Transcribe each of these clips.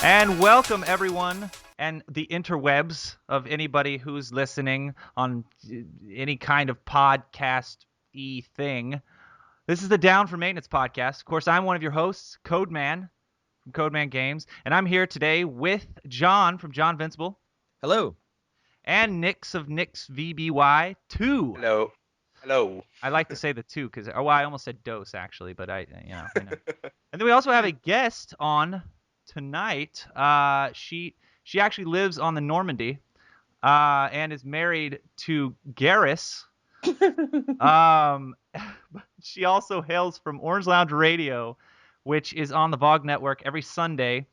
And welcome, everyone, and the interwebs of anybody who's listening on any kind of podcast-y thing. This is the Down for Maintenance podcast. Of course, I'm one of your hosts, Codeman from Codeman Games, and I'm here today with John from John Vincible. Hello. And Nix of Nix VBY 2. Hello. Hello. I like to say the 2 because I almost said dose actually, but I know. And then we also have a guest on tonight. She actually lives on the Normandy, and is married to Garrus. She also hails from Orange Lounge Radio, which is on the VOG network every Sunday.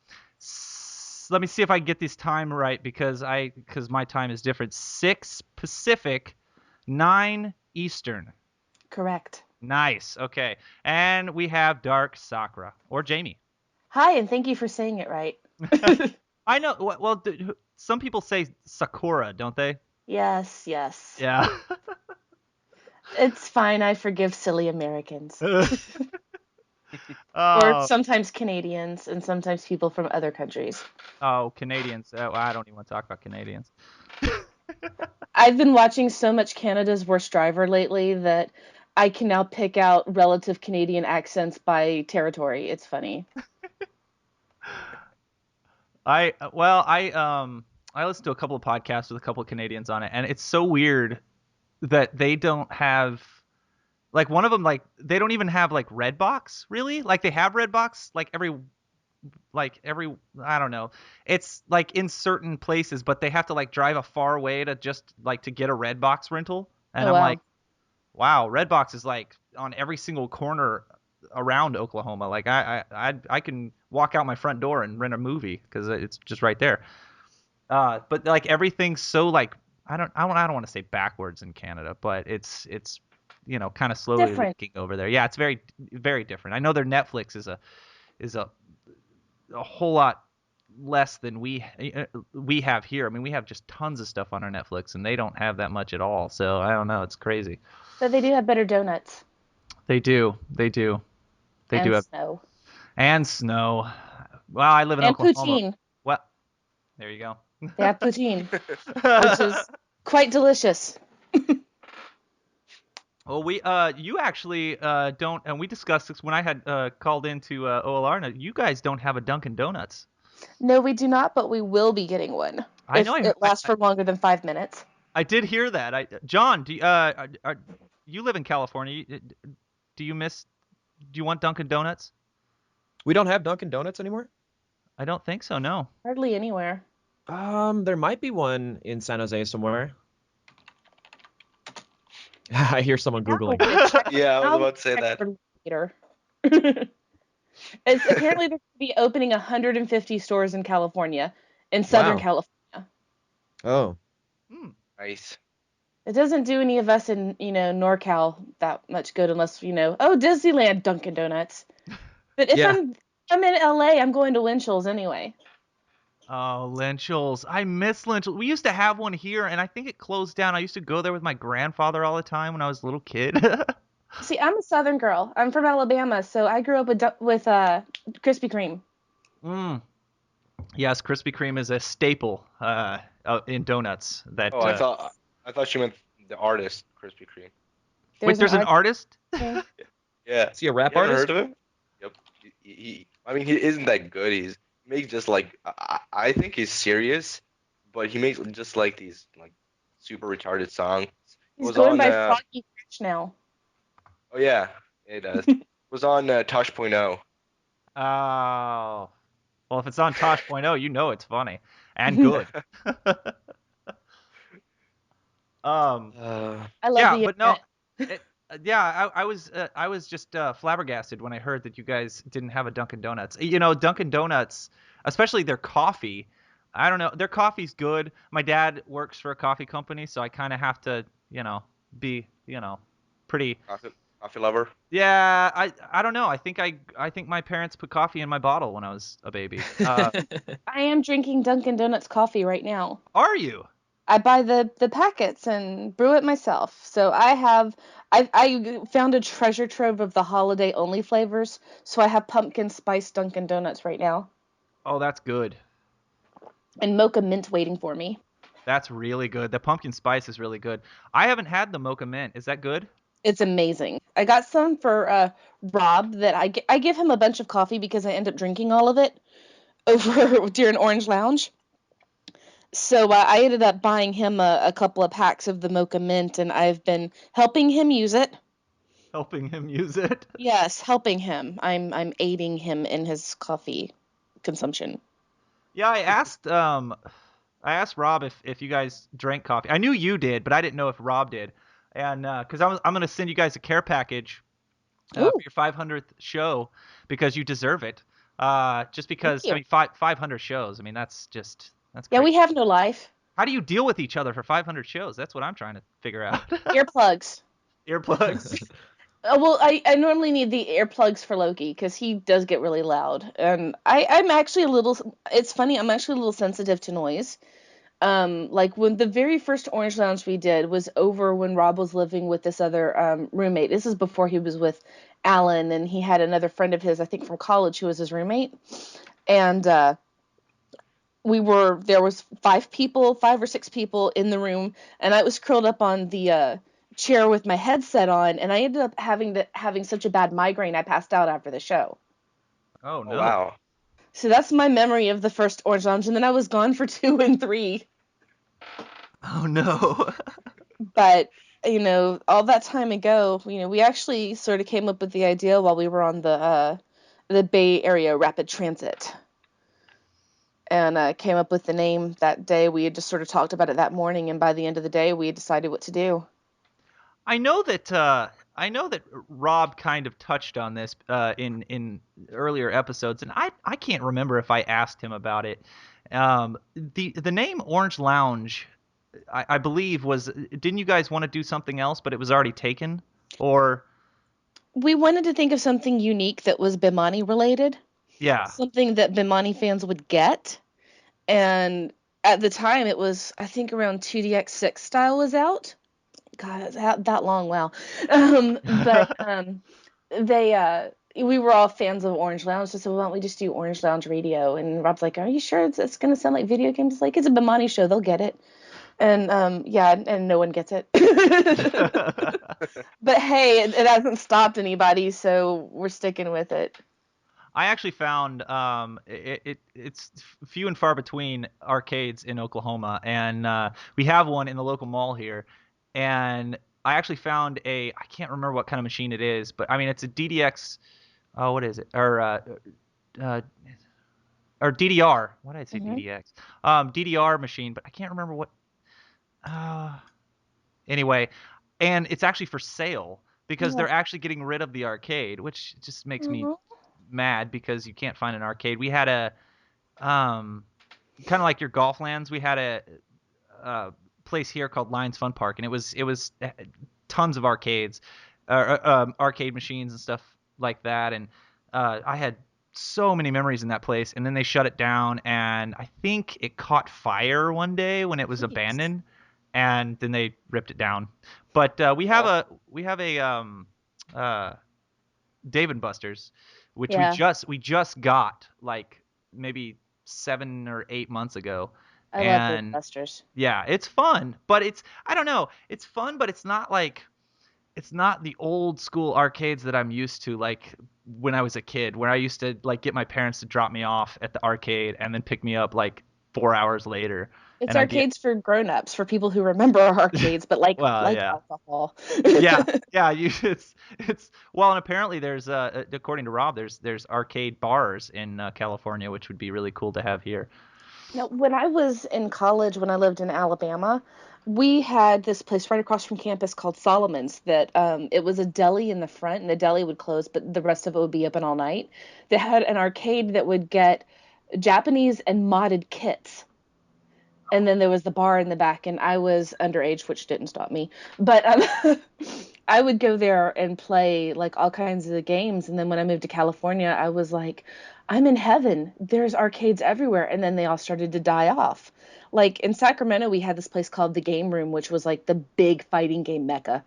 Let me see if I get this time right because my time is different. 6 Pacific, 9 Eastern. Correct. Nice. Okay. And we have Dark Sakura, or Jamie. Hi, and thank you for saying it right. I know. Well, some people say Sakura, don't they? Yes. Yeah. It's fine. I forgive silly Americans. Oh. Or sometimes Canadians, and sometimes people from other countries. Oh, Canadians. I don't even want to talk about Canadians. I've been watching so much Canada's Worst Driver lately that I can now pick out relative Canadian accents by territory. It's funny. I listened to a couple of podcasts with a couple of Canadians on it, and it's so weird that they don't have, like, one of them, like, they don't even have, like, Redbox, really? Like, they have Redbox, like, every, I don't know. It's, like, in certain places, but they have to, like, drive a far way to just, like, to get a Redbox rental. And I'm wow. like, wow, Redbox is, like, on every single corner around Oklahoma. Like, I can walk out my front door and rent a movie because it's just right there. But, like, everything's so, like, I don't want to say backwards in Canada, but it's you know, kind of slowly leaking over there. Yeah, it's very, very different. I know their Netflix is a whole lot less than we have here. I mean, we have just tons of stuff on our Netflix, and they don't have that much at all. So I don't know. It's crazy. But they do have better donuts. They do. They and do have snow. And snow. Well, I live in and Oklahoma. Poutine. Well, there you go. They have poutine, which is quite delicious. Well, you actually don't, and we discussed this when I had called into OLR. Now, you guys don't have a Dunkin' Donuts. No, we do not, but we will be getting one. I know. It lasts for longer than 5 minutes. I did hear that. John, do you live in California? Do you want Dunkin' Donuts? We don't have Dunkin' Donuts anymore? I don't think so, no. Hardly anywhere. There might be one in San Jose somewhere. I hear someone Googling. Yeah, I was about to say that. Later. It's apparently they're going to be opening 150 stores in California, in Southern California. Oh. Nice. It doesn't do any of us in, NorCal that much good unless, Disneyland, Dunkin' Donuts. But if I'm in LA, I'm going to Lynchell's anyway. Oh, Lynchell's. I miss Lynchell's. We used to have one here, and I think it closed down. I used to go there with my grandfather all the time when I was a little kid. See, I'm a Southern girl. I'm from Alabama, so I grew up with Krispy Kreme. Yes, Krispy Kreme is a staple in donuts. I thought you meant the artist Krispy Kreme. There's an artist? Yeah. Is he a rap You ever artist? heard of him? Yep. He isn't that good. He makes just like I think he's serious, but he makes just like these like super retarded songs. He's going by Froggy Fresh now. Oh yeah, it does. Was on Tosh.0. Oh. Well, if it's on Tosh.0, you know it's funny and good. I love but no. I was just flabbergasted when I heard that you guys didn't have a Dunkin' Donuts. Dunkin' Donuts, especially their coffee. I don't know. Their coffee's good. My dad works for a coffee company, so I kind of have to, be, pretty. Coffee lover. Yeah, I don't know. I think my parents put coffee in my bottle when I was a baby. I am drinking Dunkin' Donuts coffee right now. Are you? I buy the packets and brew it myself. So I found a treasure trove of the holiday only flavors. So I have pumpkin spice Dunkin' Donuts right now. Oh, that's good. And mocha mint waiting for me. That's really good. The pumpkin spice is really good. I haven't had the mocha mint. Is that good? It's amazing. I got some for Rob that I give him a bunch of coffee because I end up drinking all of it over during Orange Lounge. So I ended up buying him a couple of packs of the mocha mint, and I've been helping him use it. Helping him use it. Yes, helping him. I'm aiding him in his coffee consumption. Yeah, I asked Rob if you guys drank coffee. I knew you did, but I didn't know if Rob did. And because I'm gonna send you guys a care package Ooh, for your 500th show because you deserve it. Just thank because I you. mean 500 shows. I mean that's Yeah, we crazy. have no life. How do you deal with each other for 500 shows? That's what I'm trying to figure out. Earplugs. Earplugs. Well, I normally need the earplugs for Loki because he does get really loud, and I'm actually a little. It's funny. I'm actually a little sensitive to noise. Like when the very first Orange Lounge we did was over when Rob was living with this other roommate. This is before he was with Alan, and he had another friend of his, I think from college, who was his roommate. And there was 5 or 6 people in the room, and I was curled up on the chair with my headset on, and I ended up having such a bad migraine I passed out after the show. Oh Oh no. wow. So that's my memory of the first Orange Lounge, and then I was gone for 2 and 3. Oh no. But all that time ago, we actually sort of came up with the idea while we were on the Bay Area Rapid Transit, and came up with the name that day. We had just sort of talked about it that morning, and by the end of the day, we had decided what to do. I know that Rob kind of touched on this in earlier episodes, and I can't remember if I asked him about it. The name Orange Lounge, I believe was, didn't you guys want to do something else, but it was already taken? Or We wanted to think of something unique that was Bimani related, yeah. something that Bimani fans would get. And at the time, it was, I think, around 2DX6 style was out. God, it's that long, wow. But we were all fans of Orange Lounge, so why don't we just do Orange Lounge Radio? And Rob's like, "Are you sure it's going to sound like video games?" It's like, it's a Bimani show, they'll get it. And yeah, and no one gets it. But hey, it hasn't stopped anybody, so we're sticking with it. I actually found it's few and far between arcades in Oklahoma, and we have one in the local mall here. And I actually found I can't remember what kind of machine it is, but I mean it's a DDX. Oh, what is it? Uh, or DDR. Why did I say Mhm. DDX? DDR machine, but I can't remember what. Anyway, and it's actually for sale because Yeah. they're actually getting rid of the arcade, which just makes me Mhm. mad because you can't find an arcade. We had a kind of like your golf lands. We had a place here called Lions Fun Park, and it was tons of arcades, arcade machines and stuff like that. And I had so many memories in that place. And then they shut it down, and I think it caught fire one day when it was Jeez. abandoned, and then they ripped it down. But we have a uh, Dave and Buster's, which Yeah, we just got like maybe 7 or 8 months ago, I love Dave and Busters. yeah, it's fun, but I don't know, it's fun, but it's not the old school arcades that I'm used to, like when I was a kid, where I used to like get my parents to drop me off at the arcade and then pick me up like 4 hours later, It's and I'd be arcades for grown-ups, for people who remember arcades, but like well, like yeah. alcohol. Yeah, it's well, and apparently there's according to Rob, there's arcade bars in California, which would be really cool to have here. Now, when I was in college, when I lived in Alabama, we had this place right across from campus called Solomon's that it was a deli in the front, and the deli would close, but the rest of it would be open all night. They had an arcade that would get Japanese and modded kits. And then there was the bar in the back, and I was underage, which didn't stop me. But I would go there and play like all kinds of games. And then when I moved to California, I was like, I'm in heaven. There's arcades everywhere. And then they all started to die off. Like in Sacramento, we had this place called the Game Room, which was like the big fighting game mecca.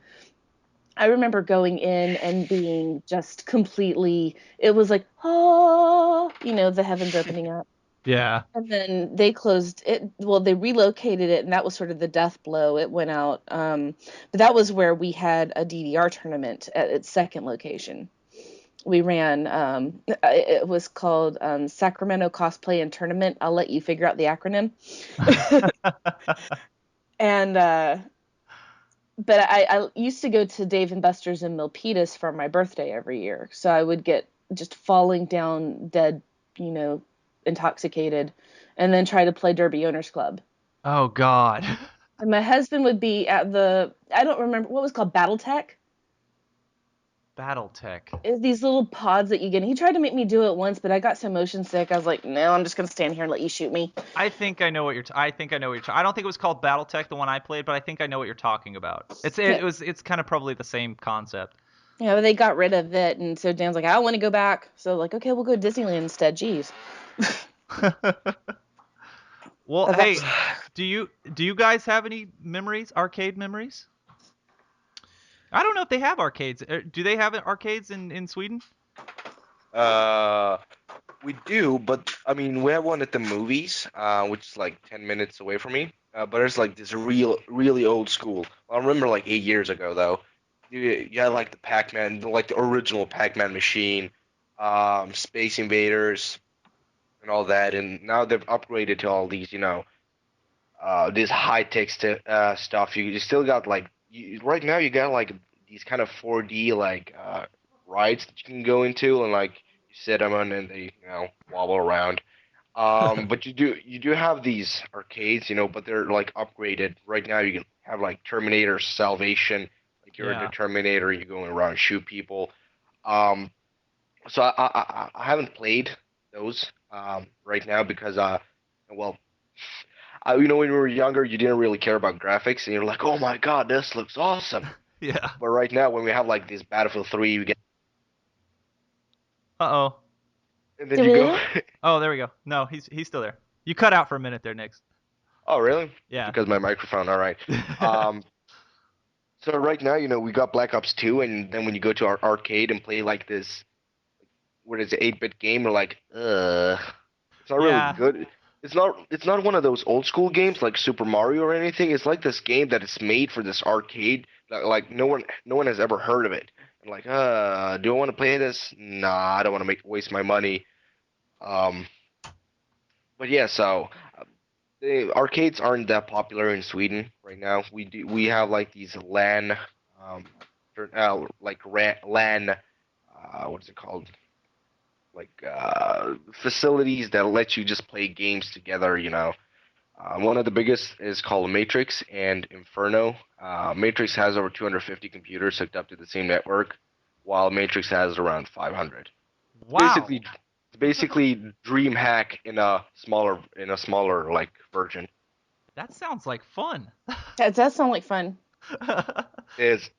I remember going in and being just completely, it was like, oh, the heavens opening up. Yeah. And then they closed it. Well, they relocated it, and that was sort of the death blow. It went out. But that was where we had a DDR tournament at its second location. We ran. It was called Sacramento Cosplay and Tournament. I'll let you figure out the acronym. And but I used to go to Dave and Buster's in Milpitas for my birthday every year. So I would get just falling down dead, intoxicated, and then try to play Derby Owners Club. Oh God. And my husband would be at I don't remember what was called BattleTech. BattleTech. It's these little pods that you get. He tried to make me do it once, but I got so motion sick. I was like, no, I'm just gonna stand here and let you shoot me. I think I know what you're. I think I know what you're. I don't think it was called BattleTech, the one I played, but I think I know what you're talking about. It's kind of probably the same concept. Yeah, but they got rid of it, and so Dan's like, I don't want to go back. So like, okay, we'll go to Disneyland instead. Jeez. Well, But hey, that's- do you guys have any memories, arcade memories? I don't know if they have arcades. Do they have arcades in Sweden? We do, but I mean, we have one at the movies, which is like 10 minutes away from me. But it's like this really old school. I remember like 8 years ago though. You had like the Pac-Man, like the original Pac-Man machine, Space Invaders, and all that. And now they've upgraded to all these, this high-tech stuff. You still got like right now you got like these kind of 4D like rides that you can go into and like you sit them on and they wobble around. But you do have these arcades, but they're like upgraded. Right now you can have like Terminator Salvation, like you're in the Yeah. Terminator, you're going around and shoot people. Um, so I haven't played those right now because well when we were younger you didn't really care about graphics and you're like, oh my god, this looks awesome. Yeah. But right now when we have like this Battlefield 3 you get Uh-oh. and then Did you we go lose him? Oh, there we go. No, he's still there. You cut out for a minute there, Nix. oh really? Yeah. Because my microphone, all right. Um, so right now, we got Black Ops 2, and then when you go to our arcade and play like this, what is it, 8-bit game, you're like, it's not really Yeah. good. It's not one of those old school games like Super Mario or anything. It's like this game that is made for this arcade. Like no one has ever heard of it. And like, do I want to play this? Nah, I don't want to waste my money. Um, but yeah, so the arcades aren't that popular in Sweden right now. We have like these LAN, LAN, what is it called? Like facilities that let you just play games together. One of the biggest is called Matrix and Inferno. Matrix has over 250 computers hooked up to the same network, while Matrix has around 500. Wow. Basically DreamHack in a smaller like version. That sounds like fun. That does sound like fun. Is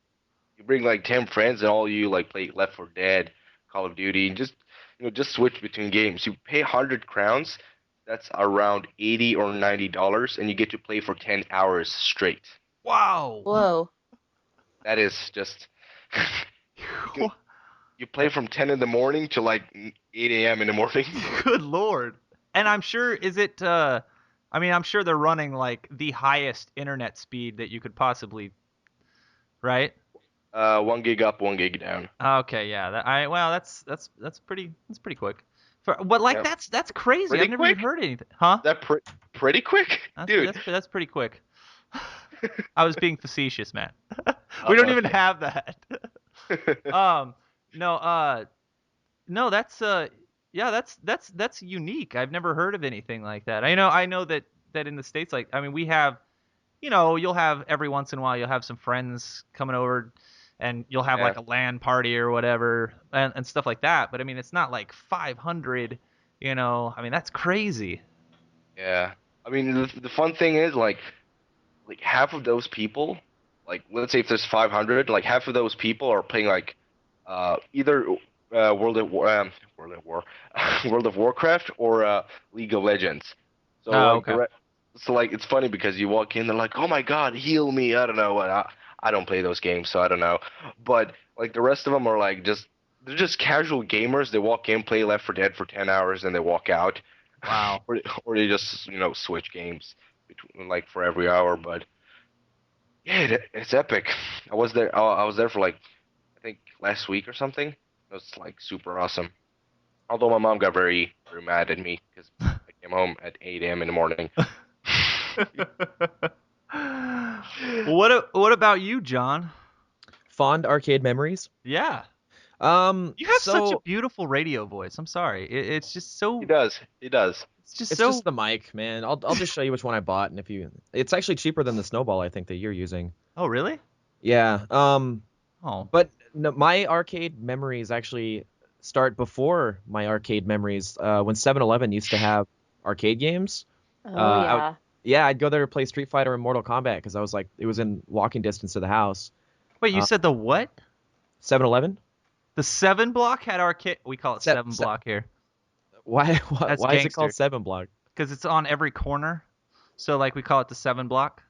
you bring like 10 friends and all you like play Left 4 Dead, Call of Duty, and just switch between games. You pay 100 crowns, that's around $80 or $90, and you get to play for 10 hours straight. Wow. Whoa. That is just you play from 10 in the morning to like 8 a.m. in the morning. Good Lord. And I'm sure I'm sure they're running like the highest internet speed that you could possibly, right? 1 gig up, 1 gig down. Okay, yeah. That's pretty quick. But like Yeah. that's crazy. Pretty I've never even quick? heard anything. Huh? That pretty quick, dude. That's pretty quick. I was being facetious, man. We don't even Okay. have that. No, no, yeah, that's unique. I've never heard of anything like that. I know that in the States, like, I mean, we have, you'll have every once in a while, you'll have some friends coming over and you'll have Yeah. like a LAN party or whatever and stuff like that. But I mean, it's not like 500, I mean, that's crazy. Yeah. I mean, the fun thing is like half of those people, like let's say if there's 500, like half of those people are playing like either World of War, World of Warcraft or League of Legends. So Oh, like okay. so like it's funny because you walk in, they're like, "Oh my God, heal me!" I don't know what. I don't play those games, so I don't know. But like the rest of them are like they're just casual gamers. They walk in, play Left 4 Dead for 10 hours, and they walk out. Wow. Or they just switch games between like for every hour. But yeah, it's epic. I was there for like I think last week or something. It was like super awesome. Although my mom got very very mad at me because I came home at 8 a.m. in the morning. What about you, John? Fond arcade memories. Yeah. You have such a So beautiful radio voice. I'm sorry. It's just so. He does. He does. It's just it's so. just the mic, man. I'll just show you which one I bought, and it's actually cheaper than the Snowball I think that you're using. Oh, really? Yeah. Oh. But no, my arcade memories actually start before my arcade memories. When 7-Eleven used to have arcade games. Oh I yeah. I'd go there to play Street Fighter and Mortal Kombat because I was like, it was in walking distance of the house. Wait, you said the what? 7-Eleven? The 7 block had arcade. We call it 7 block here. Why That's is it called gangster. 7 block? Because it's on every corner. So like we call it the 7 block.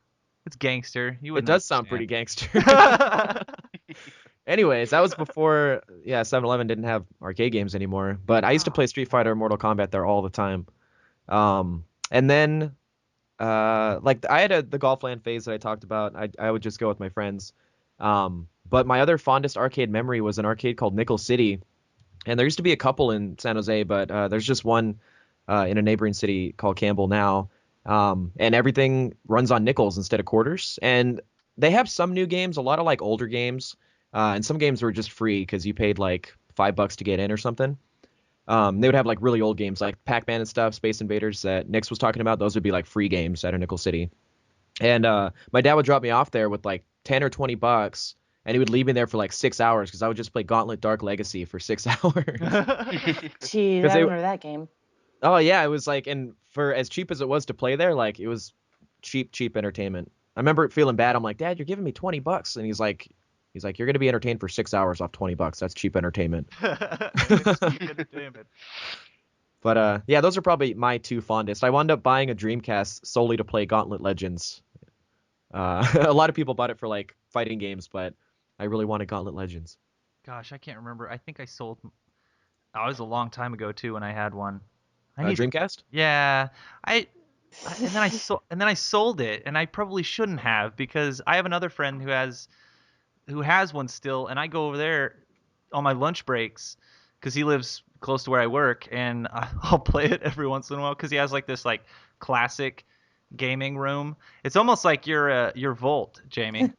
It's gangster. You It wouldn't does sound pretty understand. gangster. Anyways, that was before 7-Eleven didn't have arcade games anymore. But I used to play Street Fighter and Mortal Kombat there all the time. And then like I had the Golfland phase that I talked about. I would just go with my friends. But my other fondest arcade memory was an arcade called Nickel City. And there used to be a couple in San Jose, but there's just one in a neighboring city called Campbell now. And everything runs on nickels instead of quarters. And they have some new games, a lot of like older games. And some games were just free because you paid like $5 to get in or something. They would have like really old games like Pac-Man and stuff, Space Invaders that Nix was talking about. Those would be like free games at a Nickel City. And my dad would drop me off there with like 10 or $20, and he would leave me there for like 6 hours because I would just play Gauntlet Dark Legacy for 6 hours. Jeez, I remember that game. Oh yeah, it was like, and for as cheap as it was to play there, like it was cheap entertainment. I remember feeling bad. I'm like, Dad, you're giving me $20, and he's like, you're gonna be entertained for 6 hours off $20. That's cheap entertainment. Entertainment. But yeah, those are probably my two fondest. I wound up buying a Dreamcast solely to play Gauntlet Legends. A lot of people bought it for like fighting games, but I really wanted Gauntlet Legends. Gosh, I can't remember. I think I sold. Oh, it was a long time ago too when I had one. Dreamcast? Yeah, and then I sold it, and I probably shouldn't have because I have another friend who has one still, and I go over there on my lunch breaks because he lives close to where I work, and I'll play it every once in a while because he has like this like classic gaming room. It's almost like your Volt, Jamie.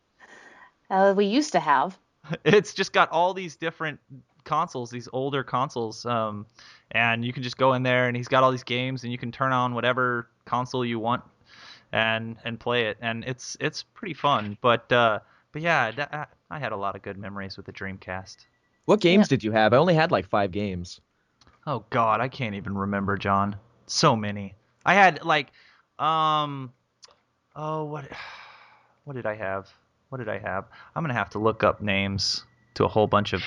We used to have. It's just got all these different consoles, these older consoles, and you can just go in there, and he's got all these games, and you can turn on whatever console you want and play it, and it's pretty fun. But yeah, I had a lot of good memories with the Dreamcast. What games did you have? I only had like 5 games. Oh God, I can't even remember, John. So many. I had like, what did I have? What did I have? I'm gonna have to look up names to a whole bunch of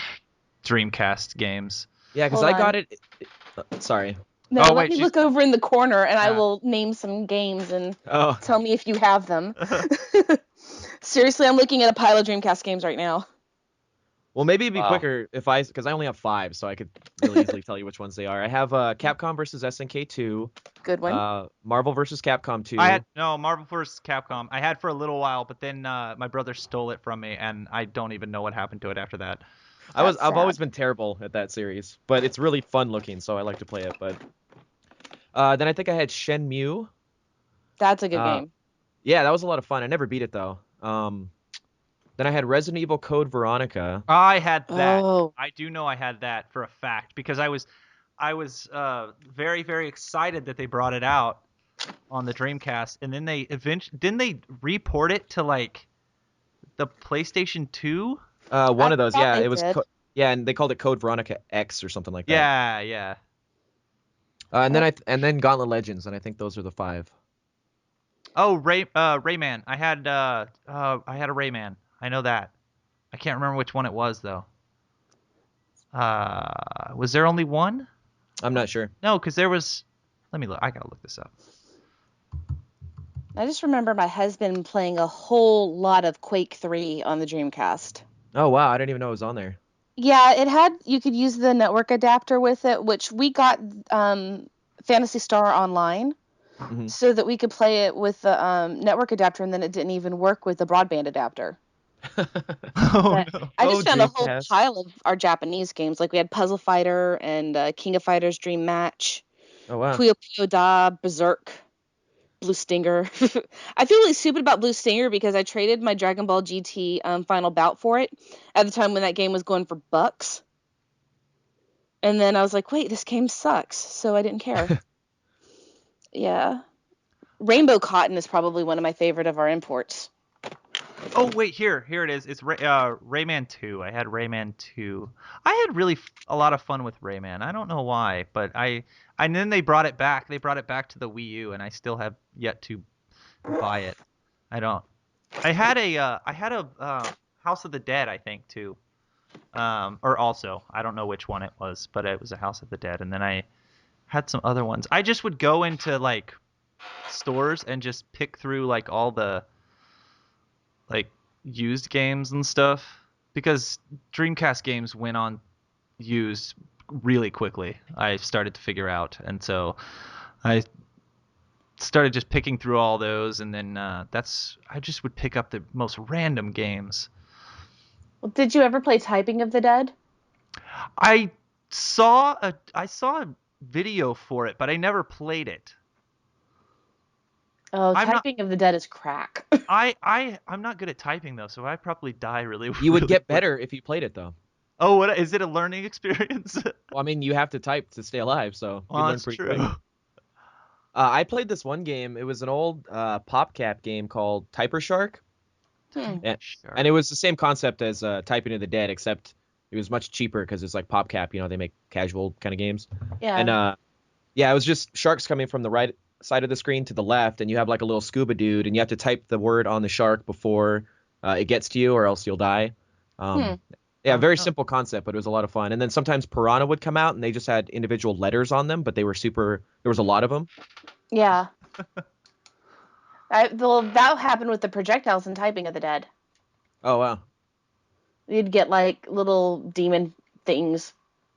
Dreamcast games. Yeah, because Hold I got on. it. Sorry. No, Oh, let wait, me she's- look over in the corner, and I Yeah. will name some games and Oh, tell me if you have them. Seriously, I'm looking at a pile of Dreamcast games right now. well, maybe it'd be Wow. quicker because I only have 5, so I could really easily tell you which ones they are. I have Capcom versus SNK 2, Good one. Marvel versus Capcom 2. I had Marvel vs. Capcom. I had for a little while, but then my brother stole it from me, and I don't even know what happened to it after that. That's I've always sad. been terrible at that series, but it's really fun looking, so I like to play it. But then I think I had Shenmue. That's a good uh, game. Yeah, that was a lot of fun. I never beat it though. Then I had Resident Evil Code Veronica. I had that. Oh. I do know I had that for a fact because I was very, very excited that they brought it out on the Dreamcast, and then didn't they report it to like the PlayStation 2? One of those, thought yeah, they it was. did. Yeah, and they called it Code Veronica X or something like that. Yeah, yeah. And then Gauntlet Legends, and I think those are the 5. Oh, Rayman. I had a Rayman. I know that. I can't remember which one it was though. Was there only one? I'm not sure. No, because there was. Let me look. I gotta look this up. I just remember my husband playing a whole lot of Quake 3 on the Dreamcast. Oh wow, I didn't even know it was on there. Yeah, you could use the network adapter with it, which we got Phantasy Star Online Mhm. so that we could play it with the network adapter, and then it didn't even work with the broadband adapter. Oh But no. I just Oh, found a whole Dreamcast. pile of our Japanese games. Like we had Puzzle Fighter and King of Fighters Dream Match, Oh wow. Puyo Puyo Da, Berserk, Blue Stinger. I feel really stupid about Blue Stinger because I traded my Dragon Ball GT Final Bout for it at the time when that game was going for bucks. And then I was like, wait, this game sucks. So I didn't care. Yeah. Rainbow Cotton is probably one of my favorite of our imports. Oh wait, here it is. It's Rayman 2. I had Rayman 2. I had really a lot of fun with Rayman. I don't know why, but and then they brought it back. They brought it back to the Wii U, and I still have yet to buy it. I don't. I had a House of the Dead, I think, too. Or also, I don't know which one it was, but it was a House of the Dead, and then I had some other ones. I just would go into like stores and just pick through like all the like used games and stuff because Dreamcast games went on used really quickly. I started to figure out, and so I started just picking through all those, and then I just would pick up the most random games. Did you ever play Typing of the Dead? I saw a video for it, but I never played it. Oh, I'm not Typing of the Dead is crack. I'm not good at typing though, so I probably die really. You would really get quick. better if you played it though. Oh, what is it? A learning experience? Well, I mean, you have to type to stay alive, so you Well, learn that's pretty true. quick. I played this one game. It was an old PopCap game called Typer Shark, and, Sure. and it was the same concept as Typing of the Dead, except it was much cheaper because it's like PopCap. You know, they make casual kind of games. Yeah. And yeah, it was just sharks coming from the right side of the screen to the left, and you have like a little scuba dude, and you have to type the word on the shark before it gets to you, or else you'll die. Yeah, very simple concept, but it was a lot of fun. And then sometimes Piranha would come out, and they just had individual letters on them, but they were super. There was a lot of them. Yeah. Well, that happened with the projectiles in Typing of the Dead. Oh wow. You'd get like little demon things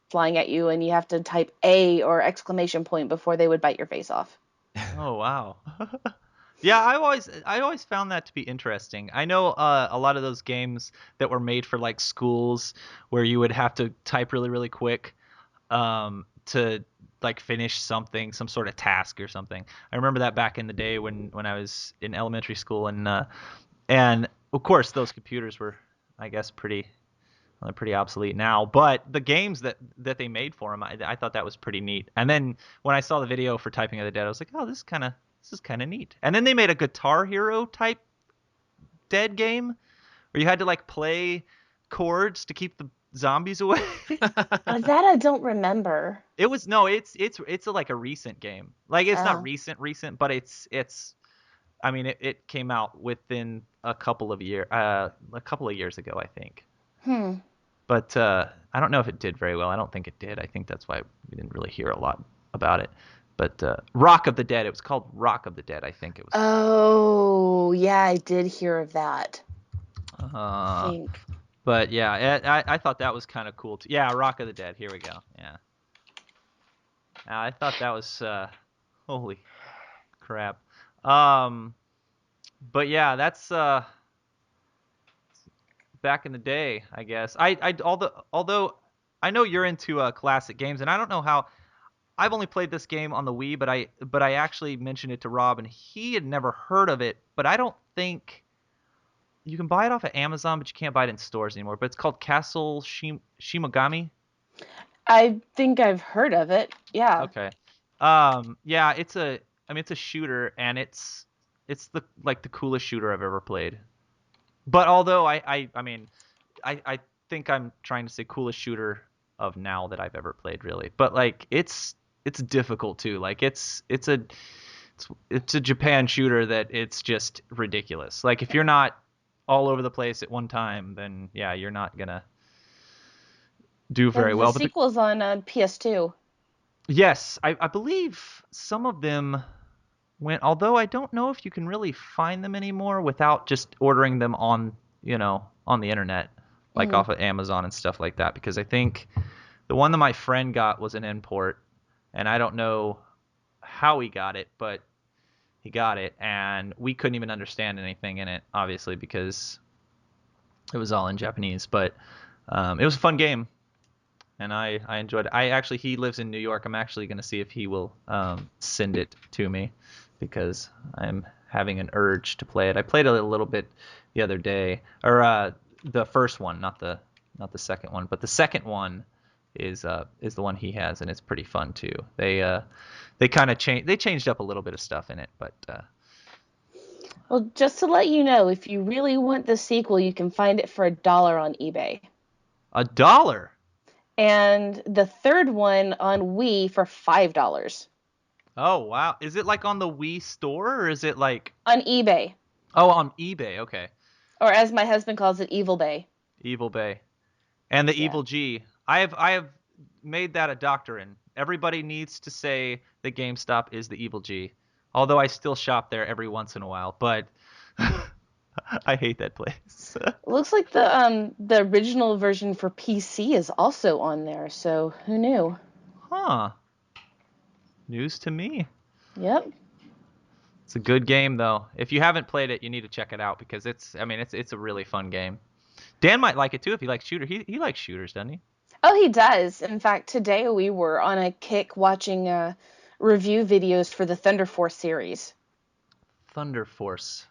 flying at you, and you have to type A or exclamation point before they would bite your face off. Oh wow. Yeah, I always found that to be interesting. I know a lot of those games that were made for like schools where you would have to type really really quick to like finish something, some sort of task or something. I remember that back in the day when I was in elementary school, and of course those computers were, I guess, pretty obsolete now. But the games that they made for them, I thought that was pretty neat. And then when I saw the video for Typing of the Dead, I was like, oh, this is kind of neat. And then they made a Guitar Hero type Dead game where you had to like play chords to keep the zombies away. That I don't remember. It was like a recent game. Like it's not Oh. recent, but it's I mean it came out within a couple of years ago, I think. But I don't know if it did very well. I don't think it did. I think that's why we didn't really hear a lot about it. But Rock of the Dead, it was called Rock of the Dead, I think it was. Oh, yeah, I did hear of that. I think. But yeah, I thought that was kind of cool too. Yeah, Rock of the Dead. Here we go. Yeah. I thought that was holy crap. But yeah, that's back in the day, I guess. Although I know you're into classic games, and I don't know how. I've only played this game on the Wii, but I actually mentioned it to Rob, and he had never heard of it. But I don't think you can buy it off of Amazon, but you can't buy it in stores anymore. But it's called Castle Shimogami. I think I've heard of it. Yeah. Okay. Yeah, it's a shooter, and it's the coolest shooter I've ever played. But although I think I'm trying to say coolest shooter of now that I've ever played, really. But like it's difficult too. Like it's a Japan shooter that it's just ridiculous. Like if you're not all over the place at one time, then yeah, you're not gonna do very well. The sequel's on PS2. Yes, I believe some of them went, although I don't know if you can really find them anymore without just ordering them on the internet, like off of Amazon and stuff like that, because I think the one that my friend got was an import, and I don't know how he got it, but he got it, and we couldn't even understand anything in it, obviously, because it was all in Japanese. But it was a fun game, and I enjoyed it. He lives in New York. I'm actually going to see if he will send it to me, because I'm having an urge to play it. I played it a little bit the other day, or the first one, not the second one, but the second one is the one he has, and it's pretty fun too. They kind of changed up a little bit of stuff in it, but Well, just to let you know, if you really want the sequel, you can find it for $1 on eBay. $1. And the third one on Wii for $5. Oh wow, is it like on the Wii store, or is it like On eBay. Oh, on eBay? Okay. Or as my husband calls it, Evil Bay. Evil Bay. And the Yeah. Evil G. I have made that a doctrine. Everybody needs to say that GameStop is the Evil G. Although I still shop there every once in a while, but I hate that place. Looks like the original version for PC is also on there, so who knew? Huh. News to me. Yep. It's a good game though. If you haven't played it, you need to check it out, because it's a really fun game. Dan might like it too if he likes shooters. He likes shooters, doesn't he? Oh, he does. In fact, today we were on a kick watching review videos for the Thunder Force series. Thunder Force.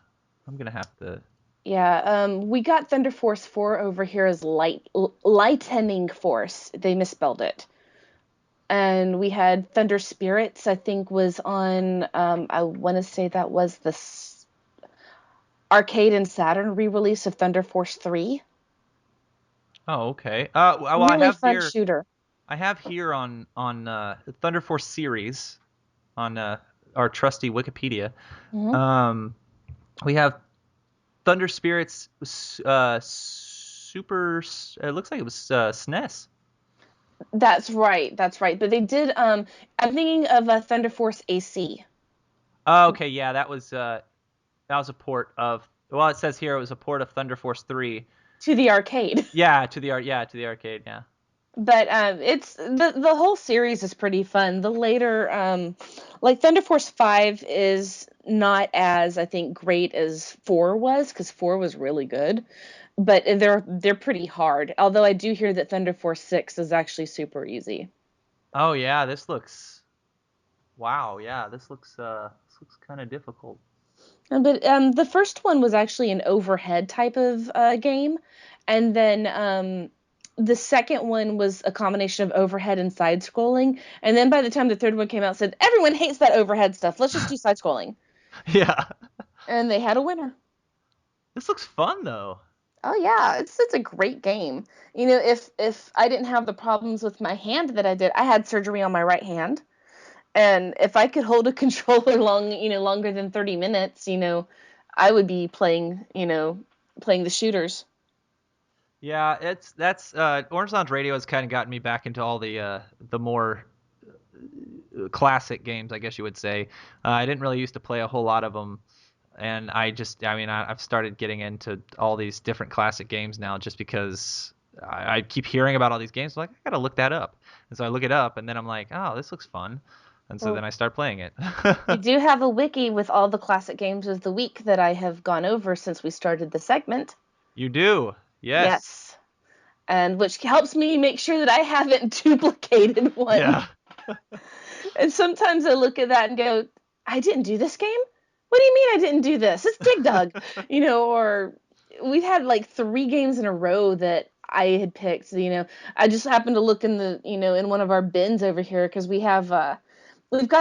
I'm gonna have to. Yeah, we got Thunder Force 4 over here as Lightning Force. They misspelled it. And we had Thunder Spirits, I think, was on, I want to say that was the arcade and Saturn re-release of Thunder Force 3. Oh, okay. Well, Really fun shooter. I have here on the Thunder Force series on our trusty Wikipedia. Mm-hmm. We have Thunder Spirits Super. It looks like it was SNES. That's right. But they did. I'm thinking of Thunder Force AC. Oh, okay, yeah, that was a port of. Well, it says here it was a port of Thunder Force 3 to the arcade. Yeah, to the arcade. Yeah. But it's the whole series is pretty fun. The later, like Thunder Force 5 is not as, I think, great as 4 was, because 4 was really good. But they're pretty hard. Although I do hear that Thunder Force 6 is actually super easy. Oh yeah, this looks. Wow, yeah, this looks kind of difficult. But the first one was actually an overhead type of game, and then the second one was a combination of overhead and side scrolling. And then by the time the third one came out, it said everyone hates that overhead stuff. Let's just do side scrolling. Yeah. And they had a winner. This looks fun though. Oh yeah, it's a great game. You know, if I didn't have the problems with my hand that I did, I had surgery on my right hand, and if I could hold a controller longer than 30 minutes, I would be playing the shooters. Yeah, that's Orange Lounge Radio has kind of gotten me back into all the more classic games, I guess you would say. I didn't really used to play a whole lot of them. And I've started getting into all these different classic games now, just because I keep hearing about all these games. I'm like, I gotta look that up. And so I look it up, and then I'm like, oh, this looks fun. And so then I start playing it. You do have a wiki with all the classic games of the week that I have gone over since we started the segment. You do? Yes. And which helps me make sure that I haven't duplicated one. Yeah. And sometimes I look at that and go, I didn't do this game? What do you mean I didn't do this? It's Dig Dug. Or we've had like 3 games in a row that I had picked. I just happened to look in in one of our bins over here, because we've got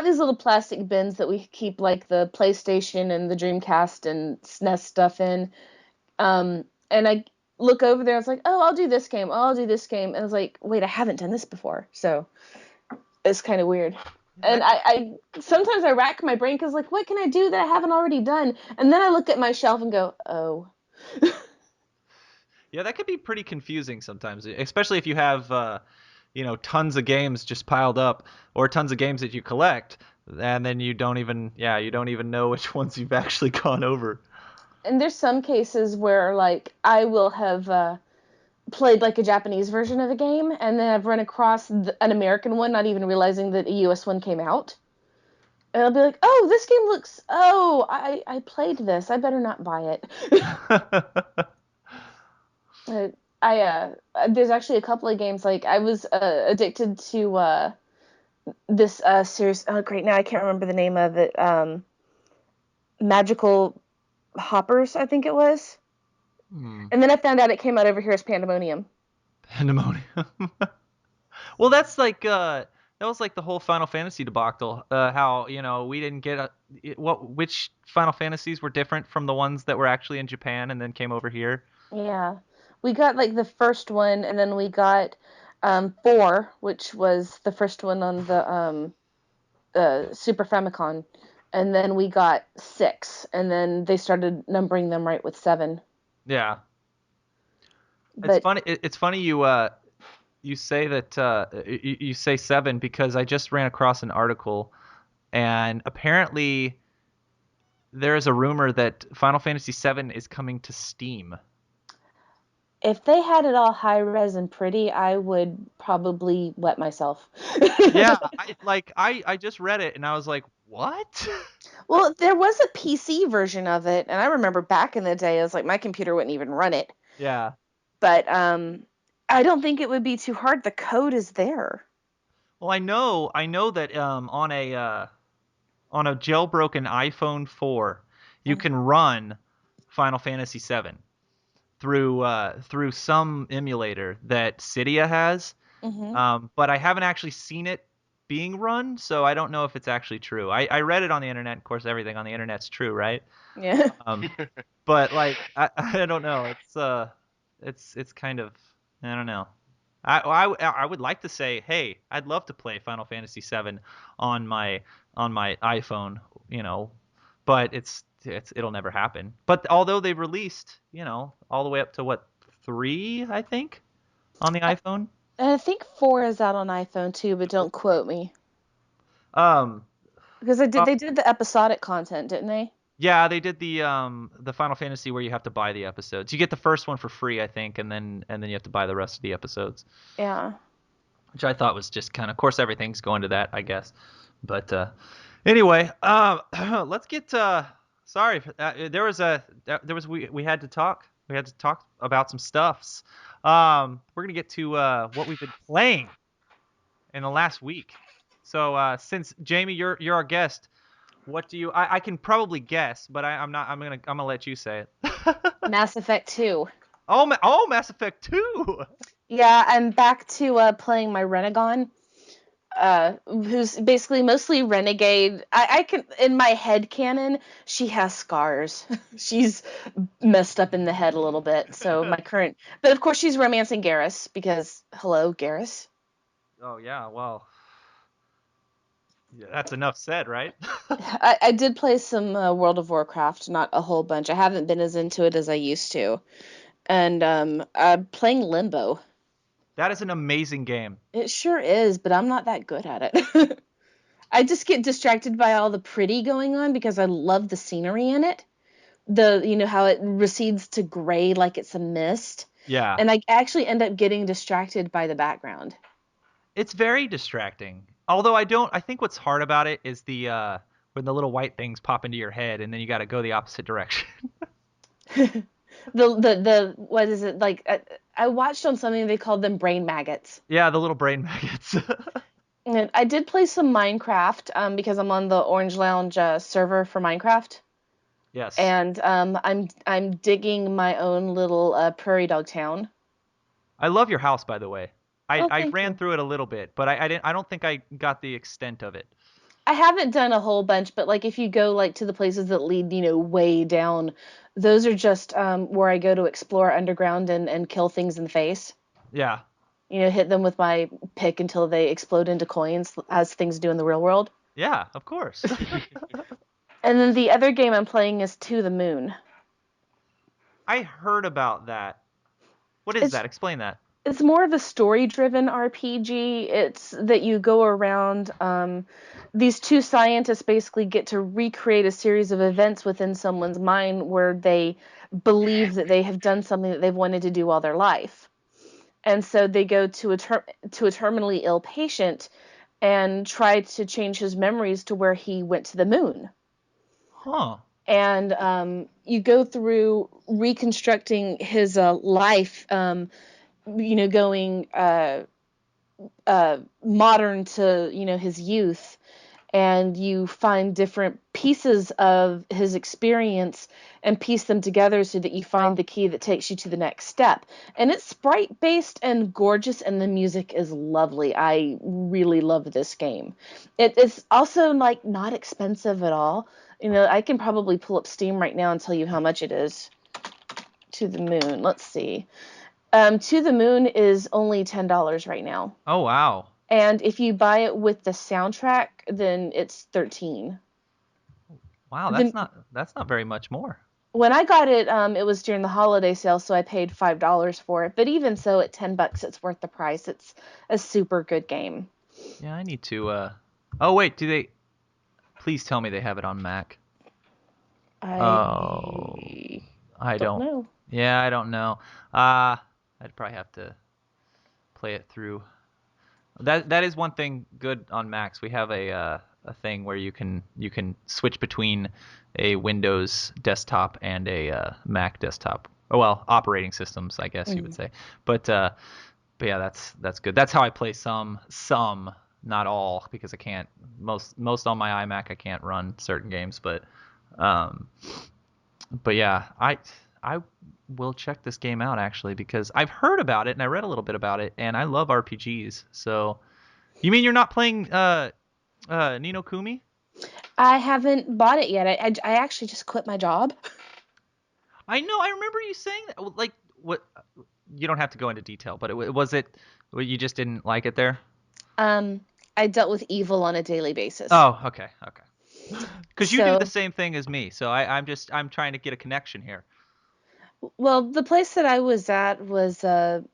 these little plastic bins that we keep like the PlayStation and the Dreamcast and SNES stuff in. And I look over there, I was like, oh, I'll do this game. And I was like, wait, I haven't done this before. So it's kind of weird. And I sometimes I rack my brain, because like, what can I do that I haven't already done? And then I look at my shelf and go, oh. Yeah, that could be pretty confusing sometimes, especially if you have tons of games just piled up, or tons of games that you collect, and then you don't even know which ones you've actually gone over. And there's some cases where like I will have played like a Japanese version of a game, and then I've run across an American one, not even realizing that a US one came out. And I'll be like, oh, this game looks. Oh, I played this. I better not buy it. There's actually a couple of games like I was addicted to this series. Oh, great! Now I can't remember the name of it. Magical Hoppers, I think it was. And then I found out it came out over here as Pandemonium. Pandemonium. Well, that's like that was like the whole Final Fantasy debacle. How we didn't get which Final Fantasies were different from the ones that were actually in Japan and then came over here. Yeah, we got like the first one, and then we got 4, which was the first one on the Super Famicom, and then we got 6, and then they started numbering them right with 7. Yeah. But It's funny you say that you say 7 because I just ran across an article, and apparently there is a rumor that Final Fantasy 7 is coming to Steam. if they had it all high res and pretty, I would probably wet myself. Yeah, I just read it and I was like, what? Well, there was a PC version of it, and I remember back in the day, it was like my computer wouldn't even run it. Yeah. But I don't think it would be too hard. The code is there. Well, I know that on a jailbroken iPhone 4, you can run Final Fantasy 7 through some emulator that Cydia has. But I haven't actually seen it being run, so I don't know if it's actually true. I read it on the internet. Of course, everything on the internet's true, right? Yeah. But like I don't know. It's kind of, I don't know. I would like to say, hey, I'd love to play Final Fantasy 7 on my iPhone, but it'll never happen. But although they've released, all the way up to what, 3, I think, on the iPhone. And I think 4 is out on iPhone too, but don't quote me. Because they did the episodic content, didn't they? Yeah, they did the Final Fantasy where you have to buy the episodes. You get the first one for free, I think, and then you have to buy the rest of the episodes. Yeah. Which I thought was just kind of course, everything's going to that, I guess. But anyway, let's get sorry, we had to talk. We had to talk about some stuffs. We're gonna get to what we've been playing in the last week. So since Jamie, you're our guest, what do you? I can probably guess, but I'm not. I'm gonna let you say it. Mass Effect 2. Oh, Mass Effect 2. Yeah, I'm back to playing my Renegon, who's basically mostly renegade. I can, in my head canon, she has scars. She's messed up in the head a little bit. So but of course she's romancing Garrus because hello, Garrus. Oh yeah, well, yeah, that's enough said, right? I did play some World of Warcraft, not a whole bunch. I haven't been as into it as I used to, and I'm playing Limbo. That is an amazing game. It sure is, but I'm not that good at it. I just get distracted by all the pretty going on because I love the scenery in it. How it recedes to gray like it's a mist. Yeah. And I actually end up getting distracted by the background. It's very distracting. Although I think what's hard about it is the when the little white things pop into your head and then you got to go the opposite direction. The what is it like? I watched on something they called them brain maggots. Yeah, the little brain maggots. And I did play some Minecraft because I'm on the Orange Lounge server for Minecraft. Yes. And I'm digging my own little prairie dog town. I love your house, by the way. I ran you. through it a little bit, but I don't think I got the extent of it. I haven't done a whole bunch, but like if you go like to the places that lead, way down, those are just where I go to explore underground and kill things in the face. Yeah. Hit them with my pick until they explode into coins, as things do in the real world. Yeah, of course. And then the other game I'm playing is To the Moon. I heard about that. What is that? Explain that. It's more of a story-driven RPG. It's that you go around. These two scientists basically get to recreate a series of events within someone's mind where they believe that they have done something that they've wanted to do all their life. And so they go to a terminally ill patient and tried to change his memories to where he went to the moon. Huh. And you go through reconstructing his life, going modern to his youth, and you find different pieces of his experience and piece them together so that you find the key that takes you to the next step. And it's sprite based and gorgeous, and the music is lovely. I really love this game. It is also like not expensive at all. I can probably pull up Steam right now and tell you how much it is. To the Moon. Let's see. To the Moon is only $10 right now. Oh, wow. And if you buy it with the soundtrack, then it's $13. Wow, that's not very much more. When I got it, it was during the holiday sale, so I paid $5 for it. But even so, at $10, it's worth the price. It's a super good game. Yeah, I need to. Oh wait, do they? Please tell me they have it on Mac. I don't know. Yeah, I don't know. I'd probably have to play it through. That is one thing good on Macs. We have a thing where you can switch between a Windows desktop and a Mac desktop. Oh well, operating systems, I guess you would say. But yeah, that's good. That's how I play some, not all, because I can't most on my iMac I can't run certain games. But yeah, I will check this game out actually, because I've heard about it and I read a little bit about it, and I love RPGs. So, you mean you're not playing Ni no Kuni? I haven't bought it yet. I actually just quit my job. I know. I remember you saying that. Like, what? You don't have to go into detail, but was it you just didn't like it there? I dealt with evil on a daily basis. Oh, okay. Because you do the same thing as me, so I'm trying to get a connection here. Well, the place that I was at was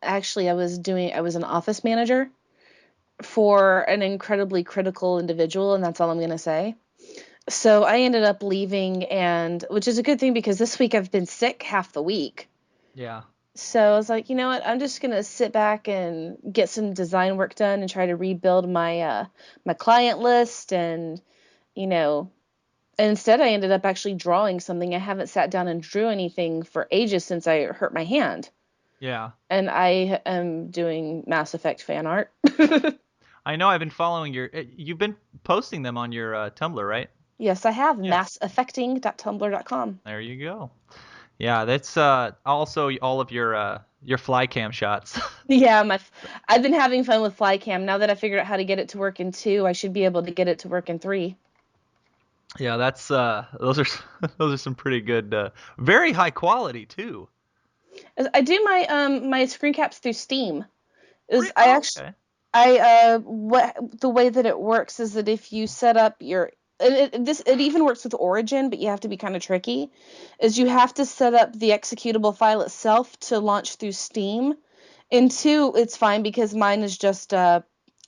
actually I was an office manager for an incredibly critical individual, and that's all I'm going to say. So I ended up leaving, and which is a good thing because this week I've been sick half the week. Yeah. So I was like, you know what? I'm just going to sit back and get some design work done and try to rebuild my my client list, and instead I ended up actually drawing something. I haven't sat down and drew anything for ages since I hurt my hand. Yeah. And I am doing Mass Effect fan art. I know. I've been following you've been posting them on your Tumblr, right? Yes, I have. Yes. Massaffecting.tumblr.com. There you go. Yeah, that's also all of your fly cam shots. Yeah, I've been having fun with Flycam. Now that I figured out how to get it to work in 2, I should be able to get it to work in 3. Yeah, that's those are some pretty good, very high quality too. I do my screen caps through Steam. Okay. The way that it works is that if you set up it even works with Origin, but you have to be kind of tricky, is you have to set up the executable file itself to launch through Steam. In 2, it's fine because mine is just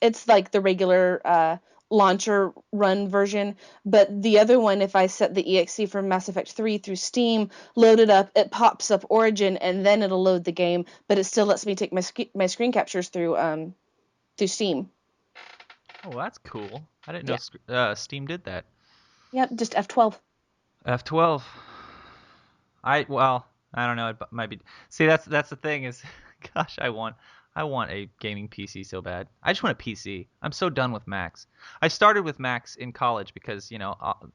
it's like the regular launcher run version, but the other one, if I set the exe from Mass Effect 3 through Steam, load it up, it pops up Origin, and then it'll load the game, but it still lets me take my screen captures through Steam. Oh, that's cool. I didn't know Steam did that. Yep, just F12. F12. I don't know. It might be. See, that's the thing is, gosh, I want a gaming PC so bad. I just want a PC. I'm so done with Macs. I started with Macs in college because,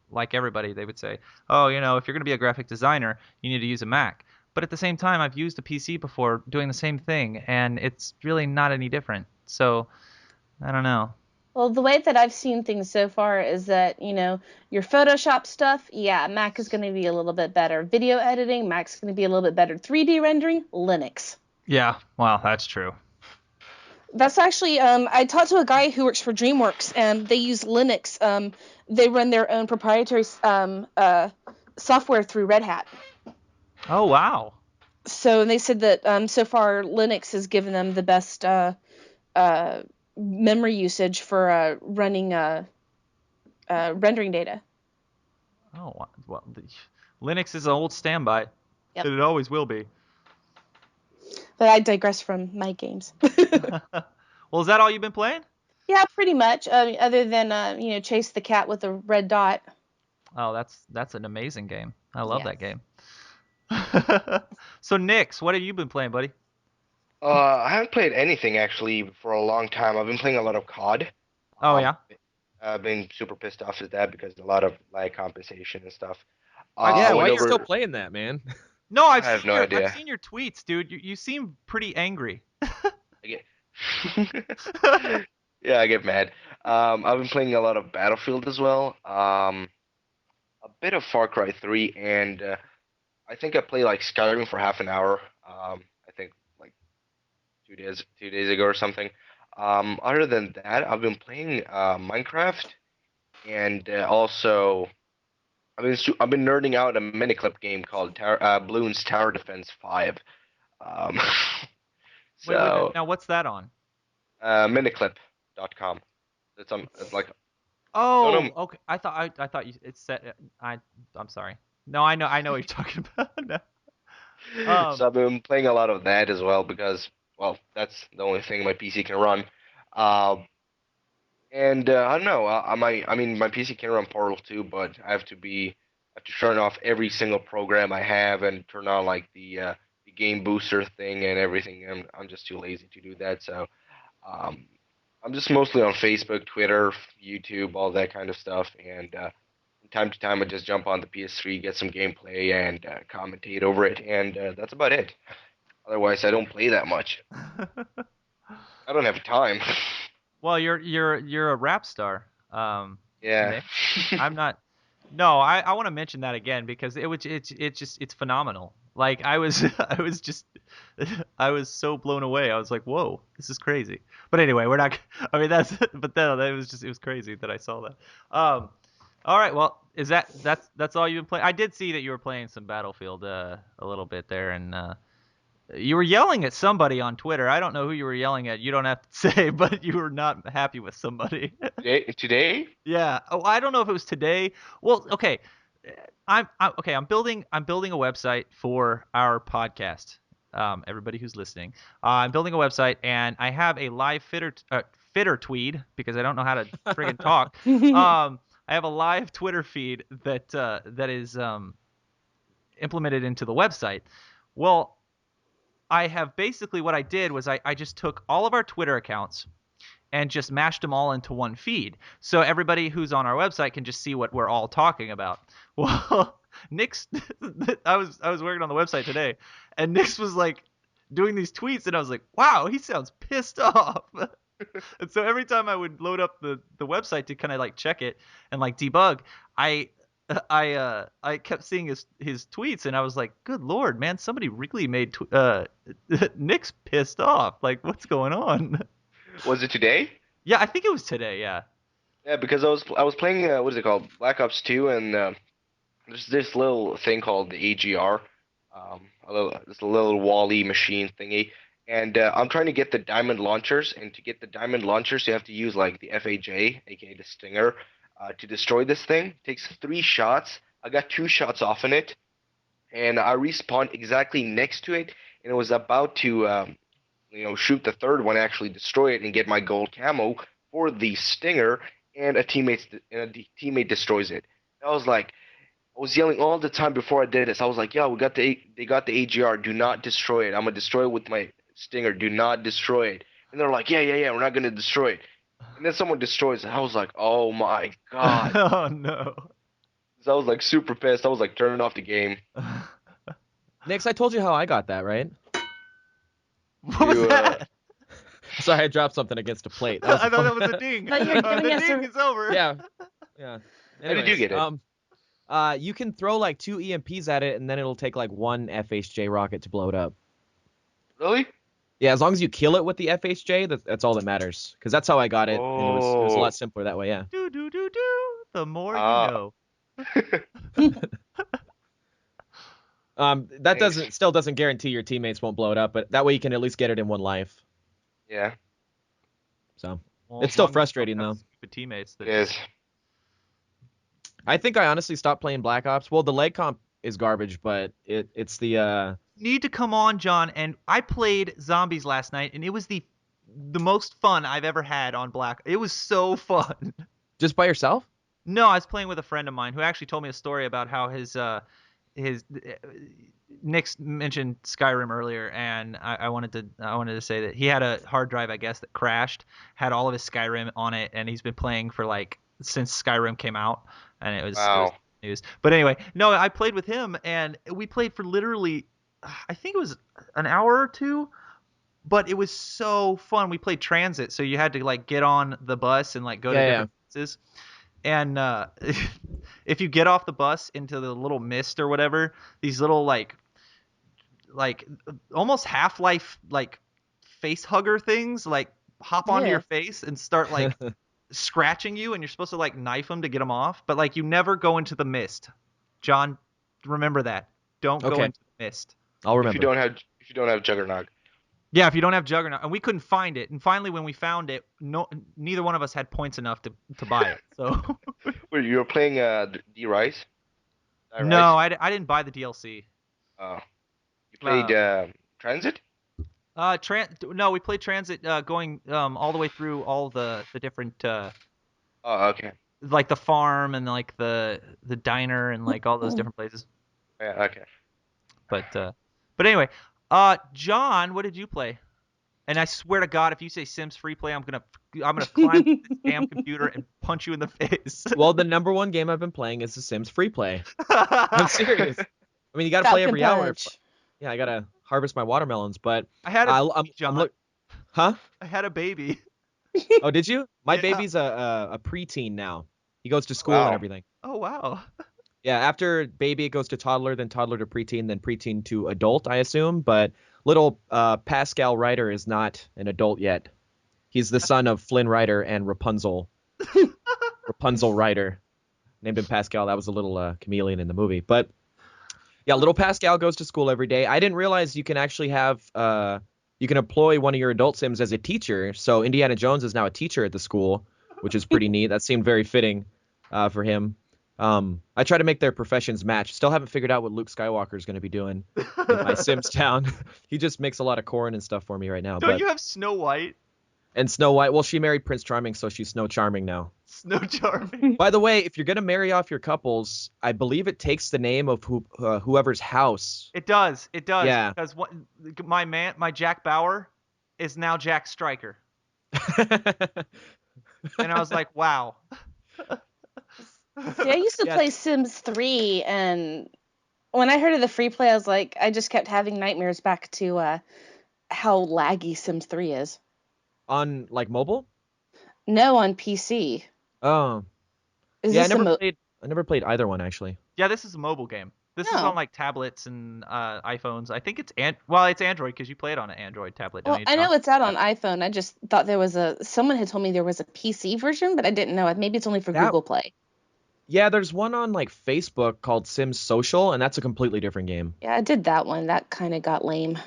like everybody, they would say, oh, if you're going to be a graphic designer, you need to use a Mac. But at the same time, I've used a PC before doing the same thing, and it's really not any different. So, I don't know. Well, the way that I've seen things so far is that, your Photoshop stuff, yeah, Mac is going to be a little bit better. Video editing, Mac's going to be a little bit better. 3D rendering, Linux. Yeah, well, that's true. That's actually, I talked to a guy who works for DreamWorks, and they use Linux. They run their own proprietary software through Red Hat. Oh, wow. So they said that so far Linux has given them the best memory usage for running rendering data. Oh, well, Linux is an old standby, yep. And it always will be. But I digress from my games. Well, is that all you've been playing? Yeah, pretty much. Other than chase the cat with a red dot. Oh, that's an amazing game. I love that Yes. game. So, Nix, what have you been playing, buddy? I haven't played anything actually for a long time. I've been playing a lot of COD. Oh, Um, yeah? I've been super pissed off at that because a lot of lag compensation and stuff. Yeah, I why went are you still over. playing that, man? No, I have no I've idea. seen your tweets, dude. You seem pretty angry. I get. Yeah, I get mad. I've been playing a lot of Battlefield as well. A bit of Far Cry 3, and I think I played like Skyrim for half an hour. I think like 2 days ago or something. Other than that, I've been playing Minecraft, and also I've been nerding out a miniclip game called Bloons Tower Defense 5. Um, Wait. so Now, what's that on? miniclip.com. It's like don't know. Oh, okay. I thought you it said I'm sorry. No, I know what you're talking about. No. So I've been playing a lot of that as well because, well, that's the only thing my PC can run. Uh, and I don't know. I mean, my PC can run Portal 2, but I have to turn off every single program I have and turn on like the game booster thing and everything. I'm just too lazy to do that. So um, I'm just mostly on Facebook, Twitter, YouTube, all that kind of stuff. And from time to time, I just jump on the PS3, get some gameplay, and commentate over it. And that's about it. Otherwise, I don't play that much. I don't have time. Well, you're a rap star. Yeah. Nick. I'm not. No, I want to mention that again because it's phenomenal. Like I was so blown away. I was like, whoa, this is crazy. But anyway, we're not. I mean but then it was crazy that I saw that. All right, well, that's all you've been playing? I did see that you were playing some Battlefield a little bit there, and you were yelling at somebody on Twitter. I don't know who you were yelling at. You don't have to say, but you were not happy with somebody. Today? Yeah. Oh, I don't know if it was today. Well, okay. I'm building a website for our podcast. Everybody who's listening, I'm building a website, and I have a live fitter tweed because I don't know how to friggin' talk. I have a live Twitter feed that is implemented into the website. Well, I have basically what I did was I just took all of our Twitter accounts and just mashed them all into one feed. So everybody who's on our website can just see what we're all talking about. Well, Nick's I was working on the website today, and Nick's was like doing these tweets, and I was like, wow, he sounds pissed off. And so every time I would load up the website to kind of like check it and like debug, I kept seeing his tweets, and I was like, good lord, man, somebody really made Nick's pissed off. Like, what's going on? Was it today? Yeah, I think it was today. Yeah. Yeah, because I was playing what is it called, Black Ops 2, and there's this little thing called the AGR, this little Wally machine thingy, and I'm trying to get the diamond launchers, and to get the diamond launchers, you have to use like the FAJ, aka the Stinger, to destroy this thing. It takes 3 shots. I got 2 shots off in it, and I respawned exactly next to it, and it was about to shoot the third one, actually destroy it, and get my gold camo for the Stinger, and a teammate destroys it. I was yelling all the time before I did this. I was like, "Yo, they got the AGR. Do not destroy it. I'm gonna destroy it with my Stinger. Do not destroy it." And they're like, "Yeah, we're not gonna destroy it." And then someone destroys it. I was like, "Oh my god!" Oh no. So I was like super pissed. I was like turning off the game. Nix, I told you how I got that, right? What was that? Sorry, I dropped something against a plate. I thought that was a ding. No, you're giving The us ding is over. Yeah. How did you get it? You can throw like 2 EMPs at it, and then it'll take like 1 FHJ rocket to blow it up. Really? Yeah, as long as you kill it with the FHJ, that's all that matters. Because that's how I got it, and it was a Oh. lot simpler that way. Yeah. Do. The more you know. That still doesn't guarantee your teammates won't blow it up, but that way you can at least get it in 1 life. Yeah. So Well, it's still as long as you frustrating don't have though. Stupid teammates. It is. I think I honestly stopped playing Black Ops. Well, the leg comp is garbage, but it's the Need to come on, John. And I played Zombies last night, and it was the the most fun I've ever had on Black. It was so fun. Just by yourself? No, I was playing with a friend of mine who actually told me a story about how his Nick mentioned Skyrim earlier, and I wanted to say that he had a hard drive, I guess, that crashed, had all of his Skyrim on it, and he's been playing for like since Skyrim came out, and it was news. But anyway, no, I played with him, and we played for literally, I think it was an hour or two, but it was so fun. We played transit, so you had to like get on the bus and like go to different places. And if you get off the bus into the little mist or whatever, these little like almost Half-Life like face hugger things like hop onto your face and start like scratching you, and you're supposed to like knife them to get them off, but like you never go into the mist. John, remember that. Don't go into the mist. I'll remember. If you don't have Juggernog. Yeah, if you don't have Juggernaut, and we couldn't find it, and finally when we found it, neither one of us had points enough to buy it. So. Wait, you were playing D-Rise? No, I didn't buy the DLC. Oh, you played Transit? No, we played Transit, going all the way through all the different. Oh, okay. Like the farm and like the diner and like all those different places. Yeah, okay. But anyway. John, what did you play? And I swear to God, if you say Sims free play, I'm gonna climb this damn computer and punch you in the face. Well, the number one game I've been playing is the Sims free play. I'm serious. I mean, you gotta play every hour. Yeah, I gotta harvest my watermelons, but I had Huh? I had a baby. Oh, did you? My baby's a preteen now. He goes to school and everything. Oh wow. Yeah, after baby it goes to toddler, then toddler to preteen, then preteen to adult, I assume. But little Pascal Ryder is not an adult yet. He's the son of Flynn Ryder and Rapunzel. Rapunzel Ryder. Named him Pascal. That was a little chameleon in the movie. But yeah, little Pascal goes to school every day. I didn't realize you can actually have you can employ one of your adult Sims as a teacher. So Indiana Jones is now a teacher at the school, which is pretty neat. That seemed very fitting for him. I try to make their professions match. Still haven't figured out what Luke Skywalker is going to be doing in my Sims town. He just makes a lot of corn and stuff for me right now. Don't you have Snow White? And Snow White, well, she married Prince Charming, so she's Snow Charming now. Snow Charming. By the way, if you're going to marry off your couples, I believe it takes the name of whoever's house. It does. Yeah. Because my Jack Bauer is now Jack Stryker. And I was like, wow. See, I used to play Sims 3, and when I heard of the free play, I was like, I just kept having nightmares back to how laggy Sims 3 is. On, like, mobile? No, on PC. Oh. I never played either one, actually. Yeah, this is a mobile game. This is on, like, tablets and iPhones. I think it's it's Android, because you play it on an Android tablet, don't you, John? I know it's out on iPhone. I just thought someone had told me there was a PC version, but I didn't know. Maybe it's only for Google Play. Yeah, there's one on like Facebook called Sims Social, and that's a completely different game. Yeah, I did that one. That kind of got lame.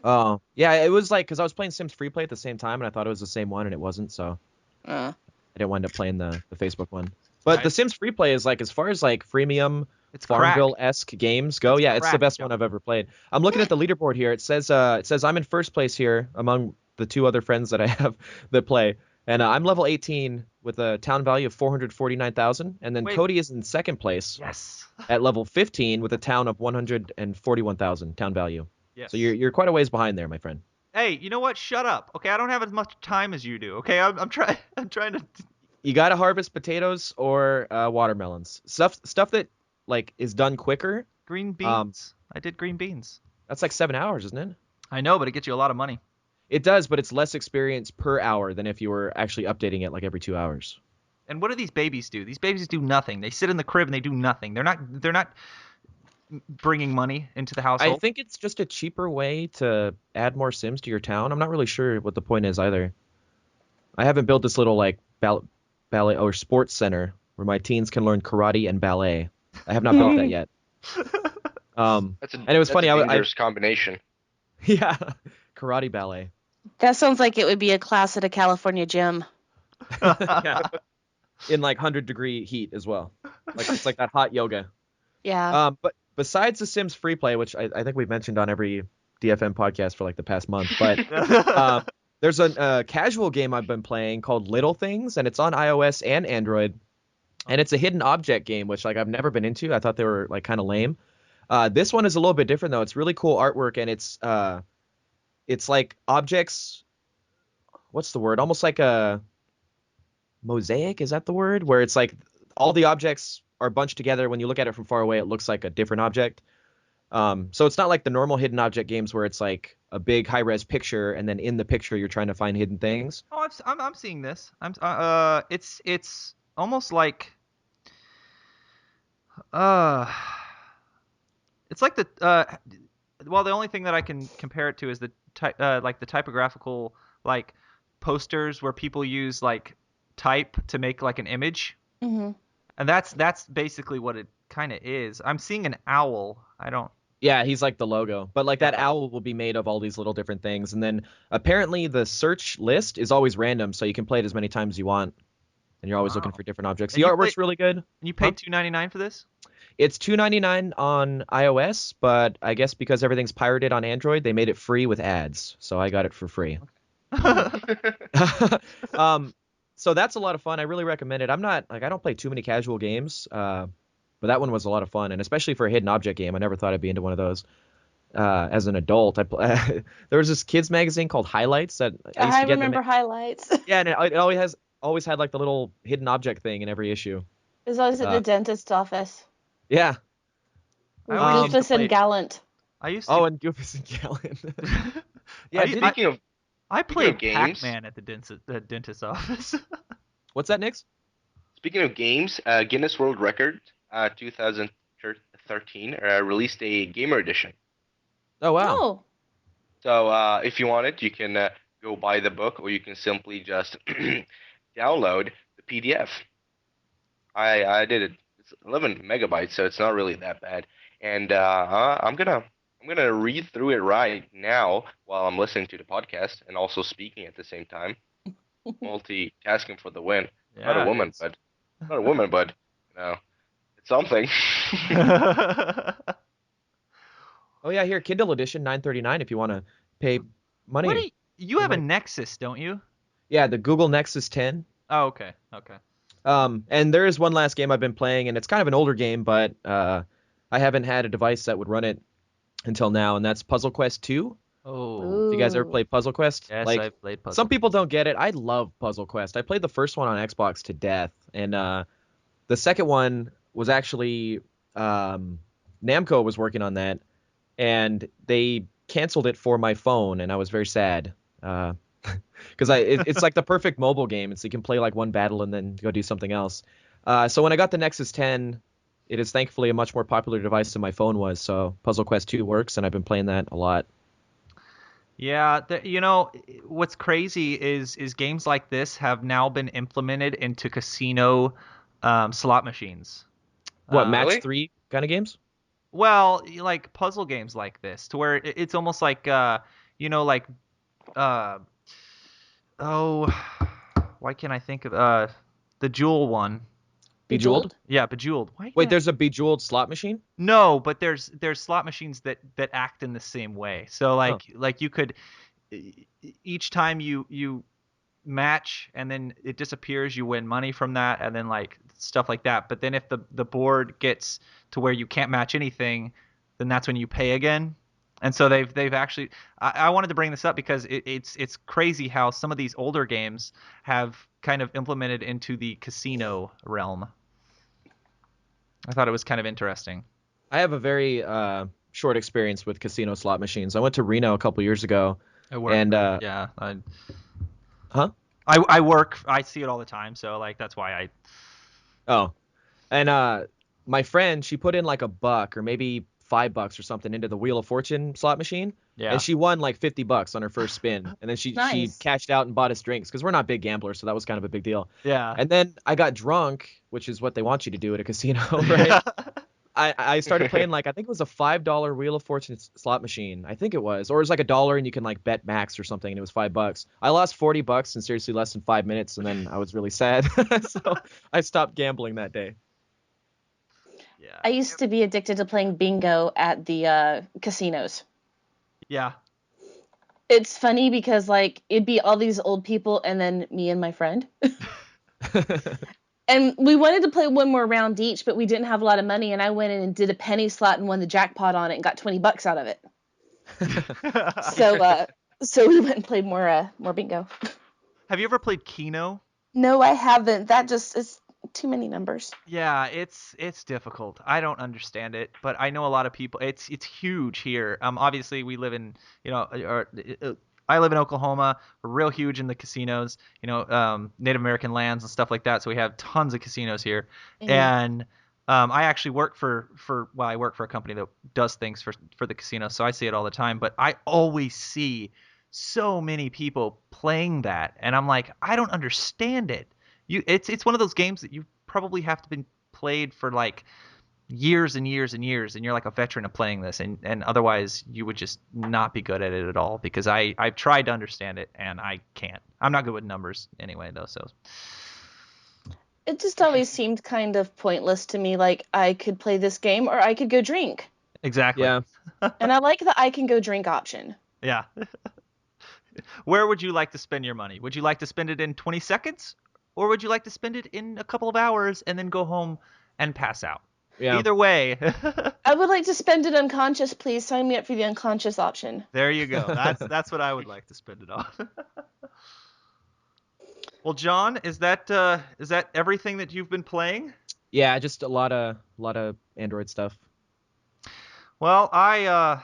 Oh, yeah, it was like because I was playing Sims Free Play at the same time, and I thought it was the same one, and it wasn't, so I didn't wind up playing the Facebook one. But the Sims Free Play is like, as far as like freemium Farmville-esque games go, it's the best one I've ever played. I'm looking at the leaderboard here. It says I'm in first place here among the two other friends that I have that play. And I'm level 18 with a town value of 449,000. And then Cody is in second place. Yes. At level 15 with a town of 141,000 town value. Yes. So you're quite a ways behind there, my friend. Hey, you know what? Shut up. Okay, I don't have as much time as you do. Okay, I'm trying to. You gotta harvest potatoes or watermelons. Stuff that like is done quicker. Green beans. I did green beans. That's like 7 hours, isn't it? I know, but it gets you a lot of money. It does, but it's less experience per hour than if you were actually updating it like every 2 hours. And what do these babies do? These babies do nothing. They sit in the crib and they do nothing. They're not bringing money into the household. I think it's just a cheaper way to add more Sims to your town. I'm not really sure what the point is either. I haven't built this little like ballet or sports center where my teens can learn karate and ballet. I have not built that yet. And it was funny. A dangerous combination. Yeah, karate ballet. That sounds like it would be a class at a California gym. Yeah. In like 100-degree heat as well. Like it's like that hot yoga. Yeah. But besides the Sims free play, which I think we've mentioned on every DFM podcast for like the past month, but There's a casual game I've been playing called Little Things, and it's on iOS and Android. And it's a hidden object game, which like I've never been into. I thought they were like kind of lame. This one is a little bit different though. It's really cool artwork, and it's like objects. What's the word? Almost like a mosaic. Is that the word? Where it's like all the objects are bunched together. When you look at it from far away, it looks like a different object. So it's not like the normal hidden object games where it's like a big high res picture, and then in the picture you're trying to find hidden things. Oh, I'm seeing this. It's almost like it's like the only thing that I can compare it to is the like the typographical like posters where people use like type to make like an image. Mm-hmm. And that's basically what it kind of is. I'm seeing an owl. I don't. Yeah, he's like the logo, but like that owl will be made of all these little different things, and then apparently the search list is always random, so you can play it as many times as you want, and you're always looking for different objects. And The artwork's really good. And you paid $2.99 for this? It's $2.99 on iOS, but I guess because everything's pirated on Android, they made it free with ads, so I got it for free. So that's a lot of fun. I really recommend it. I don't play too many casual games, but that one was a lot of fun, and especially for a hidden object game, I never thought I'd be into one of those. As an adult, there was this kids magazine called Highlights that I used to get. Remember Highlights. Yeah, and it always had like the little hidden object thing in every issue. It was always at the dentist's office. Yeah. Rufus and Gallant. I used to. Oh, and Goofus and Gallant. Yeah. I played games. Pac-Man at the dentist's office. What's that, Nix? Speaking of games, Guinness World Record 2013 released a gamer edition. Oh, wow. Oh. So if you want it, you can go buy the book, or you can simply just download the PDF. I did it. It's 11 megabytes, so it's not really that bad. And I'm gonna read through it right now while I'm listening to the podcast and also speaking at the same time. Multitasking for the win. Yeah, Not a woman, but you know, it's something. Oh yeah, here Kindle edition, $9.39 if you want to pay money. You have a Nexus, don't you? Yeah, the Google Nexus 10. Oh, okay. And there is one last game I've been playing, and it's kind of an older game, but I haven't had a device that would run it until now, and that's Puzzle Quest 2. Oh. Have you guys ever played Puzzle Quest? Yes, like, I've played Puzzle. Some people don't get it. I love Puzzle Quest. I played the first one on Xbox to death, and the second one was actually Namco was working on that, and they canceled it for my phone, and I was very sad. Because it's like the perfect mobile game, and so you can play like one battle and then go do something else. So when I got the Nexus 10, it is thankfully a much more popular device than my phone was. So Puzzle Quest 2 works, and I've been playing that a lot. Yeah, what's crazy is games like this have now been implemented into casino slot machines. What, Match Really? 3 kind of games? Well, like puzzle games like this, to where it's almost like why can't I think of the Jewel one? Bejeweled? Yeah, Bejeweled. Wait, there's a Bejeweled slot machine? No, but there's slot machines that act in the same way. So like you could each time you match and then it disappears, you win money from that, and then like stuff like that. But then if the board gets to where you can't match anything, then that's when you pay again. And so they've actually I wanted to bring this up because it's crazy how some of these older games have kind of implemented into the casino realm. I thought it was kind of interesting. I have a very short experience with casino slot machines. I went to Reno a couple years ago. And yeah. Huh? I work. I see it all the time. So like that's why I. Oh, and my friend, she put in like $1 or maybe $5 or something into the Wheel of Fortune slot machine. Yeah. And she won like $50 on her first spin, and then she cashed out and bought us drinks because we're not big gamblers, so that was kind of a big deal. Yeah. And then I got drunk, which is what they want you to do at a casino, right? I started playing like I think it was a $5 Wheel of Fortune slot machine. I think it was, or it was like $1 and you can like bet max or something, and it was $5. I lost $40 in seriously less than 5 minutes, and then I was really sad, so I stopped gambling that day. Yeah. I used to be addicted to playing bingo at the casinos. Yeah. It's funny because like it'd be all these old people and then me and my friend. And we wanted to play one more round each, but we didn't have a lot of money, and I went in and did a penny slot and won the jackpot on it and got $20 out of it. So we went and played more bingo. Have you ever played Keno? No, I haven't. That just is too many numbers. Yeah, it's difficult. I don't understand it, but I know a lot of people. It's huge here. Obviously we live in, I live in Oklahoma. We're real huge in the casinos, Native American lands and stuff like that. So we have tons of casinos here. Mhm. And I actually work I work for a company that does things for the casino, so I see it all the time. But I always see so many people playing that, and I'm like, I don't understand it. It's one of those games that you probably have to been played for like years and years and years, and you're like a veteran of playing this, and otherwise you would just not be good at it at all, because I've tried to understand it and I can't. I'm not good with numbers anyway though, so It just always seemed kind of pointless to me. Like I could play this game or I could go drink. exactly. Yeah. And I like the I can go drink option. Yeah. Where would you like to spend your money? Would you like to spend it in 20 seconds, or would you like to spend it in a couple of hours and then go home and pass out? Yeah. Either way. I would like to spend it unconscious, please. Sign me up for the unconscious option. There you go. That's what I would like to spend it on. Well, John, is that everything that you've been playing? Yeah, just a lot of Android stuff. Well, I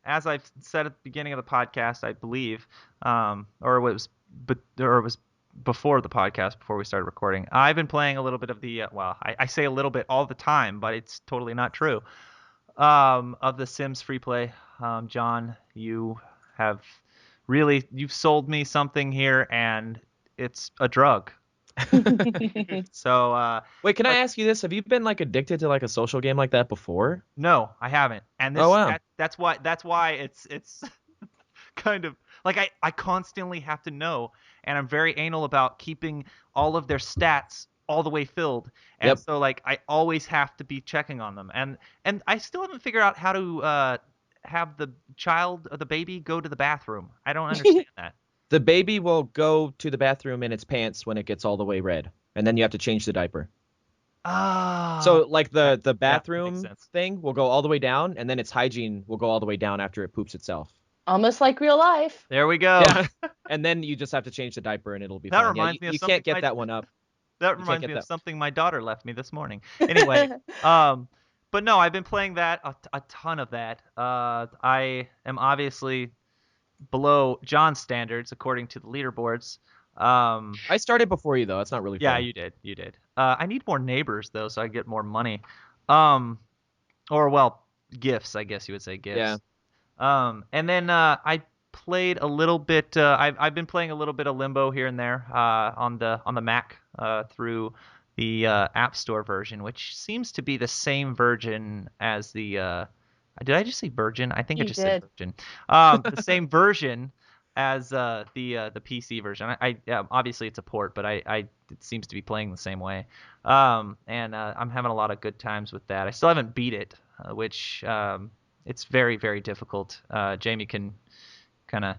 as I've said at the beginning of the podcast, I believe, or it was before the podcast, before we started recording, I've been playing a little bit of the I say a little bit all the time, but it's totally not true. Of the Sims free play. John, you've sold me something here, and it's a drug. So Wait, can I ask you this? Have you been like addicted to like a social game like that before? no, I haven't. And this, Oh, wow. that's why it's kind of like I constantly have to know, and I'm very anal about keeping all of their stats all the way filled. And Yep. so like I always have to be checking on them. And I still haven't figured out how to have the child or the baby go to the bathroom. I don't understand that. The baby will go to the bathroom in its pants when it gets all the way red, and then you have to change the diaper. Ah. So like the makes bathroom sense. thing will go all the way down, and then its hygiene will go all the way down after it poops itself. Almost like real life. There we go. Yeah. And then you just have to change the diaper, and it'll be That fine. Yeah, reminds me of you something can't get that one up. That can't reminds get me of that. something my daughter left me this morning. Anyway, but no, I've been playing that a ton of that. I am obviously below John's standards according to the leaderboards. I started before you though. That's not really Yeah, fair. you did. I need more neighbors though, so I get more money. Gifts, I guess you would say gifts. Yeah. And then I played a little bit. I've been playing a little bit of Limbo here and there on the Mac through the App Store version, which seems to be the same version as the. Did I just say version? I think I You just said did. version. The same version as the PC version. Obviously it's a port, but it seems to be playing the same way. I'm having a lot of good times with that. I still haven't beat it, which it's very, very difficult. Jamie can kind of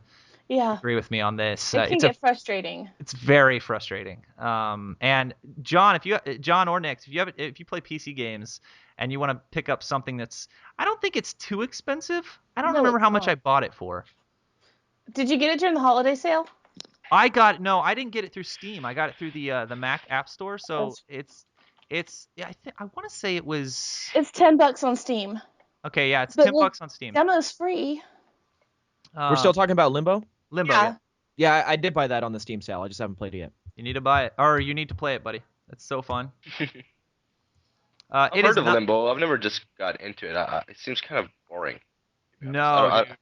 Yeah. agree with me on this. It can get frustrating. It's very frustrating. And John, John or Nick, if you play PC games and you want to pick up something that's, I don't think it's too expensive. I don't No, remember it's how much not. I bought it for. Did you get it during the holiday sale? I didn't get it through Steam. I got it through the Mac App Store. So I want to say it was It's $10 on Steam. okay. Yeah, it's But $10 on Steam. Demo's free. We're still talking about Limbo? Limbo. Yeah. Yeah. Yeah, I did buy that on the Steam sale. I just haven't played it yet. You need to buy it, or you need to play it, buddy. It's so fun. I've It is heard of not- Limbo. I've never just got into it. It seems kind of boring. to be honest. No, I- dude.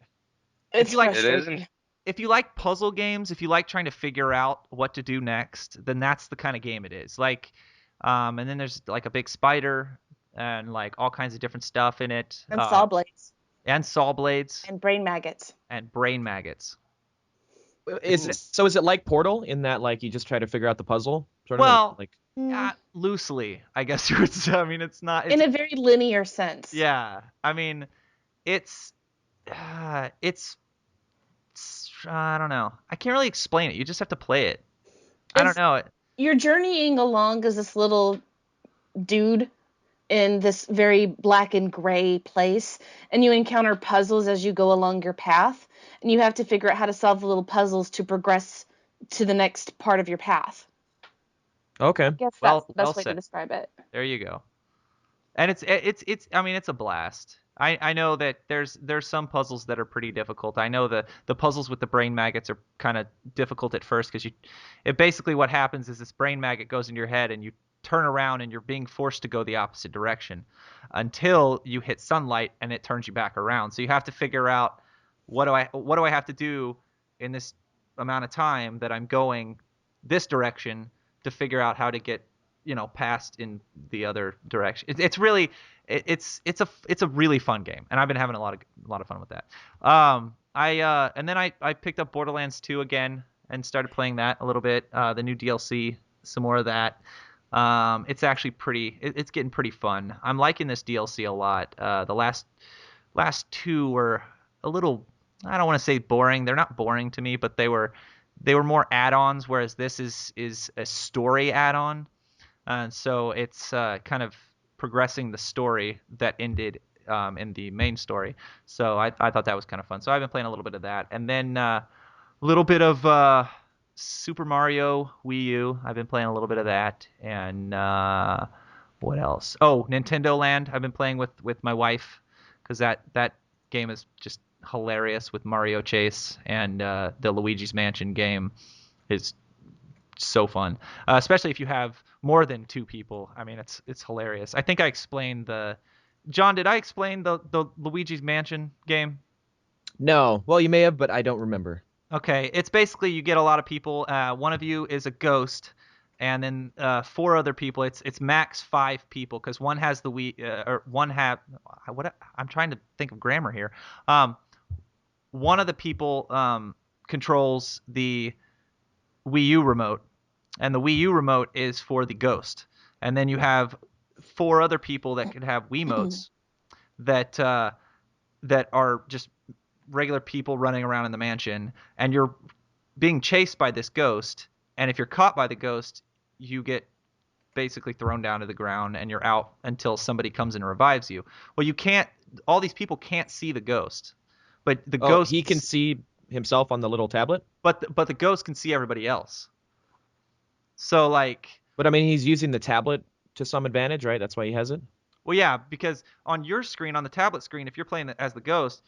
It's you like- It frustrating. isn't. If you like puzzle games, if you like trying to figure out what to do next, then that's the kind of game it is. Like, and then there's like a big spider and like all kinds of different stuff in it. And saw blades. And saw blades And brain maggots. and brain maggots. Is it like Portal in that like you just try to figure out the puzzle? Sort of Well, like Loosely, I guess you would say. I mean, it's not. It's, In a very linear sense. yeah, I mean, it's I don't know. I can't really explain it. You just have to play it. I don't know. You're journeying along as this little dude in this very black and gray place, and you encounter puzzles as you go along your path, and you have to figure out how to solve the little puzzles to progress to the next part of your path. Okay. I guess Well- that's the best well way said. to describe it. There you go. And it's I mean, it's a blast. I know that there's some puzzles that are pretty difficult. I know the puzzles with the brain maggots are kind of difficult at first because basically what happens is this brain maggot goes in your head and you turn around and you're being forced to go the opposite direction until you hit sunlight and it turns you back around. So you have to figure out what do I have to do in this amount of time that I'm going this direction to figure out how to get past in the other direction. It's really it's a really fun game, and I've been having a lot of fun with that. And then I picked up Borderlands 2 again and started playing that a little bit. The new DLC, some more of that. It's actually it's getting pretty fun. I'm liking this DLC a lot. The last two were a little, I don't want to say boring. They're not boring to me, but they were more add-ons, whereas this is a story add-on. And so it's kind of progressing the story that ended in the main story. So I thought that was kind of fun. So I've been playing a little bit of that. And then a little bit of Super Mario Wii U. I've been playing a little bit of that. And what else? Oh, Nintendo Land. I've been playing with my wife because that game is just hilarious with Mario Chase, and the Luigi's Mansion game is so fun, especially if you have more than two people. I mean, it's hilarious. I think I explained John, did I explain the Luigi's Mansion game? No. Well, you may have, but I don't remember. Okay, it's basically you get a lot of people. One of you is a ghost, and then 4 other people. It's max 5 people because one has the Wii, or one have what? I'm trying to think of grammar here. One of the people controls the Wii U remote, and the Wii U remote is for the ghost. And then you have 4 other people that can have Wiimotes that are just regular people running around in the mansion, and you're being chased by this ghost. And if you're caught by the ghost, you get basically thrown down to the ground, and you're out until somebody comes and revives you. Well, you can't. All these people can't see the ghost, but the ghost. He can see himself on the little tablet. But the ghost can see everybody else. So But I mean, he's using the tablet to some advantage, right? That's why he has it. well, yeah, because on your screen, on the tablet screen, if you're playing as the ghost,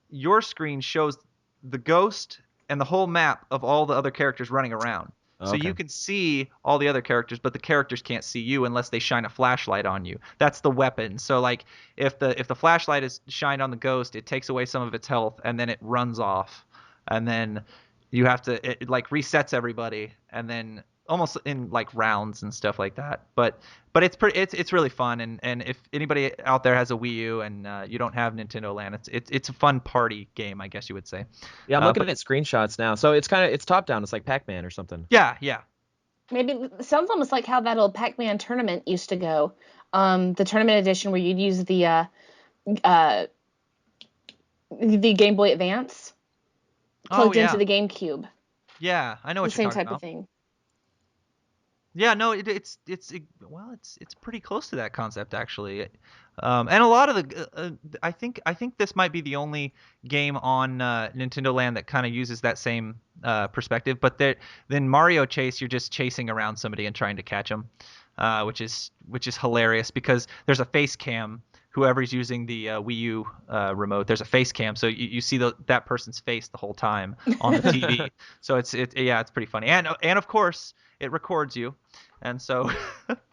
your screen shows the ghost and the whole map of all the other characters running around. So Okay. you can see all the other characters, but the characters can't see you unless they shine a flashlight on you. That's the weapon. So if the flashlight is shined on the ghost, it takes away some of its health, and then it runs off, and then you have to it resets everybody, and then almost in rounds and stuff like that. But it's really fun, and if anybody out there has a Wii U and you don't have Nintendo Land, it's a fun party game, I guess you would say. Yeah, I'm looking at screenshots now. So it's top down. It's like Pac-Man or something. Yeah. Maybe it sounds almost like how that old Pac-Man tournament used to go. The tournament edition where you'd use the Game Boy Advance plugged into the GameCube. Yeah, I know what The same you're talking type about. of thing. Yeah, no, it's pretty close to that concept actually, and a lot of the I think this might be the only game on Nintendo Land that kind of uses that same perspective. But then Mario Chase, you're just chasing around somebody and trying to catch them, which is hilarious because there's a face cam. Whoever's using the Wii U remote, there's a face cam, so you see that person's face the whole time on the TV. So it's pretty funny, and of course it records you, and so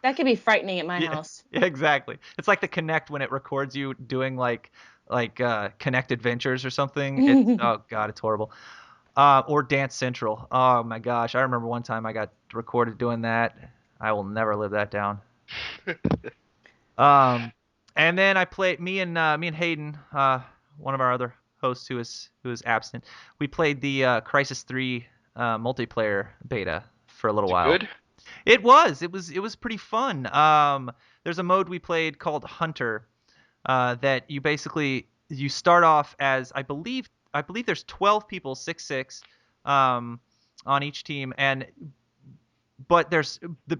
That could be frightening at my house. yeah, exactly. It's like the Kinect when it records you doing like Kinect Adventures or something. Oh god, it's horrible. Or Dance Central. Oh my gosh, I remember one time I got recorded doing that. I will never live that down. And then I played me and Hayden, one of our other hosts who is absent. We played the Crisis 3 multiplayer beta for a little while. Good. It was pretty fun. There's a mode we played called Hunter that you start off as I believe I believe there's 12 people, 6-6, on each team, but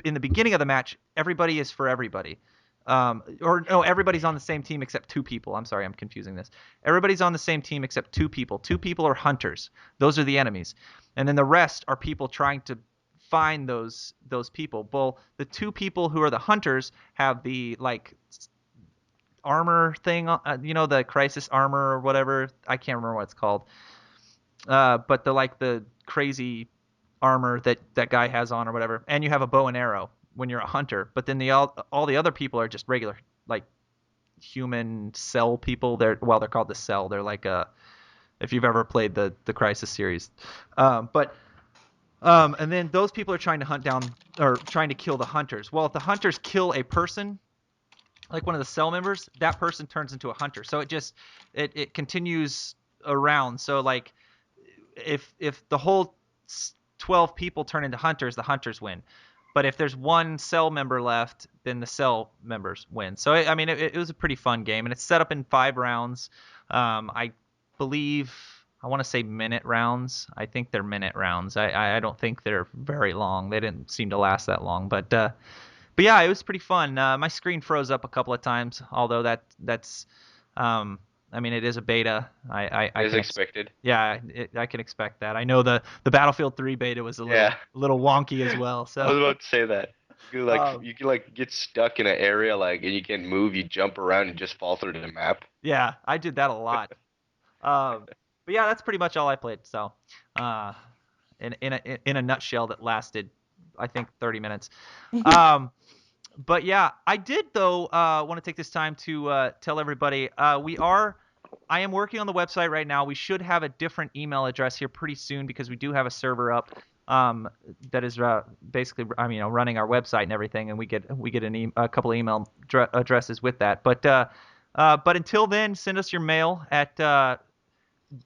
in the beginning of the match, everybody is for everybody. Or no, everybody's on the same team except 2 people. I'm sorry, I'm confusing this. Everybody's on the same team except 2 people. 2 people are hunters. Those are the enemies. And then the rest are people trying to find those people. Well, the 2 people who are the hunters have the like armor thing, the crisis armor or whatever. I can't remember what it's called. But the crazy armor that guy has on or whatever. And you have a bow and arrow when you're a hunter. But then all the other people are just regular like human cell people. They're called the cell. They're like if you've ever played the Crisis series. And then those people are trying to hunt down or trying to kill the hunters. Well, if the hunters kill a person, like one of the cell members, that person turns into a hunter. So it continues around. So like if the whole 12 people turn into hunters, the hunters win. But if there's one cell member left, then the cell members win. So I mean, it was a pretty fun game, and it's set up in 5 rounds. I believe I want to say minute rounds. I think they're minute rounds. I don't think they're very long. They didn't seem to last that long, but yeah, it was pretty fun. My screen froze up a couple of times, although that's I mean, it is a beta. I As expected. Yeah, I can expect that. I know the Battlefield 3 beta was a little wonky as well. So I was about to say that. You can get stuck in an area and you can't move. You jump around and just fall through the map. Yeah, I did that a lot. But yeah, that's pretty much all I played. So, in a nutshell, that lasted, I think, 30 minutes. But yeah, I did though want to take this time to tell everybody I am working on the website right now. We should have a different email address here pretty soon because we do have a server up that is basically running our website and everything, and we get a couple of email addresses with that. But until then, send us your mail at the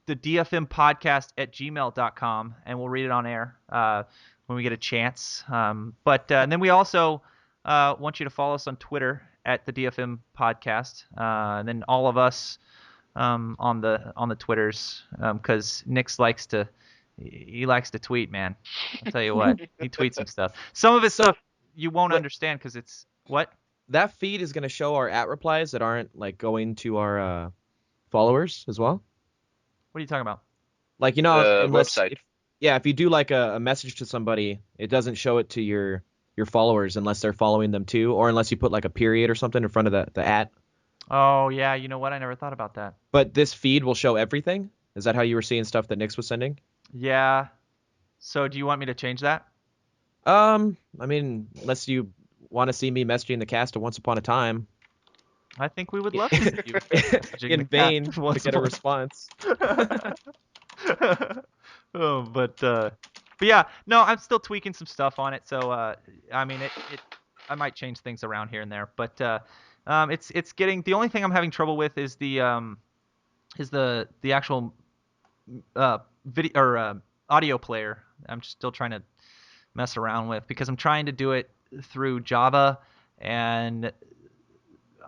DFM Podcast at gmail.com, and we'll read it on air when we get a chance. And then we also want you to follow us on Twitter at the DFM Podcast, and then all of us on the Twitters, because Nick likes to tweet, man. I'll tell you what, he tweets some stuff. Some of his stuff you won't understand because it's what? That feed is going to show our @replies that aren't going to our followers as well. What are you talking about? Website. If you do a message to somebody, it doesn't show it to your followers unless they're following them too, or unless you put a period or something in front of the @. Oh yeah, you know what? I never thought about that. But this feed will show everything. Is that how you were seeing stuff that Nix was sending? Yeah. So do you want me to change that? I mean, unless you want to see me messaging the cast of Once Upon a Time. I think we would love to see you messaging in vain to get a response. But yeah, no, I'm still tweaking some stuff on it. So I mean, I might change things around here and there, but it's getting. The only thing I'm having trouble with is the actual video or audio player. I'm still trying to mess around with because I'm trying to do it through Java, and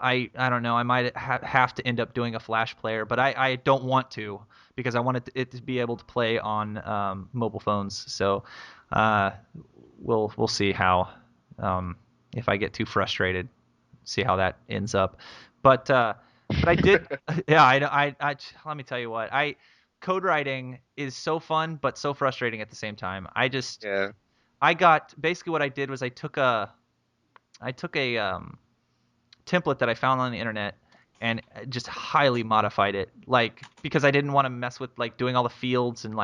I don't know. I might have to end up doing a Flash player, but I don't want to because I want it to be able to play on mobile phones. So we'll see how if I get too frustrated, see how that ends up. But I did. Yeah, I let me tell you what. Code writing is so fun but so frustrating at the same time. I got basically what I did was I took a template that I found on the internet and just highly modified it, because I didn't want to mess with doing all the fields and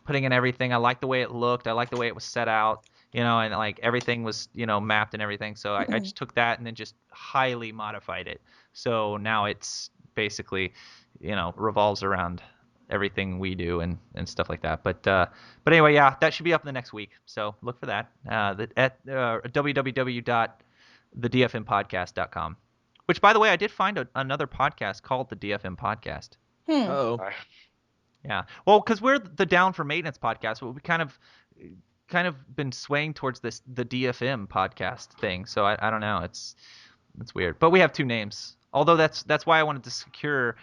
putting in everything. I liked the way it looked. I liked the way it was set out, and everything was mapped and everything. So I just took that and then just highly modified it. So now it's basically revolves around everything we do and stuff like that. But anyway, yeah, that should be up in the next week. So look for that at www.thedfmpodcast.com. Which, by the way, I did find another podcast called the DFM Podcast. Oh. Yeah. Well, because we're the Down for Maintenance podcast, but we kind of been swaying towards the DFM podcast thing. So I don't know. It's weird. But we have 2 names. Although that's why I wanted to secure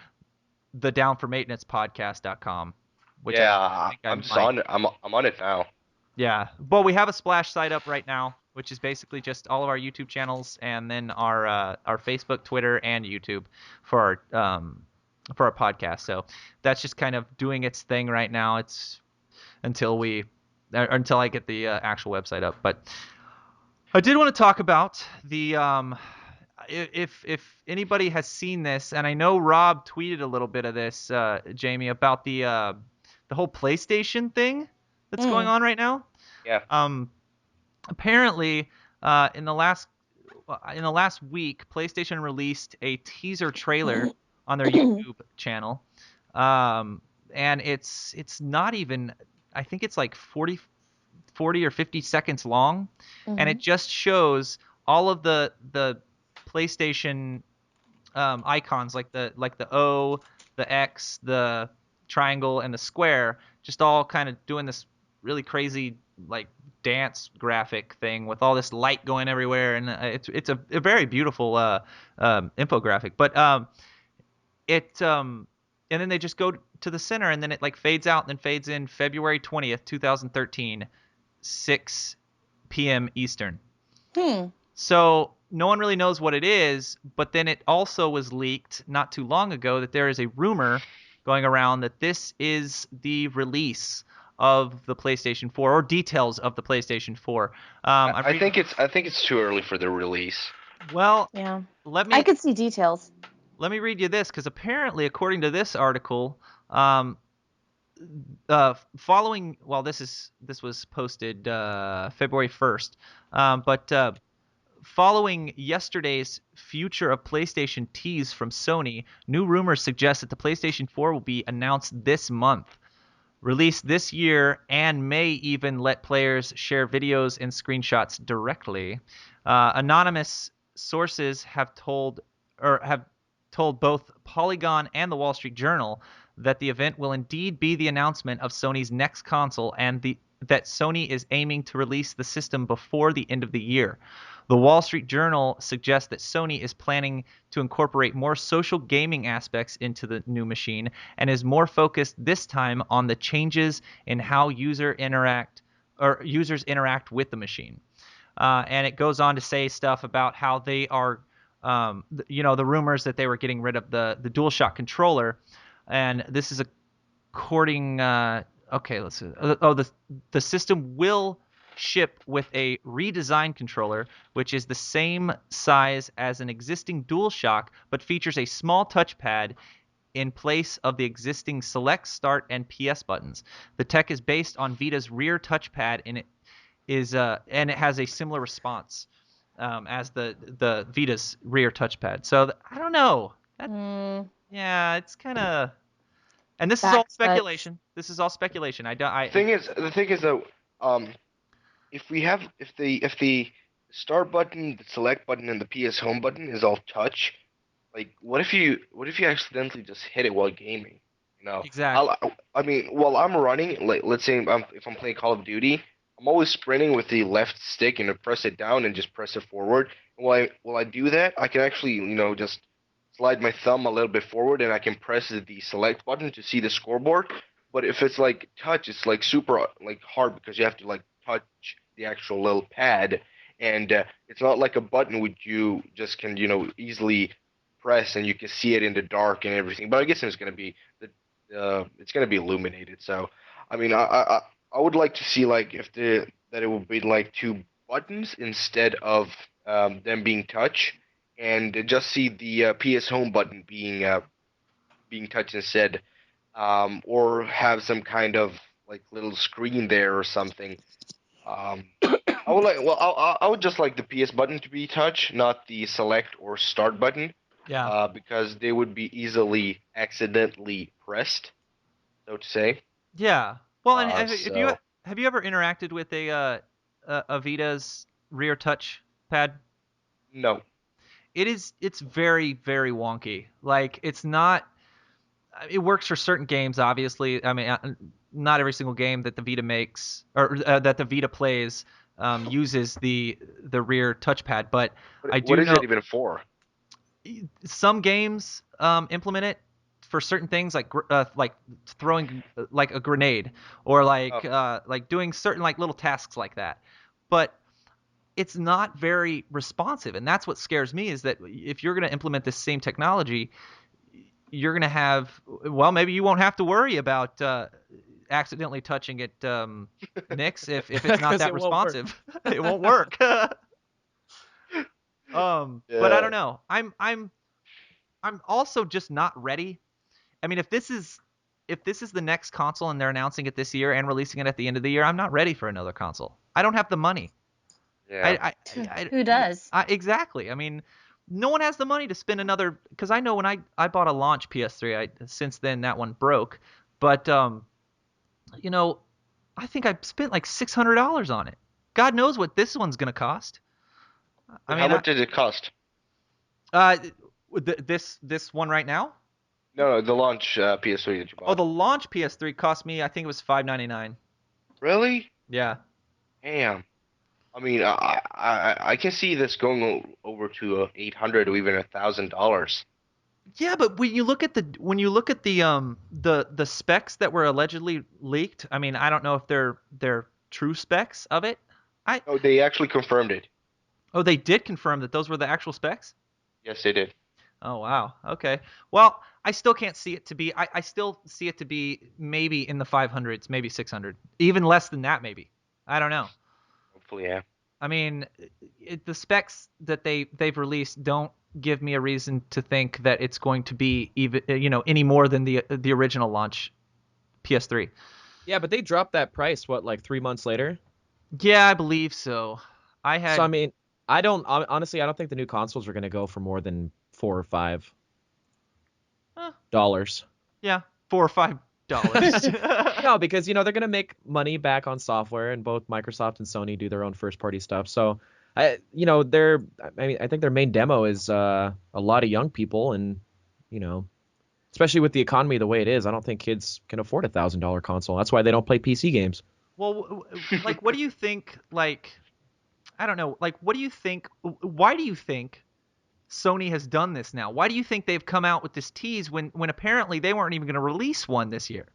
the Down for Maintenance podcast.com, which Yeah, I think I'm just might. on it. I'm on it now. Yeah. Well, we have a splash site up right now, which is basically just all of our YouTube channels and then our Facebook, Twitter, and YouTube for our podcast. So that's just kind of doing its thing right now. It's until I get the actual website up. But I did want to talk about the if anybody has seen this, and I know Rob tweeted a little bit of this, Jamie, about the whole PlayStation thing that's going on right now. Yeah. Apparently, in the last week, PlayStation released a teaser trailer on their YouTube channel, and it's not even. I think it's like 40 or 50 seconds long, and it just shows all of the PlayStation icons, like the O, the X, the triangle, and the square, just all kind of doing this really crazy like dance graphic thing with all this light going everywhere, and it's a very beautiful infographic. But and then they just go to the center, and then it like fades out and then fades in February 20th, 2013, 6 p.m. Eastern. So no one really knows what it is, but then it also was leaked not too long ago that there is a rumor going around that this is the release of the PlayStation 4, or details of the PlayStation 4. I think it's too early for the release. Well, Yeah. I could see details. Let me read you this, because apparently, according to this article, following, well, this was posted February 1st, but following yesterday's future of PlayStation tease from Sony, new rumors suggest that the PlayStation 4 will be announced this month, released this year, and may even let players share videos and screenshots directly. Anonymous sources have told both Polygon and the Wall Street Journal that the event will indeed be the announcement of Sony's next console, and that Sony is aiming to release the system before the end of the year. The Wall Street Journal suggests that Sony is planning to incorporate more social gaming aspects into the new machine, and is more focused this time on the changes in how users interact with the machine. And it goes on to say stuff about how they are, the rumors that they were getting rid of the DualShock controller, and this is according. Okay, let's see. The system will ship with a redesigned controller, which is the same size as an existing DualShock, but features a small touchpad in place of the existing Select, Start, and PS buttons. The tech is based on Vita's rear touchpad, and it has a similar response as the Vita's rear touchpad. So I don't know. Yeah, it's kind of. And this is all speculation. This is all speculation. The thing is though, if the start button, the select button, and the PS Home button is all touch, like what if you accidentally just hit it while gaming? You know, exactly. I mean, while I'm running, like let's say if I'm playing Call of Duty, I'm always sprinting with the left stick and I press it down and just press it forward. And while I do that, I can actually just slide my thumb a little bit forward and I can press the select button to see the scoreboard. But if it's like touch, it's like super like hard because you have to like touch the actual little pad, and it's not like a button which you just can easily press and you can see it in the dark and everything. But I guess it's gonna be it's gonna be illuminated. So I mean I would like to see like that it would be like two buttons instead of them being touch, and just see the PS Home button being touched instead, or have some kind of like little screen there or something. I would just like the PS button to be touch, not the select or start button. Yeah. Because they would be easily accidentally pressed, so to say. Yeah. Well, and have you ever interacted with a Vita's rear touch pad? No. It's very, very wonky. Like, it's not. It works for certain games, obviously. I mean, not every single game that the Vita makes or that the Vita plays uses the rear touchpad. But I do know. What is it even for? Some games implement it for certain things like throwing like a grenade or like doing certain like little tasks like that. But it's not very responsive, and that's what scares me, is that if you're going to implement this same technology, you're going to have, well, maybe you won't have to worry about accidentally touching it, Nix, if it's not 'Cause that it won't work. responsive. It won't work. But I don't know. I'm also just not ready. I mean, if this is the next console and they're announcing it this year and releasing it at the end of the year, I'm not ready for another console. I don't have the money. Yeah. Who does? Exactly. I mean, no one has the money to spend another, because I know when I bought a launch PS3, since then that one broke, but you know, I think I spent like $600 on it. God knows what this one's gonna cost. I How mean, much did it cost? This one right now? No, the launch PS3 that you bought. Oh, the launch PS3 cost me, I think it was $599. Really? Yeah. Damn. I mean, I can see this going over to $800 or even $1,000. Yeah, but when you look at the the specs that were allegedly leaked, I mean, I don't know if they're true specs of it. Oh, they actually confirmed it. Oh, they did confirm that those were the actual specs? Yes, they did. Oh, wow. Okay. Well, I still can't see it to be, I still see it to be maybe in the 500s, maybe 600, even less than that, maybe. I don't know. Hopefully, yeah. I mean, the specs that they've released don't give me a reason to think that it's going to be even, any more than the original launch PS3. Yeah, but they dropped that price, what, like 3 months later? Yeah, I believe so. So, I mean, honestly, I don't think the new consoles are going to go for more than $4 or $5. Yeah, $4 or $5. No, because they're gonna make money back on software, and both Microsoft and Sony do their own first-party stuff. So, I think their main demo is a lot of young people, and especially with the economy the way it is, I don't think kids can afford $1,000 console. That's why they don't play PC games. Well, like, what do you think? Like, I don't know. Like, what do you think? Why do you think Sony has done this now? Why do you think they've come out with this tease when apparently they weren't even going to release one this year?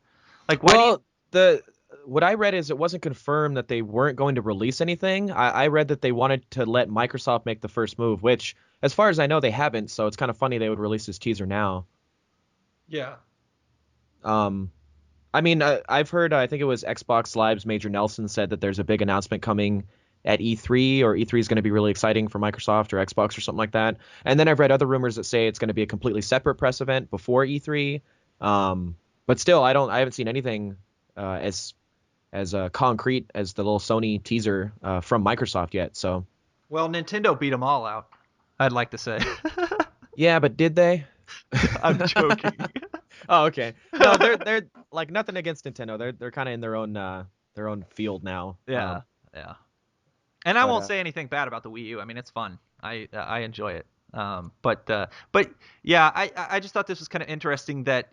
Like, what I read is it wasn't confirmed that they weren't going to release anything. I read that they wanted to let Microsoft make the first move, which, as far as I know, they haven't. So it's kind of funny they would release this teaser now. Yeah. I mean, I've heard, I think it was Xbox Live's Major Nelson said that there's a big announcement coming at E3, or E3 is going to be really exciting for Microsoft or Xbox or something like that. And then I've read other rumors that say it's going to be a completely separate press event before E3. But still, I haven't seen anything as concrete as the little Sony teaser from Microsoft yet. So. Well, Nintendo beat them all out, I'd like to say. Yeah, but did they? I'm joking. Oh, okay. No, they're like, nothing against Nintendo. They're kind of in their own field now. Yeah, yeah. And I won't say anything bad about the Wii U. I mean, it's fun. I enjoy it. But yeah, I just thought this was kind of interesting that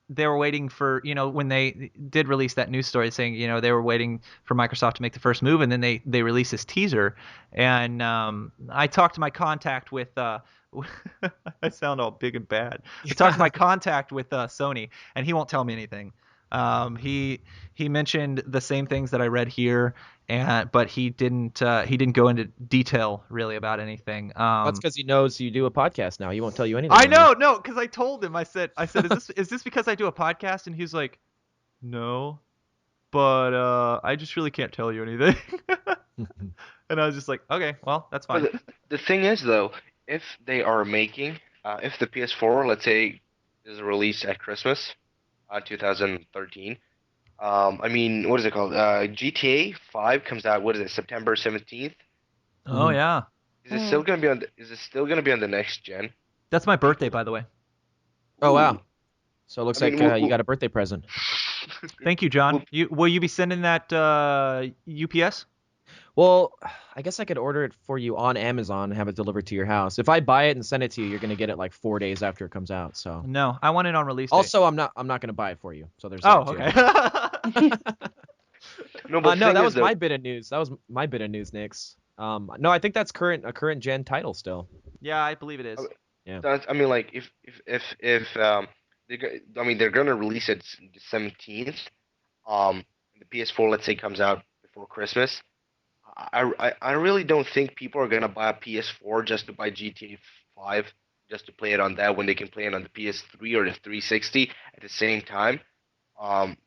they were waiting for when they did release that news story saying they were waiting for Microsoft to make the first move, and then they released this teaser. And I talked to my contact with I sound all big and bad. I talked to my contact with Sony, and he won't tell me anything. He mentioned the same things that I read here, but he didn't go into detail really about anything. That's because he knows you do a podcast now. He won't tell you anything. I know, no, because I told him. I said, is this because I do a podcast? And he's like, no, but I just really can't tell you anything. And I was just like, okay, well, that's fine. The thing is, though, if they are making, if the PS4, let's say, is released at Christmas, 2013. I mean, what is it called? GTA 5 comes out. What is it? September 17th. Oh yeah. Is it still gonna be on? Is it still gonna be on the next gen? That's my birthday, by the way. Oh wow. So it looks like you got a birthday present. Thank you, John. Will you be sending that UPS? Well, I guess I could order it for you on Amazon and have it delivered to your house. If I buy it and send it to you, you're gonna get it like 4 days after it comes out. So no, I want it on release date. Also, I'm not gonna buy it for you. So there's okay. No, that was my bit of news. That was my bit of news, Nix. No, I think that's a current gen title still. Yeah, I believe it is. Yeah. I mean, like if they're gonna release it the 17th. The PS4, let's say, comes out before Christmas. I really don't think people are gonna buy a PS4 just to buy GTA 5, just to play it on that when they can play it on the PS3 or the 360 at the same time. Um,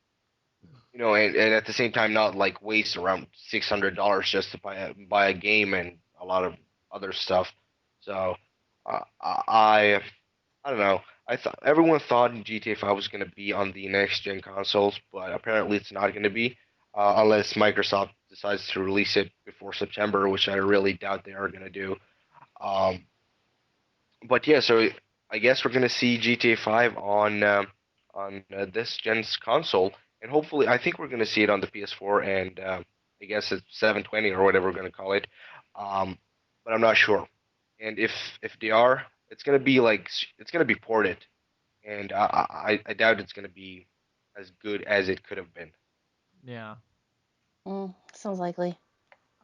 and at the same time not like waste around $600 just to buy a game and a lot of other stuff. So I don't know. I thought everyone thought GTA 5 was going to be on the next gen consoles, but apparently it's not going to be, unless Microsoft decides to release it before September, which I really doubt they are going to do. Um, but yeah, so I guess we're going to see GTA 5 on this gen's console, and hopefully, I think we're going to see it on the PS4 and I guess it's 720 or whatever we're going to call it. Um, but I'm not sure. And if they are, it's gonna be ported, and I doubt it's gonna be as good as it could have been. Yeah. Sounds likely.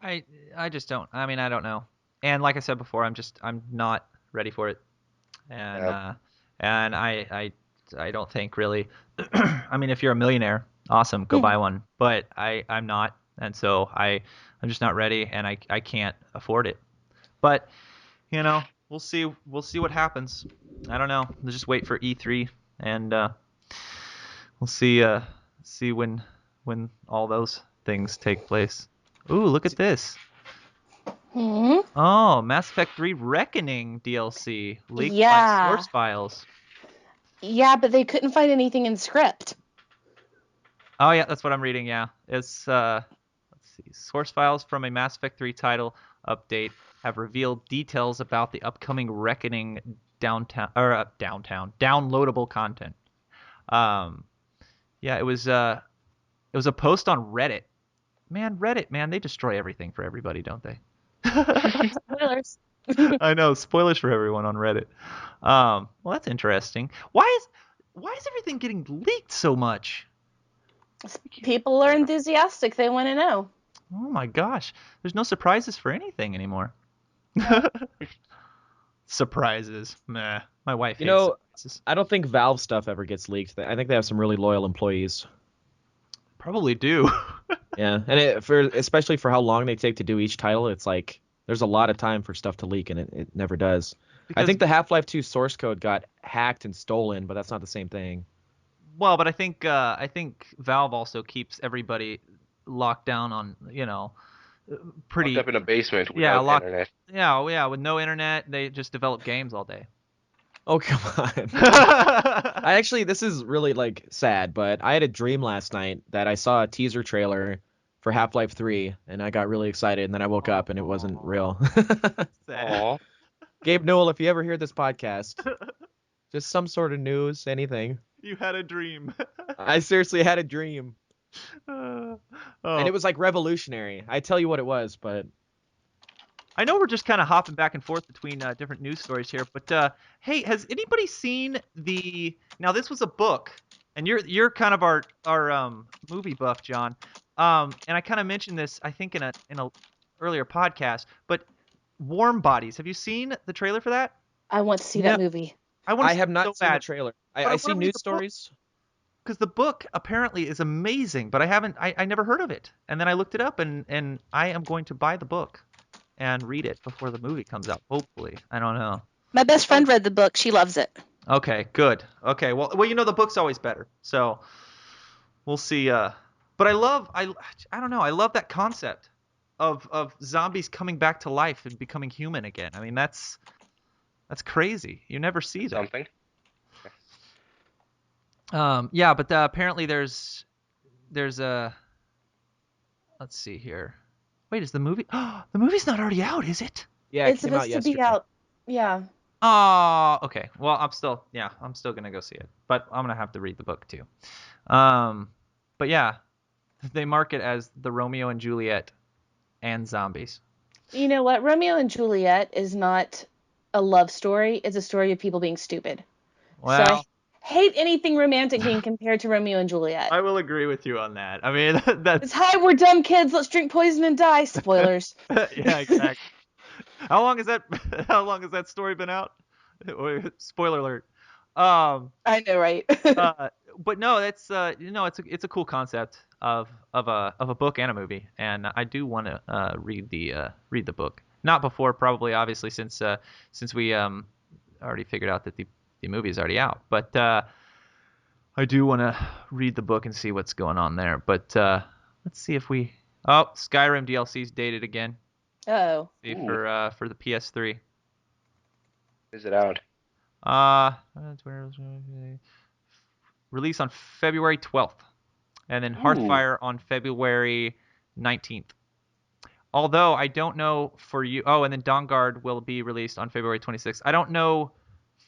I just don't. I mean, I don't know. And like I said before, I'm not ready for it. And Yeah. and I don't think really. I mean, if you're a millionaire, awesome, go buy one. But I'm not, and so I'm just not ready, and I can't afford it. But we'll see what happens. I don't know. Let's just wait for E3, and we'll see when all those things take place. Ooh, look at this. Hmm? Oh, Mass Effect 3 Reckoning DLC leaked by Yeah. source files. Yeah, but they couldn't find anything in script. Oh yeah, that's what I'm reading. Yeah, it's let's see. Source files from a Mass Effect 3 title update have revealed details about the upcoming Reckoning downloadable content. Yeah, it was a post on Reddit. Man, Reddit, man, they destroy everything for everybody, don't they? Spoilers. I know, spoilers for everyone on Reddit. Well, that's interesting. Why is everything getting leaked so much? People are enthusiastic. They want to know. Oh my gosh, there's no surprises for anything anymore. Surprises, meh. My wife hates surprises. I don't think Valve stuff ever gets leaked. I think they have some really loyal employees. Probably do. Yeah, and especially for how long they take to do each title, it's like there's a lot of time for stuff to leak, and it never does. I think the Half-Life 2 source code got hacked and stolen, but that's not the same thing. Well, but I think Valve also keeps everybody locked down on pretty Locked up in a basement without internet. Yeah, with no internet, they just develop games all day. Oh, come on. This is really like sad, but I had a dream last night that I saw a teaser trailer for Half-Life 3, and I got really excited, and then I woke up and it wasn't real. Sad. Gabe Newell, if you ever hear this podcast, just some sort of news, anything. You had a dream. I seriously had a dream. Oh. And it was like revolutionary. I tell you what it was, but I know we're just kind of hopping back and forth between different news stories here, but hey, has anybody seen Now this was a book, and you're kind of our movie buff, John. And I kind of mentioned this, I think, in a earlier podcast, but Warm Bodies. Have you seen the trailer for that? I want to see that movie. I have not seen the trailer. I see news stories. Because the book apparently is amazing, but I never heard of it. And then I looked it up, and I am going to buy the book and read it before the movie comes out, hopefully. I don't know. My best friend read the book. She loves it. Okay, good. Okay, well, the book's always better. So we'll see. But I don't know. I love that concept of zombies coming back to life and becoming human again. I mean, that's crazy. You never see that. Something. Yeah, but apparently there's a. Let's see here. Wait, is the movie? The movie's not already out, is it? Yeah, It's supposed to be out. Yeah. Oh, okay. Well, I'm still gonna go see it, but I'm gonna have to read the book too. But yeah, they mark it as the Romeo and Juliet and zombies. You know what? Romeo and Juliet is not a love story. It's a story of people being stupid. Well, So I hate anything romantic being compared to Romeo and Juliet. I will agree with you on that. I mean, that's It's hi, we're dumb kids. Let's drink poison and die. Spoilers. yeah, exactly. How long has that story been out? Spoiler alert. I know, right? But no, that's it's a cool concept of a book and a movie, and I do want to read the book. Not before, probably, obviously, since we already figured out that the movie is already out. But I do want to read the book and see what's going on there. But let's see if we. Oh, Skyrim DLC's dated again. Oh. See for the PS3. Is it out? Release on February 12th, and then Hearthfire on February 19th. Although I don't know for you. Oh, and then Dawnguard will be released on February 26th. I don't know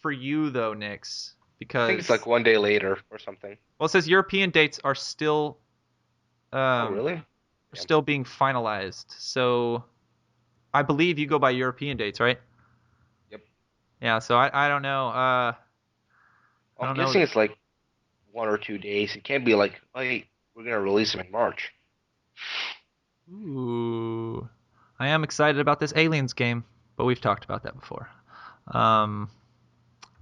for you though, Nix, because I think it's like one day later or something. Well, it says European dates are still Oh, really? are still being finalized. So I believe you go by European dates, right? Yep. Yeah. So I don't know. I I'm don't know. guessing it's like 1 or 2 days. It can't be like, oh, hey, we're gonna release them in March. Ooh, I am excited about this Aliens game, but we've talked about that before.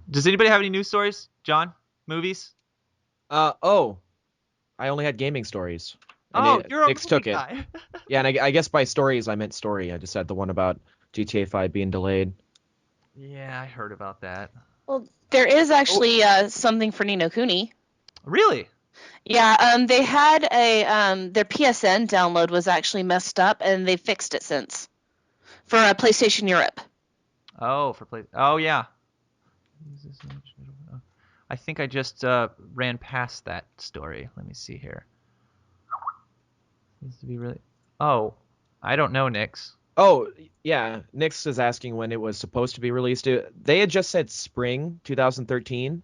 Does anybody have any news stories, John? Movies? I only had gaming stories. And You're a Nick's movie took it. guy. Yeah, and I guess by stories I meant story. I just had the one about GTA 5 being delayed. Yeah, I heard about that. Well, there is actually something for Ni no Kuni. Really? Yeah, they had their PSN download was actually messed up, and they fixed it since for PlayStation Europe. Oh, Oh, yeah. I think I just ran past that story. Let me see here. Seems to be really. Oh, I don't know, Nix. Oh, yeah. Nix is asking when it was supposed to be released. They had just said spring 2013,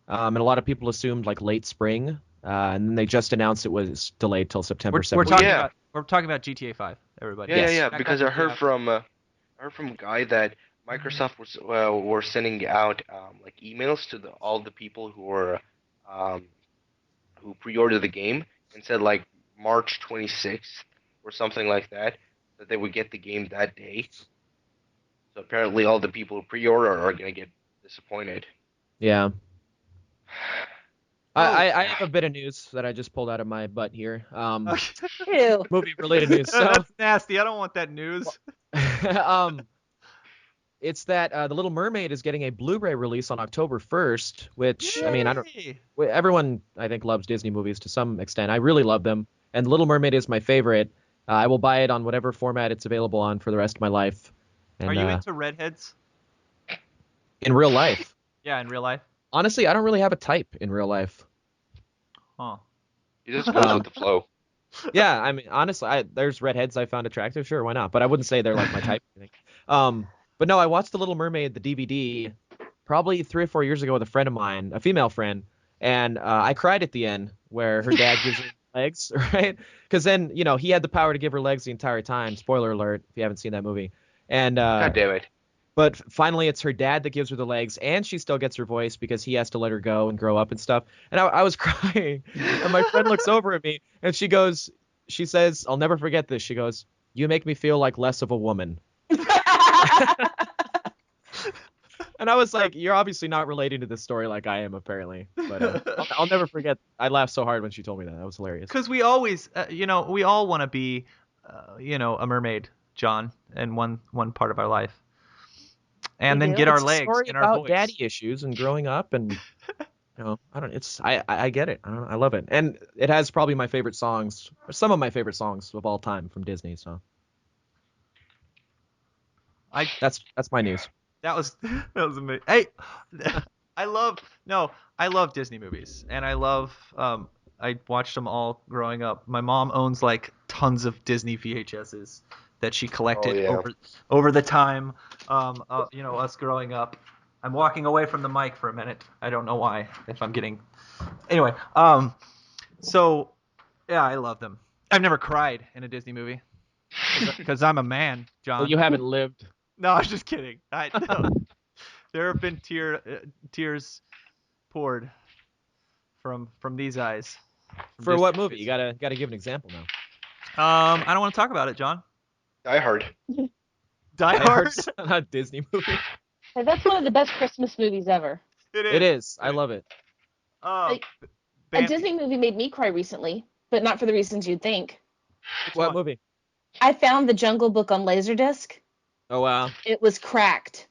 and a lot of people assumed like late spring, and then they just announced it was delayed till September 17th. We're talking about GTA 5, everybody. Yeah, because I heard from a guy that Microsoft were sending out like emails to all the people who were who pre-ordered the game and said like March 26th or something like that they would get the game that day. So apparently all the people who pre-order are gonna get disappointed. Yeah. I have a bit of news that I just pulled out of my butt here. Ew. Movie-related news. So, That's nasty. I don't want that news. it's that The Little Mermaid is getting a Blu-ray release on October 1st, which, I mean, everyone, I think, loves Disney movies to some extent. I really love them, and The Little Mermaid is my favorite. I will buy it on whatever format it's available on for the rest of my life. And, Are you into redheads? In real life? Yeah, in real life. Honestly, I don't really have a type in real life. Huh. You just goes with the flow. Yeah, I mean, honestly, there's redheads I found attractive. Sure, why not? But I wouldn't say they're like my type. Or anything. But no, I watched The Little Mermaid, the DVD, probably 3 or 4 years ago with a friend of mine, a female friend, and I cried at the end where her dad gives her legs, right? Because then, he had the power to give her legs the entire time. Spoiler alert, if you haven't seen that movie. And God damn it. But finally, it's her dad that gives her the legs, and she still gets her voice because he has to let her go and grow up and stuff. And I was crying, and my friend looks over at me, and she says, I'll never forget this. She goes, "You make me feel like less of a woman." And I was like, you're obviously not relating to this story like I am, apparently. But I'll never forget. I laughed so hard when she told me that. That was hilarious. Because we always, we all want to be, a mermaid, John, in one part of our life. And then get our legs and our voice. It's about daddy issues and growing up, and I get it. I love it, and it has probably my favorite songs, or some of my favorite songs of all time from Disney. So that's my news. That was amazing. Hey, I love Disney movies, and I watched them all growing up. My mom owns like tons of Disney VHSs that she collected over the time, us growing up. I'm walking away from the mic for a minute. I don't know why. If I'm getting, anyway. So yeah, I love them. I've never cried in a Disney movie because I'm a man, John. Well, you haven't lived. No, I was just kidding. No. There have been tears poured from these eyes. For what movie? You gotta give an example now. I don't want to talk about it, John. Die Hard. Die Hard? Not a Disney movie. Hey, that's one of the best Christmas movies ever. It is. I love it. Oh, A Disney movie made me cry recently, but not for the reasons you'd think. What movie? I found The Jungle Book on Laserdisc. Oh wow. It was cracked.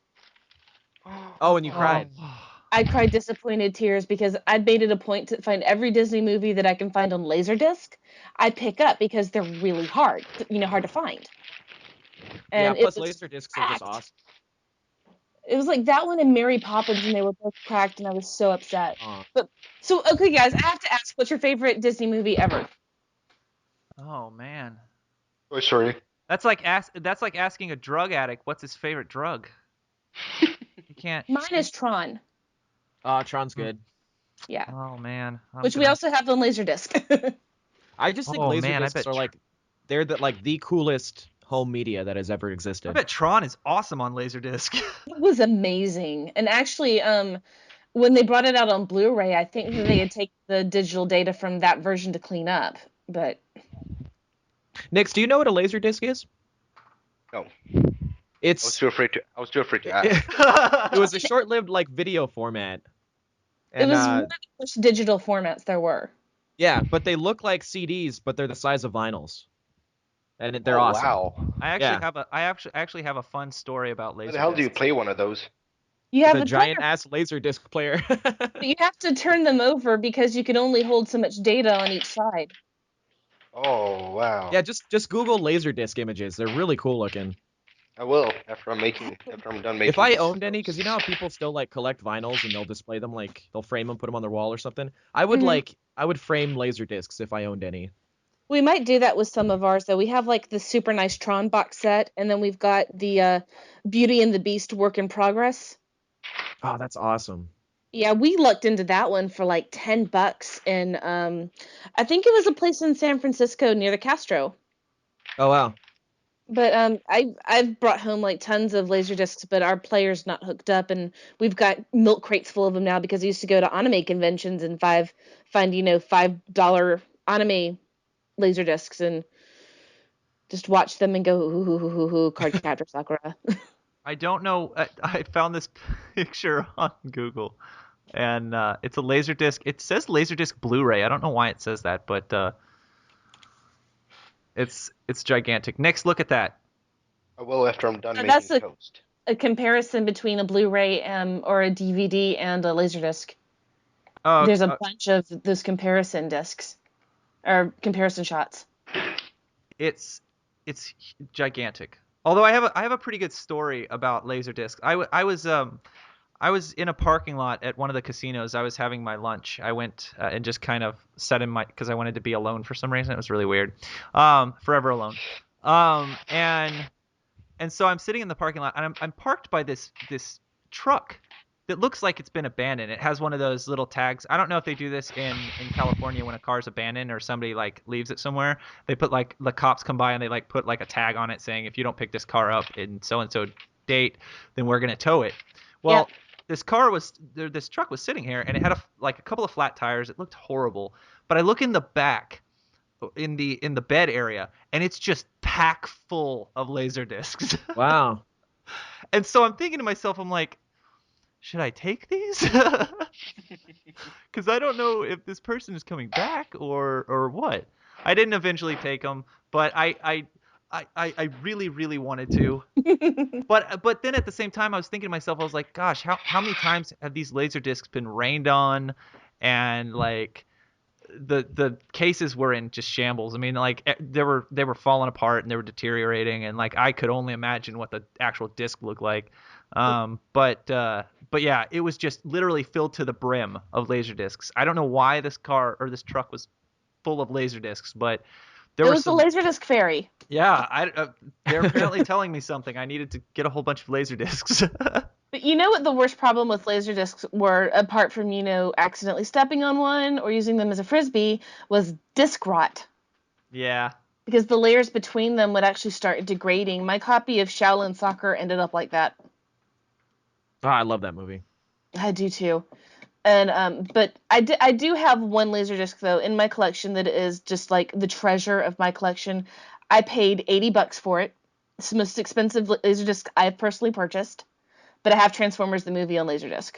Oh, and you cried. I cried disappointed tears because I'd made it a point to find every Disney movie that I can find on Laserdisc. I pick up because they're really hard, hard to find. And Yeah, plus it was laser discs are cracked. just awesome. It was like that one and Mary Poppins, and they were both cracked, and I was so upset. Aw. But so, okay, guys, I have to ask, what's your favorite Disney movie ever? Oh man. Toy Story. That's like asking a drug addict what's his favorite drug. You can't. Mine is Tron. Tron's good. Yeah. Oh man. Which we also have on Laserdisc. I just think Oh, laser man, I discs bet are they're the coolest home media that has ever existed. I bet Tron is awesome on Laserdisc. It was amazing. And actually, when they brought it out on Blu-ray, I think that they had taken the digital data from that version to clean up. But Nix, do you know what a laser disc is? No. It's I was too afraid to ask. It was a short-lived video format. And, it was one of the first digital formats there were. Yeah, but they look like CDs, but they're the size of vinyls. And they're awesome. Wow. I actually have a fun story about laser. How the hell do you play one of those? You have a giant ass laser disc player. But you have to turn them over because you can only hold so much data on each side. Oh wow. Yeah, just Google laser disc images. They're really cool looking. I will after I'm done making. If I owned any, because you know how people still collect vinyls and they'll display them, they'll frame them, put them on their wall or something. I would I would frame laser discs if I owned any. We might do that with some of ours though. We have the super nice Tron box set, and then we've got the Beauty and the Beast work in progress. Oh, that's awesome. Yeah, we looked into that one for $10, and I think it was a place in San Francisco near the Castro. Oh wow. But I've brought home tons of laser discs, but our player's not hooked up, and we've got milk crates full of them now because I used to go to anime conventions and find $5 anime laser discs and just watch them and go ooh, Cardcaptor Sakura. I don't know. I found this picture on Google, and it's a Laserdisc. It says Laserdisc Blu-ray. I don't know why it says that, but it's gigantic. Next, look at that. I will after I'm done making that's toast. A comparison between a Blu-ray or a DVD and a Laserdisc. There's a bunch of those comparison discs or comparison shots. It's gigantic. Although I have a pretty good story about Laserdiscs. I was in a parking lot at one of the casinos. I was having my lunch. I went and just kind of sat in because I wanted to be alone for some reason. It was really weird. Forever alone. And so I'm sitting in the parking lot, and I'm parked by this truck that looks like it's been abandoned. It has one of those little tags. I don't know if they do this in California when a car's abandoned or somebody leaves it somewhere. They put the cops come by and they put a tag on it saying, if you don't pick this car up in so and so date, then we're gonna tow it. Well, this truck was sitting here and it had a couple of flat tires. It looked horrible. But I look in the back, in the bed area, and it's just packed full of laser discs. Wow. And so I'm thinking to myself, I'm like, should I take these? Because I don't know if this person is coming back or what. I didn't eventually take them, but I really, really wanted to. But then at the same time, I was thinking to myself, I was like, gosh, how many times have these laser discs been rained on, and the cases were in just shambles. I mean, they were falling apart and they were deteriorating, and I could only imagine what the actual disc looked like. But yeah, it was just literally filled to the brim of laser discs. I don't know why this car or this truck was full of laser discs, but there was the Laserdisc fairy. Yeah, they're apparently telling me something. I needed to get a whole bunch of laser discs. But you know what the worst problem with laser discs were, apart from accidentally stepping on one or using them as a frisbee, was disc rot. Yeah. Because the layers between them would actually start degrading. My copy of Shaolin Soccer ended up like that. Oh, I love that movie. I do too. And but I do have one Laserdisc though in my collection that is just the treasure of my collection. I paid $80 for it. It's the most expensive Laserdisc I've personally purchased. But I have Transformers the movie on Laserdisc.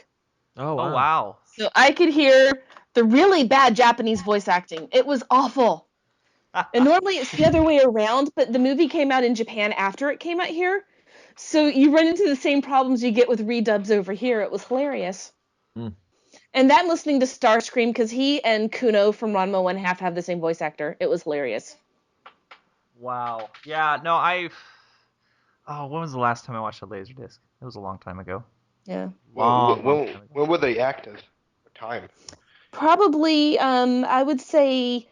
Oh Oh wow. So I could hear the really bad Japanese voice acting. It was awful. And normally it's the other way around, but the movie came out in Japan after it came out here. So you run into the same problems you get with redubs over here. It was hilarious. Hmm. And then listening to Starscream, because he and Kuno from Ranma 1/2 have the same voice actor. It was hilarious. Wow. Yeah. No, Oh, when was the last time I watched a Laserdisc? It was a long time ago. Yeah. Long time ago. When were they active? What time? Probably, I would say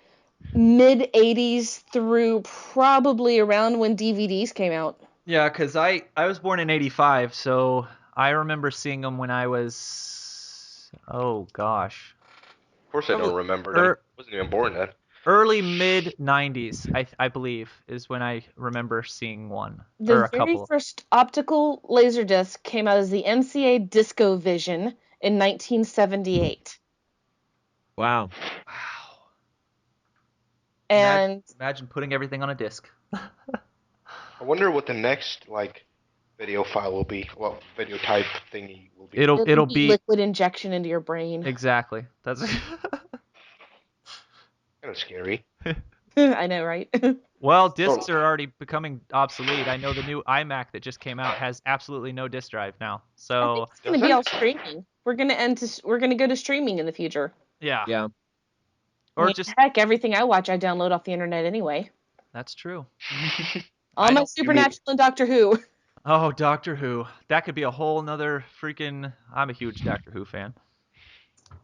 mid 80s through probably around when DVDs came out. Yeah, because I was born in 85, so I remember seeing them when I was, oh gosh, Of course, I don't remember them. Wasn't even born then. early mid 90s, I believe, is when I remember seeing one or The a very couple. first optical laserdisc came out as the MCA Disco Vision in 1978. Wow. Wow. And Imagine putting everything on a disc. I wonder what the next video file will be. Well, video type thingy will be. It'll be liquid injection into your brain. exactly. That's Kind of scary. I know, right? Well, discs are already becoming obsolete. I know the new iMac that just came out has absolutely no disk drive now. I So think it's going to be all streaming. We're going to go to streaming in the future. yeah. Yeah. Or I mean, heck, everything I watch I download off the internet anyway. That's true. All my Supernatural and Doctor Who. Oh, Doctor Who. That could be a whole nother freaking... I'm a huge Doctor Who fan.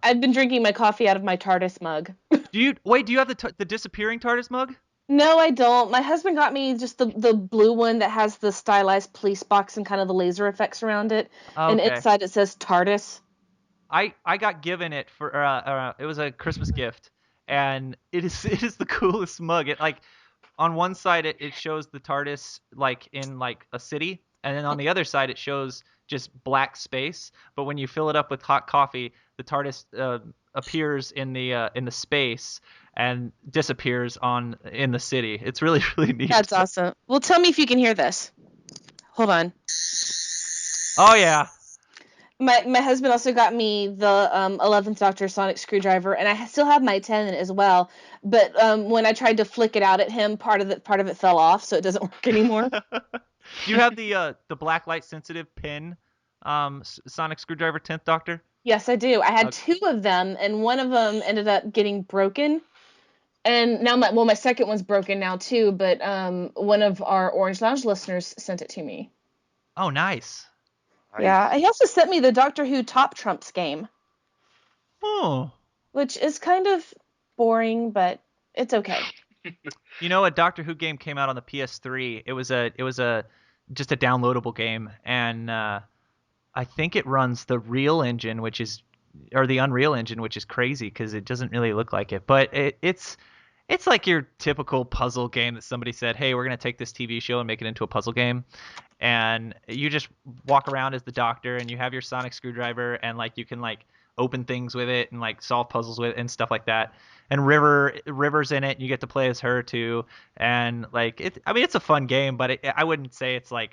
I've been drinking my coffee out of my TARDIS mug. Do you have the disappearing TARDIS mug? No, I don't. My husband got me just the blue one that has the stylized police box and kind of the laser effects around it. Okay. And inside it says TARDIS. I got given it for it was a Christmas gift, and it is the coolest mug. It like on one side it shows the TARDIS like in like a city, and then on the other side it shows just black space. But when you fill it up with hot coffee, the TARDIS appears in the space and disappears in the city. It's really really neat. That's awesome. Well, tell me if you can hear this. Hold on. Oh yeah. My husband also got me the 11th Doctor sonic screwdriver, and I still have my 10 as well. But when I tried to flick it out at him, part of it fell off, so it doesn't work anymore. Do you have the black light sensitive pin sonic screwdriver 10th Doctor? Yes, I do. I had two of them, and one of them ended up getting broken. And now my second one's broken now too, but one of our Orange Lounge listeners sent it to me. Oh, nice. Yeah, he also sent me the Doctor Who Top Trumps game. Oh. Which is kind of boring, but it's okay. You know, a Doctor Who game came out on the PS3. It was just a downloadable game, and I think it runs the Real Engine, or the Unreal Engine, which is crazy because it doesn't really look like it. But it's like your typical puzzle game that somebody said, "Hey, we're gonna take this TV show and make it into a puzzle game." And you just walk around as the Doctor, and you have your sonic screwdriver, and like you can like open things with it and like solve puzzles with it and stuff like that. And River's in it, and you get to play as her too. And like it's a fun game, but I wouldn't say it's like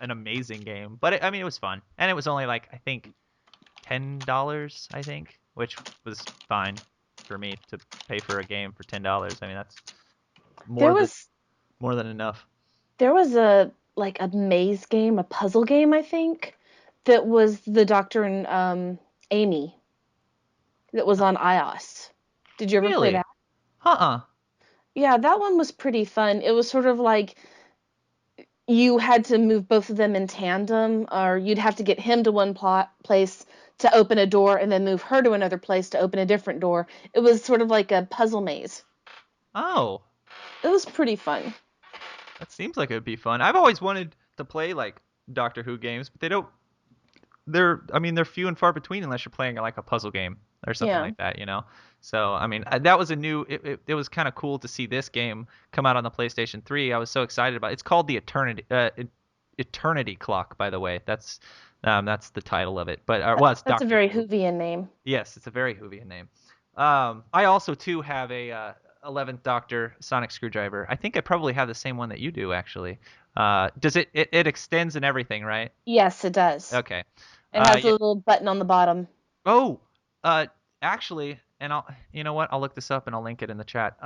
an amazing game. But it was fun, and it was only like I think $10, I think, which was fine for me to pay for a game for $10. I mean that's more than enough. There was a maze game, a puzzle game, I think, that was the Doctor and Amy that was on iOS. Did you ever play that? Yeah, that one was pretty fun. It was sort of like you had to move both of them in tandem, or you'd have to get him to one place to open a door and then move her to another place to open a different door. It was sort of like a puzzle maze. Oh. It was pretty fun. That seems like it would be fun. I've always wanted to play like Doctor Who games, but they're few and far between unless you're playing like a puzzle game or something like that, you know? So, I mean, that was it was kind of cool to see this game come out on the PlayStation 3. I was so excited about it. It's called the Eternity Clock, by the way. That's the title of it. But it's That's a very Whovian name. Yes, it's a very Whovian name. I also too have a 11th Doctor sonic screwdriver. I think I probably have the same one that you do, actually. Does it extends and everything, right? Yes, it does. Okay. And has Yeah. a little button on the bottom. Oh, actually, and you know what? I'll look this up and I'll link it in the chat.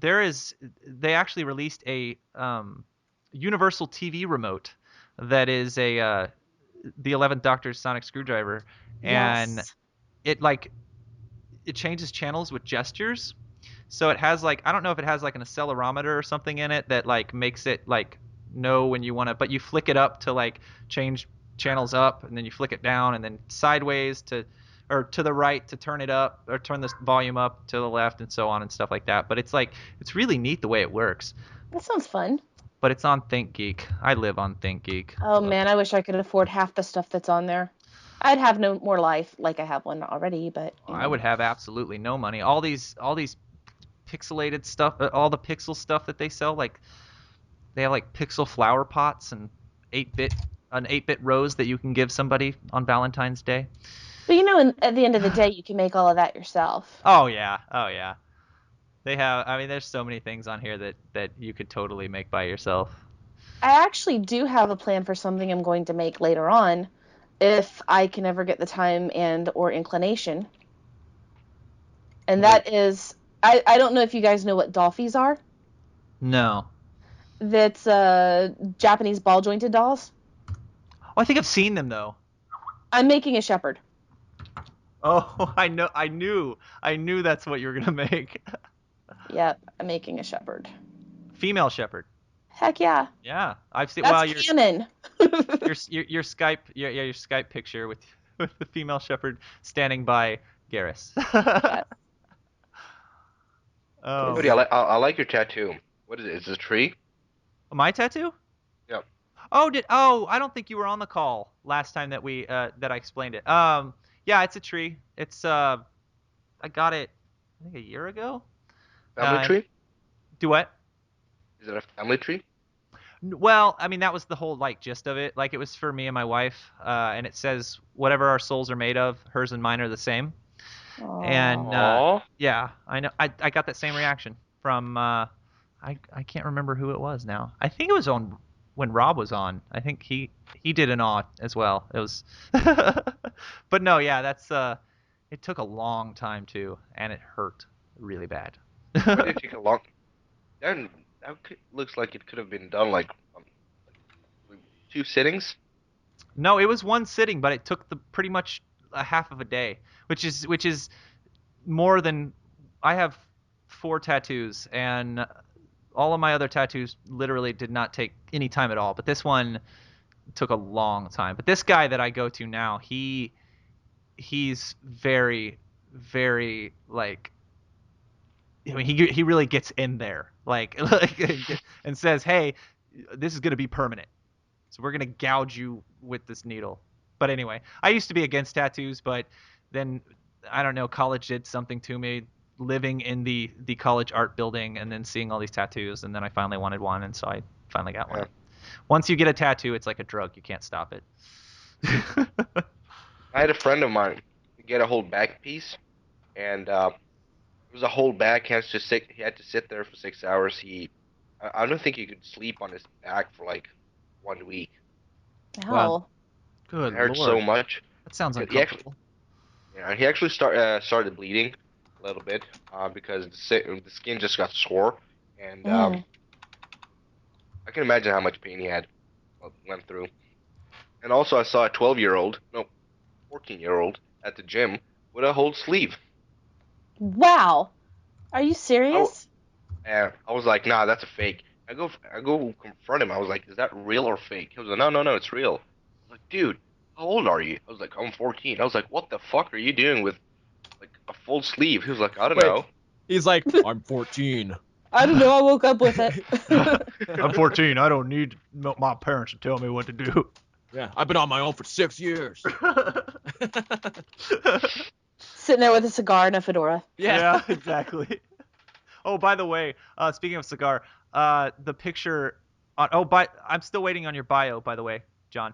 They actually released a universal TV remote that is the 11th Doctor's sonic screwdriver, and Yes. it changes channels with gestures. So it has I don't know if it has like an accelerometer or something in it that makes it know when you want to, but you flick it up to change channels up, and then you flick it down, and then sideways or to the right to turn it up, or turn the volume up to the left, and so on and stuff like that. But it's really neat the way it works. That sounds fun. But it's on ThinkGeek. I live on ThinkGeek. Oh man, I wish I could afford half the stuff that's on there. I'd have no more life like I have one already, but I would have absolutely no money. All these pixelated stuff, all the pixel stuff that they sell, they have pixel flower pots and an 8-bit rose that you can give somebody on Valentine's Day. But at the end of the day, you can make all of that yourself. Oh yeah. They have. I mean, there's so many things on here that you could totally make by yourself. I actually do have a plan for something I'm going to make later on, if I can ever get the time and or inclination. And that is, I don't know if you guys know what dolphies are. No. That's Japanese ball jointed dolls. Oh, I think I've seen them though. I'm making a shepherd. Oh, I know. I knew that's what you were gonna make. Yep, I'm making a shepherd. Female shepherd. Heck yeah. Yeah, I've seen. That's canon. your Skype picture with the female shepherd standing by Garrus. Yes. Oh, Cody, I like your tattoo. What is it? Is it a tree? my tattoo? Yep. I don't think you were on the call last time that I explained it. Yeah, it's a tree. It's I got it I think a year ago. Family tree? Do what? Is it a family tree? Well, I mean, that was the whole gist of it. It was for me and my wife, and it says whatever our souls are made of, hers and mine are the same. Aww. And Aww. yeah, I know. I got that same reaction from I can't remember who it was now. I think it was on when Rob was on. I think he did an awe as well. It was, but no, yeah, that's it took a long time too, and it hurt really bad. Why did it take a long? That looks like it could have been done 2 sittings. No, it was one sitting, but it took pretty much a half of a day, which is more than I have 4 tattoos, and all of my other tattoos literally did not take any time at all. But this one took a long time. But this guy that I go to now, he's very, very I mean, he really gets in there, and says, "Hey, this is gonna be permanent, so we're gonna gouge you with this needle." But anyway, I used to be against tattoos, but then I don't know, college did something to me. Living in the college art building and then seeing all these tattoos, and then I finally wanted one, and so I finally got one. Yeah. Once you get a tattoo, it's like a drug; you can't stop it. I had a friend of mine get a whole back piece, and it was a whole back. He had to sit there for 6 hours. I don't think he could sleep on his back for 1 week. Wow. Wow. Good It hurt Lord. so much. That sounds He uncomfortable. He actually started bleeding a little bit because the skin just got sore, and I can imagine how much pain he went through. And also, I saw a 14-year-old at the gym with a whole sleeve. Wow. Are you serious? And I was like, nah, that's a fake. I go confront him. I was like, is that real or fake? He was like, no, it's real. I was like, dude, how old are you? I was like, I'm 14. I was like, what the fuck are you doing with a full sleeve? He was like, I don't Wait. know. He's like, I'm 14. I don't know. I woke up with it. I'm 14. I don't need my parents to tell me what to do. Yeah, I've been on my own for 6 years. Sitting there with a cigar and a fedora. Yeah, exactly. Oh, by the way, speaking of cigar, the picture. I'm still waiting on your bio, by the way, John.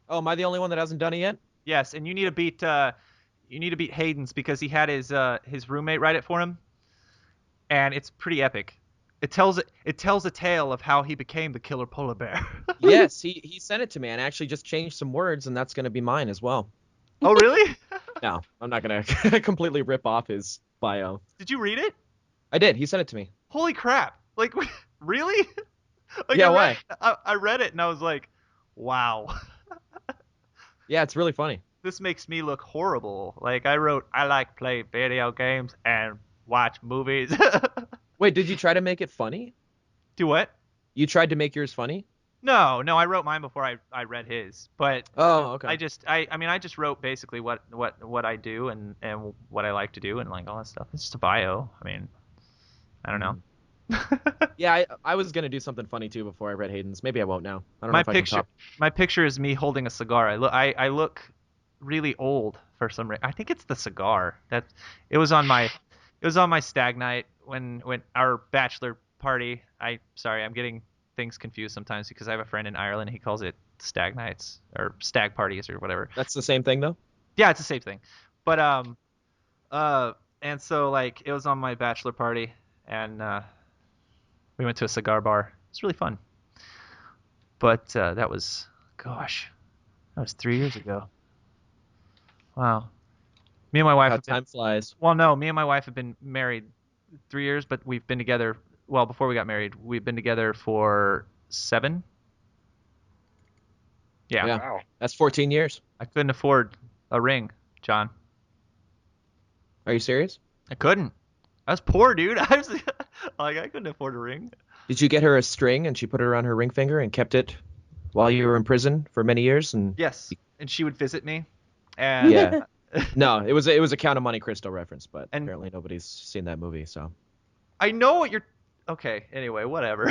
Oh, am I the only one that hasn't done it yet? Yes, and you need to beat Hayden's because he had his roommate write it for him, and it's pretty epic. It tells a tale of how he became the killer polar bear. Yes, he sent it to me and actually just changed some words, and that's going to be mine as well. Oh, really? No, I'm not going to completely rip off his bio. Did you read it? I did. He sent it to me. Holy crap! Like, really? Like, Yeah, why? I read it and I was like, wow. Yeah, it's really funny. This makes me look horrible. Like, I wrote, I like play video games and watch movies. Wait, did you try to make it funny? Do what? You tried to make yours funny? No, I wrote mine before I read his. But Oh, okay. I just wrote basically what I do and what I like to do and like all that stuff. It's just a bio. I mean, I don't know. Yeah, I was gonna do something funny too before I read Hayden's. Maybe I won't now. I don't know if I can top. My picture is me holding a cigar. I look really old for some reason. I think it's the cigar. It was on my stag night when our bachelor party. Sorry, I'm getting things confused sometimes because I have a friend in Ireland. He calls it stag nights or stag parties or whatever. That's the same thing though? Yeah, it's the same thing. But and so like it was on my bachelor party and we went to a cigar bar. It's really fun. But that was 3 years ago. Wow. Me and my wife. How time flies. Well, no, me and my wife have been married 3 years, but we've been together. Well, before we got married, we've been together for 7. Yeah. Wow. That's 14 years. I couldn't afford a ring, John. Are you serious? I couldn't. I was poor, dude. I was like, I couldn't afford a ring. Did you get her a string and she put it around her ring finger and kept it while you were in prison for many years? And yes, and she would visit me. And yeah. No, it was a Count of Monte Cristo reference, but apparently nobody's seen that movie, so. I know what you're. Okay. Anyway, whatever.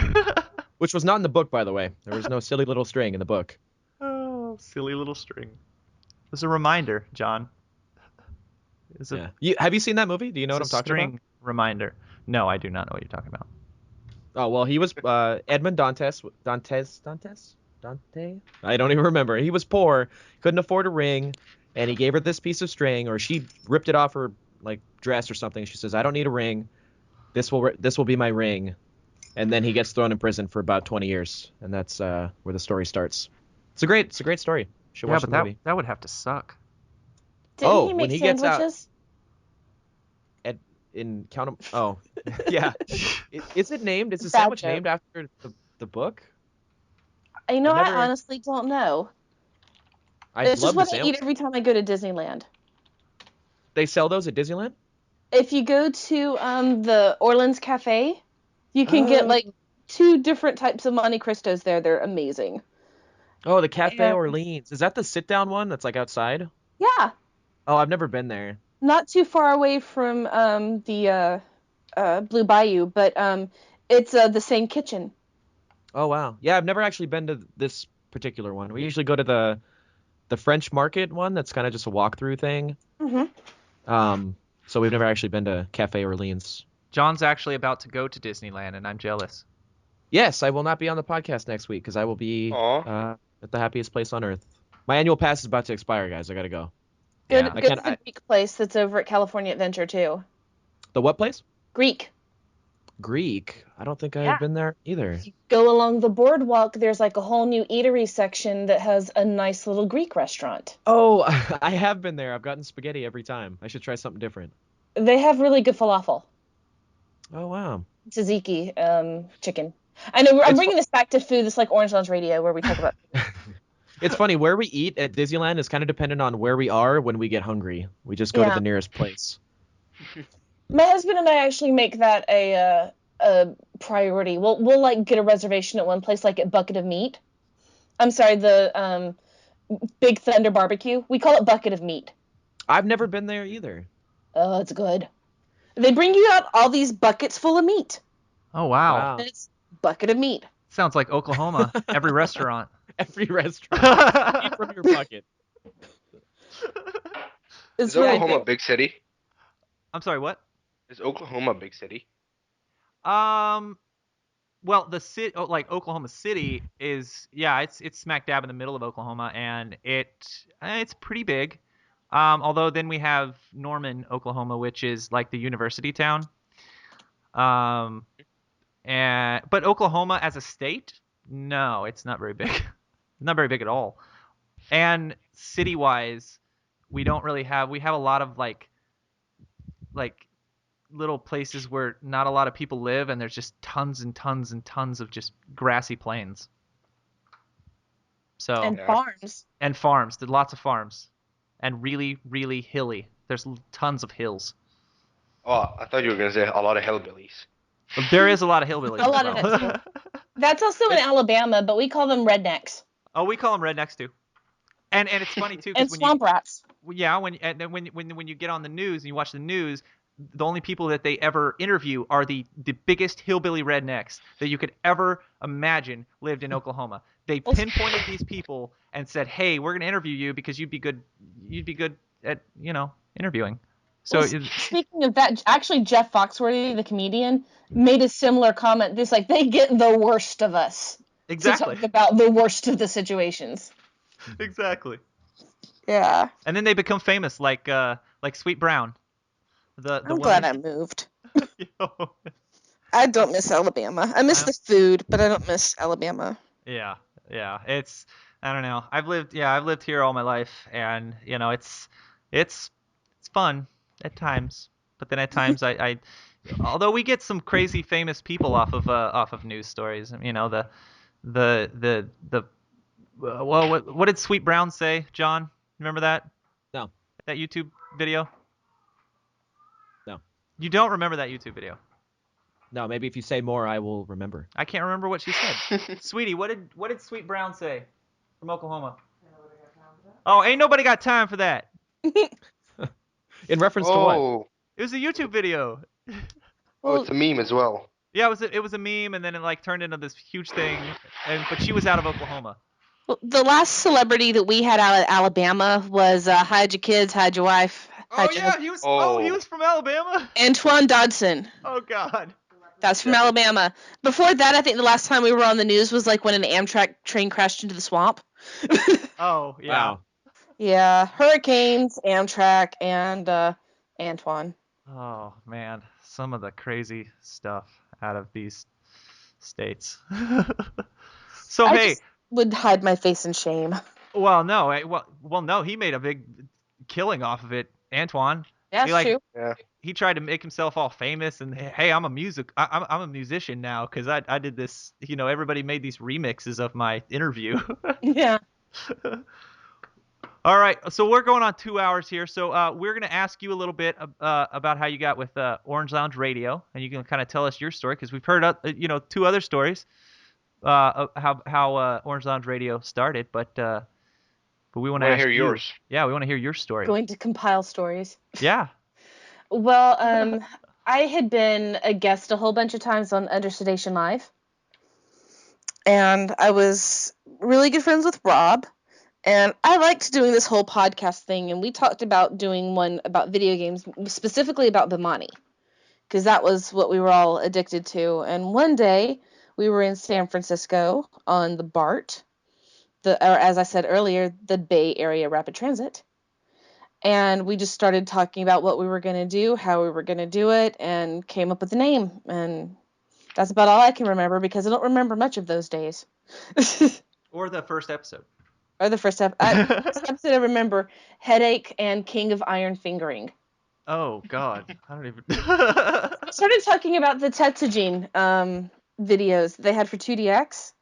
Which was not in the book, by the way. There was no silly little string in the book. Oh, silly little string. It was a reminder, John. Yeah. Have you seen that movie? Do you know what I'm talking about? String reminder. No, I do not know what you're talking about. Oh, well, he was Edmond Dantes. Dante? I don't even remember. He was poor, couldn't afford a ring, and he gave her this piece of string, or she ripped it off her like dress or something. She says, "I don't need a ring. This will be my ring." And then he gets thrown in prison for about 20 years, and that's where the story starts. It's a great story. You should watch the movie. That would have to suck. Didn't he make when he gets sandwiches? In Count of... Oh, yeah. Is it named? Is the sandwich named after the book? I honestly don't know. It's just what I eat every time I go to Disneyland. They sell those at Disneyland? If you go to the Orleans Cafe, you can get like 2 different types of Monte Cristos there. They're amazing. Oh, the Cafe Orleans. Is that the sit-down one that's like outside? Yeah. Oh, I've never been there. Not too far away from the Blue Bayou, but it's the same kitchen. Oh, wow. Yeah, I've never actually been to this particular one. We usually go to the French Market one that's kind of just a walkthrough thing. Mm-hmm. So we've never actually been to Cafe Orleans. John's actually about to go to Disneyland, and I'm jealous. Yes, I will not be on the podcast next week because I will be at the happiest place on earth. My annual pass is about to expire, guys. I got to go. Go to the Greek place that's over at California Adventure, too. The what place? Greek. I don't think I've been there either. You go along the boardwalk, there's like a whole new eatery section that has a nice little Greek restaurant. Oh, I have been there. I've gotten spaghetti every time. I should try something different. They have really good falafel. Oh, wow. Tzatziki, chicken. I know I'm bringing this back to food. It's like Orange Lounge Radio where we talk about It's funny, where we eat at Disneyland is kind of dependent on where we are when we get hungry. We just go to the nearest place. My husband and I actually make that a priority. We'll like get a reservation at one place, like at Bucket of Meat. I'm sorry, the Big Thunder Barbecue. We call it Bucket of Meat. I've never been there either. Oh, it's good. They bring you out all these buckets full of meat. Oh, wow. And it's Bucket of Meat. Sounds like Oklahoma. Every restaurant. Every restaurant. Eat from your bucket. Is Oklahoma a big city? I'm sorry, what? Is Oklahoma a big city? Well, the city, like Oklahoma City, is it's smack dab in the middle of Oklahoma, and it's pretty big. Although then we have Norman, Oklahoma, which is like the university town. but Oklahoma as a state, no, it's not very big. Not very big at all. And city-wise, we don't really have. We have a lot of like little places where not a lot of people live, and there's just tons and tons and tons of just grassy plains. So And Yeah. farms. and farms, there's lots of farms, and really, really hilly. There's tons of hills. Oh, I thought you were gonna say a lot of hillbillies. But there is a lot of hillbillies. A lot as of well. it, That's also in Alabama, but we call them rednecks Oh, we call them rednecks too. And it's funny too and because swamp rats. when you get on the news and you watch the news, the only people that they ever interview are the biggest hillbilly rednecks that you could ever imagine lived in Oklahoma. They pinpointed these people and said, "Hey, we're going to interview you because you'd be good at, interviewing." So Well, speaking of that, actually Jeff Foxworthy, the comedian, made a similar comment. This like they get the worst of us exactly. to talk about the worst of the situations. Exactly. Yeah, And then they become famous like Sweet Brown. The I'm glad I moved. I don't miss Alabama. I miss the food, but I don't miss Alabama. Yeah. It's I don't know. I've lived here all my life, and it's fun at times. But then at times I although we get some crazy famous people off of news stories. Well, what did Sweet Brown say, John? Remember that? No. That YouTube video? No. You don't remember that YouTube video? No, maybe if you say more, I will remember. I can't remember what she said. Sweetie, what did Sweet Brown say from Oklahoma? Oh, ain't nobody got time for that. In reference to what? Oh, It was a YouTube video. it's a meme as well. Yeah, it was a meme, and then it like turned into this huge thing. But she was out of Oklahoma. Well, the last celebrity that we had out of Alabama was hide your kids, hide your wife. Oh yeah, he was. He was from Alabama. Antoine Dodson. Oh God. That's from Alabama. Before that, I think the last time we were on the news was like when an Amtrak train crashed into the swamp. Oh yeah. Wow. Yeah, hurricanes, Amtrak, and Antoine. Oh man, some of the crazy stuff out of these states. So I hey, just would hide my face in shame. well no, he made a big killing off of it, Antoine. That's true. Yeah. He tried to make himself all famous, and hey, I'm a musician now because I did this. Everybody made these remixes of my interview. Yeah. All right, so we're going on 2 hours here. So we're going to ask you a little bit about how you got with Orange Lounge Radio, and you can kind of tell us your story because we've heard 2 other stories of how Orange Lounge Radio started, but we want to hear yours. Yeah, we want to hear your story. Going to compile stories. Yeah. Well, I had been a guest a whole bunch of times on Under Sedation Live, and I was really good friends with Rob, and I liked doing this whole podcast thing, and we talked about doing one about video games, specifically about Bimani, because that was what we were all addicted to. And one day, we were in San Francisco on the BART, or as I said earlier, the Bay Area Rapid Transit. And we just started talking about what we were going to do, how we were going to do it, and came up with the name. And that's about all I can remember because I don't remember much of those days. Or the first episode. Or the first episode I remember, Headache and King of Iron Fingering. Oh, God. I don't even... I started talking about the Tetsujin videos they had for 2DX.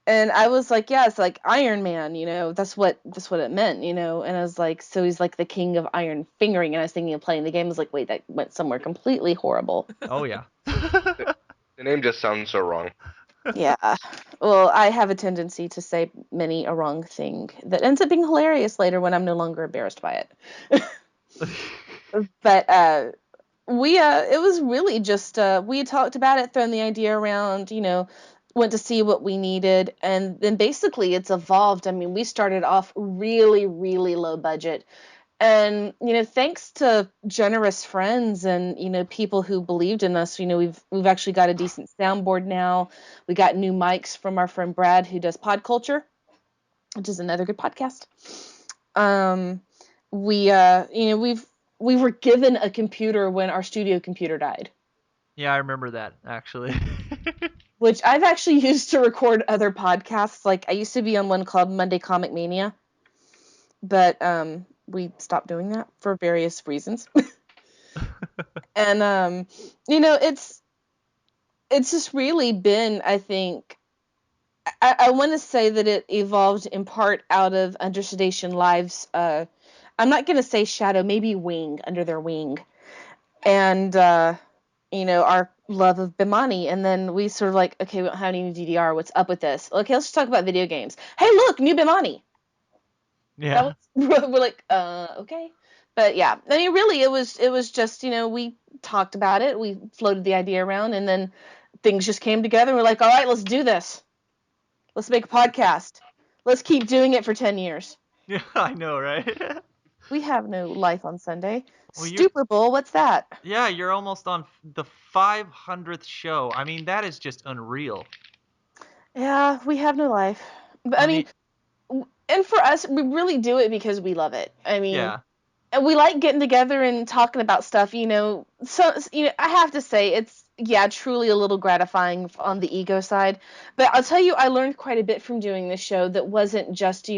And I was like, yeah, it's like Iron Man, that's what it meant, and I was like, so he's like the king of iron fingering, and I was thinking of playing the game. I was like, wait, that went somewhere completely horrible. Oh, yeah. The name just sounds so wrong. Yeah. Well, I have a tendency to say many a wrong thing that ends up being hilarious later when I'm no longer embarrassed by it. But it was really just, we had talked about it, thrown the idea around, went to see what we needed, and then basically it's evolved. I mean, we started off really, really low budget, and thanks to generous friends and people who believed in us, we've actually got a decent soundboard now. We got new mics from our friend Brad, who does Pod Culture, which is another good podcast. We were given a computer when our studio computer died. Yeah, I remember that actually. which I've actually used to record other podcasts. Like I used to be on one called Monday Comic Mania, but we stopped doing that for various reasons. And it's just really been, I think, I want to say that it evolved in part out of Understation Live's, I'm not going to say shadow, maybe wing, under their wing. And, our love of Bimani. And then we sort of like, okay, we don't have any DDR. What's up with this? Okay, let's just talk about video games. Hey, look, new Bimani. Yeah. We're like, okay. But yeah, I mean, really, it was just, we talked about it. We floated the idea around, and then things just came together. And we're like, all right, let's do this. Let's make a podcast. Let's keep doing it for 10 years. Yeah, I know, right? We have no life on Sunday. Well, Super Bowl, what's that? Yeah, you're almost on the 500th show. I mean, that is just unreal. Yeah, we have no life. But I mean, and for us, we really do it because we love it. I mean, yeah. And we like getting together and talking about stuff, So, I have to say it's, truly a little gratifying on the ego side. But I'll tell you, I learned quite a bit from doing this show that wasn't just,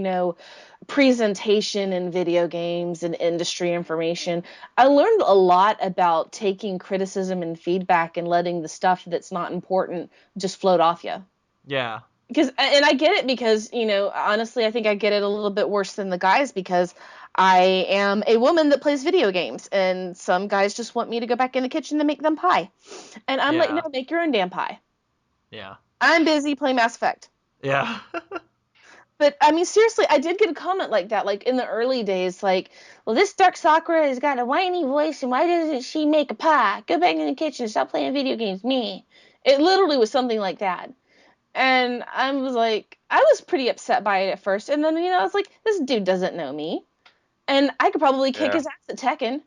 presentation and video games and industry information. I learned a lot about taking criticism and feedback and letting the stuff that's not important just float off you. Yeah. And I get it because, honestly, I think I get it a little bit worse than the guys because I am a woman that plays video games, and some guys just want me to go back in the kitchen to make them pie. And I'm like, no, make your own damn pie. Yeah. I'm busy playing Mass Effect. Yeah. But, I mean, seriously, I did get a comment like that, like, in the early days, like, well, this Dark Sakura has got a whiny voice, and why doesn't she make a pie? Go back in the kitchen, stop playing video games, me. It literally was something like that. And I was like, I was pretty upset by it at first. And then, I was like, this dude doesn't know me. And I could probably kick his ass at Tekken.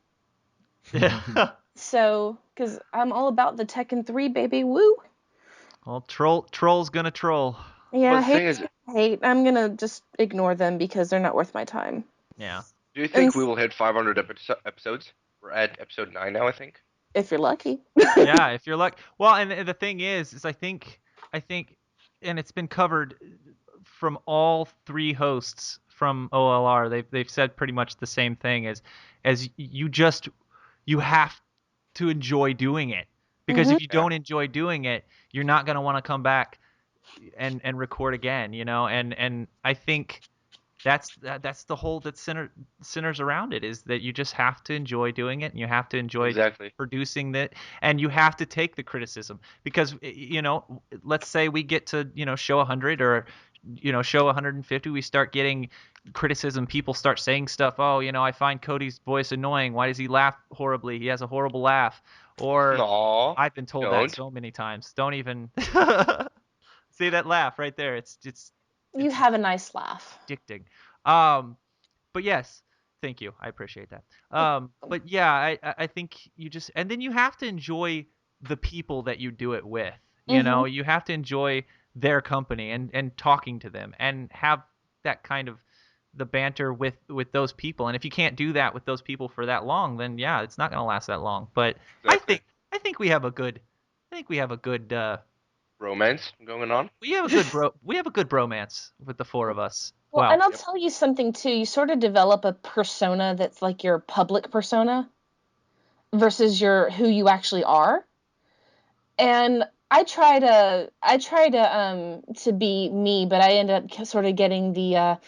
Yeah. So, because I'm all about the Tekken 3, baby. Woo. Well, troll's gonna troll. Yeah, hate. I'm going to just ignore them because they're not worth my time. Yeah. Do you think we will hit 500 episodes? We're at episode 9 now, I think. If you're lucky. Yeah, if you're lucky. Well, and the thing is I think, and it's been covered from all three hosts from OLR. They've said pretty much the same thing as you have to enjoy doing it, because if you don't enjoy doing it, you're not going to want to come back and record again, and I think that's the whole that centers around it, is that you just have to enjoy doing it, and you have to enjoy producing that, and you have to take the criticism, because let's say we get to show 100 or show 150, we start getting criticism, people start saying stuff, I find Cody's voice annoying, why does he laugh horribly, he has a horrible laugh, or I've been told that so many times, don't even see that laugh right there, it's you have a nice laugh. Addicting. But yes, thank you. I appreciate that. But yeah, I think you just, and then you have to enjoy the people that you do it with. You have to enjoy their company and talking to them and have that kind of the banter with those people. And if you can't do that with those people for that long, then yeah, it's not going to last that long. But I think we have a good romance going on. We have a good bromance with the four of us. Well, wow. And I'll tell you something too. You sort of develop a persona that's like your public persona versus who you actually are. And I try to be me, but I end up sort of getting the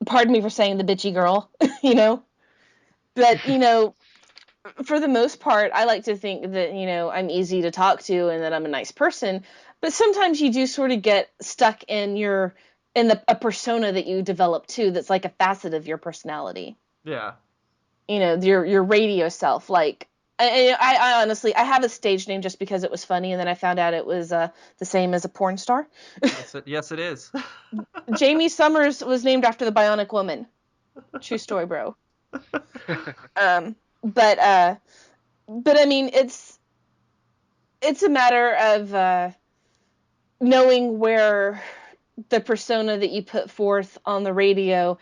pardon me for saying the bitchy girl, But for the most part, I like to think that I'm easy to talk to and that I'm a nice person. But sometimes you do sort of get stuck in a persona that you develop too, that's like a facet of your personality. Yeah. Your radio self. Like, I honestly, I have a stage name just because it was funny, and then I found out it was the same as a porn star. Yes, it is. Jamie Summers was named after the Bionic Woman. True story, bro. But I mean, it's a matter of knowing where the persona that you put forth on the radio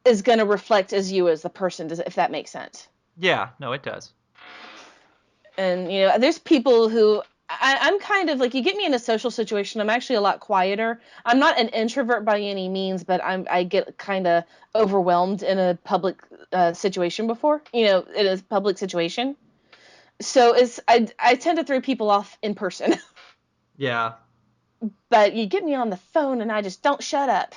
is going to reflect as you as the person, if that makes sense. Yeah, no, it does. And, there's people who I'm kind of like, you get me in a social situation, I'm actually a lot quieter. I'm not an introvert by any means, but I get kind of overwhelmed in a public situation before, in a public situation. So I tend to throw people off in person. Yeah. But you get me on the phone and I just don't shut up.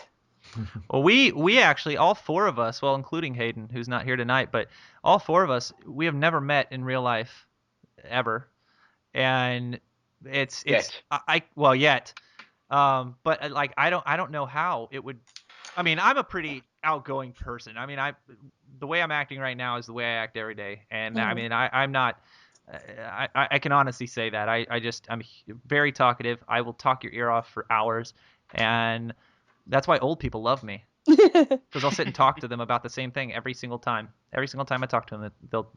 Well, we actually, all four of us, well, including Hayden, who's not here tonight, but all four of us, we have never met in real life ever. And it's Yet. well, yet. But like I don't know how it would. I mean, I'm a pretty outgoing person. I mean, the way I'm acting right now is the way I act every day. And I mean, I'm not. I can honestly say that I'm very talkative. I will talk your ear off for hours, and that's why old people love me, because I'll sit and talk to them about the same thing every single time. Every single time I talk to them,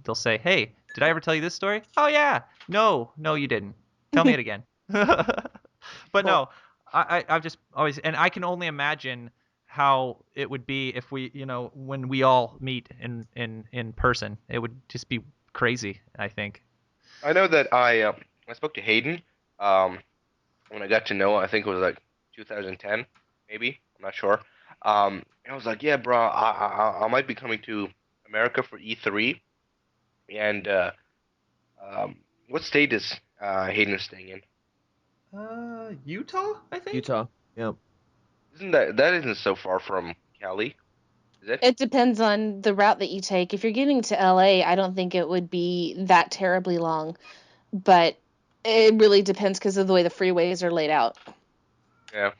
they'll say, "Hey, did I ever tell you this story?" "Oh yeah." "No, you didn't. Tell me it again." But no, I've just always, and I can only imagine how it would be if we, when we all meet in person. It would just be crazy, I think. I know that I spoke to Hayden when I got to know. I think it was like 2010, maybe. I'm not sure. And I was like, yeah, bro, I might be coming to America for E3. And what state is Hayden staying in? Utah, I think. Utah. Yeah. Isn't that isn't so far from Cali? Is it? It depends on the route that you take. If you're getting to LA, I don't think it would be that terribly long, but it really depends because of the way the freeways are laid out. Yeah.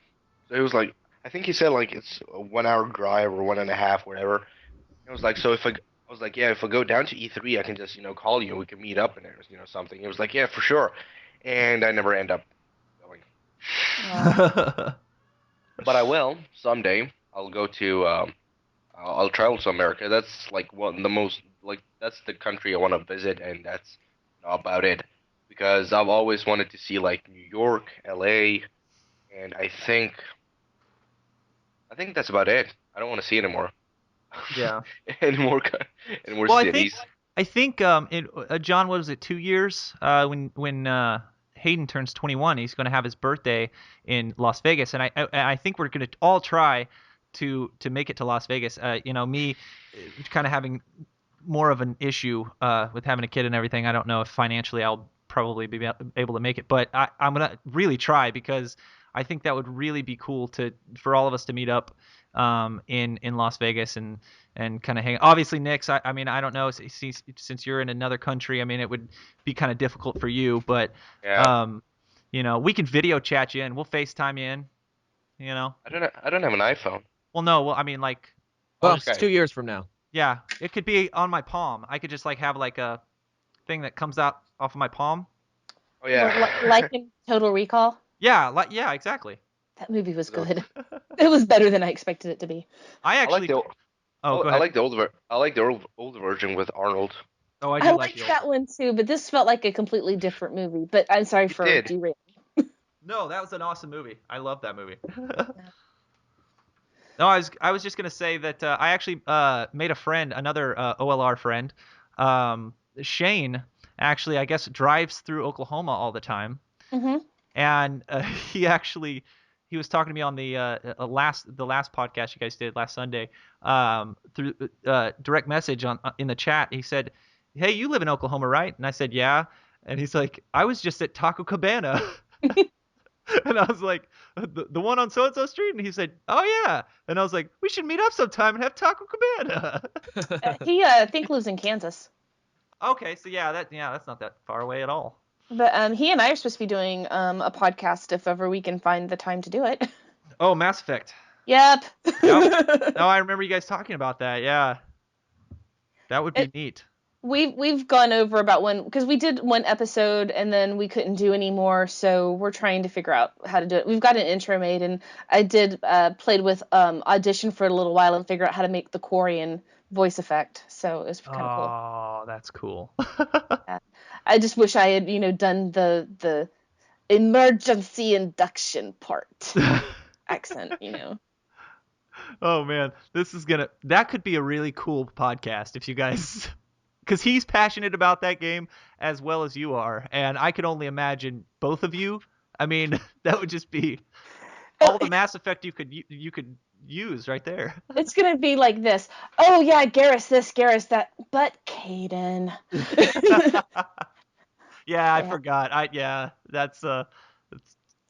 So it was like, I think he said like it's a 1 hour drive or 1.5, whatever. It was like, so I was like, yeah, if I go down to E3, I can just, call you and we can meet up and there's, something. It was like, yeah, for sure. And I never end up going. But I will someday. I'll go to, I'll travel to America. That's like one of the most, like, that's the country I want to visit, and that's about it. Because I've always wanted to see like New York, LA, and I think that's about it. I don't want to see anymore. Yeah. any more Well, cities. I think John, what was it, 2 years? When Hayden turns 21, he's going to have his birthday in Las Vegas, and I think we're going to all try to make it to Las Vegas. Me kind of having more of an issue with having a kid and everything. I don't know if financially I'll probably be able to make it, but I'm going to really try, because I think that would really be cool for all of us to meet up in Las Vegas and kind of hang. Obviously, Nix, I mean, I don't know, since you're in another country, I mean, it would be kind of difficult for you, but Yeah. we can video chat you in. We'll FaceTime you in. I don't have an iPhone. Well, no, well, I mean, like, Well, Okay. it's 2 years from now. yeah, it could be on my palm. I could just like have like a thing that comes out off of my palm. Oh yeah. Like in Total Recall. Yeah, exactly. That movie was good. It was better than I expected it to be. I I like actually. the Oh, go I ahead. like the old version with Arnold. Oh, I I do liked the old that one too, but this felt like a completely different movie. But I'm sorry for did. derailing. No, that was an awesome movie. I love that movie. No, I was just gonna say that I actually made a friend, another OLR friend. Shane actually, I guess, drives through Oklahoma all the time, Mm-hmm. and he was talking to me on the last podcast you guys did last Sunday, through direct message in the chat. He said, "Hey, you live in Oklahoma, right?" And I said, "Yeah." And he's like, "I was just at Taco Cabana." And I was like, the one on so-and-so street? And he said, "Oh, yeah." And I was like, "We should meet up sometime and have Taco Cabana." He I think lives in Kansas. Okay, so that's not that far away at all. But he and I are supposed to be doing a podcast if ever we can find the time to do it. Oh, Mass Effect. Yep. Yep. No, I remember you guys talking about that. Yeah. That would be neat. We've gone over about because we did one episode and then we couldn't do any more, so we're trying to figure out how to do it. We've got an intro made, and I did played with Audition for a little while and figure out how to make the Quarian voice effect, so it was kind of cool. Oh, that's cool. I just wish I had done the emergency induction part accent. Oh man, that could be a really cool podcast if you guys because he's passionate about that game as well as you are, and I can only imagine both of you. I mean, that would just be all the Mass Effect you could use right there. It's gonna be like this. Oh yeah, Garrus this, Garrus that, but Caden. Yeah, I forgot. That's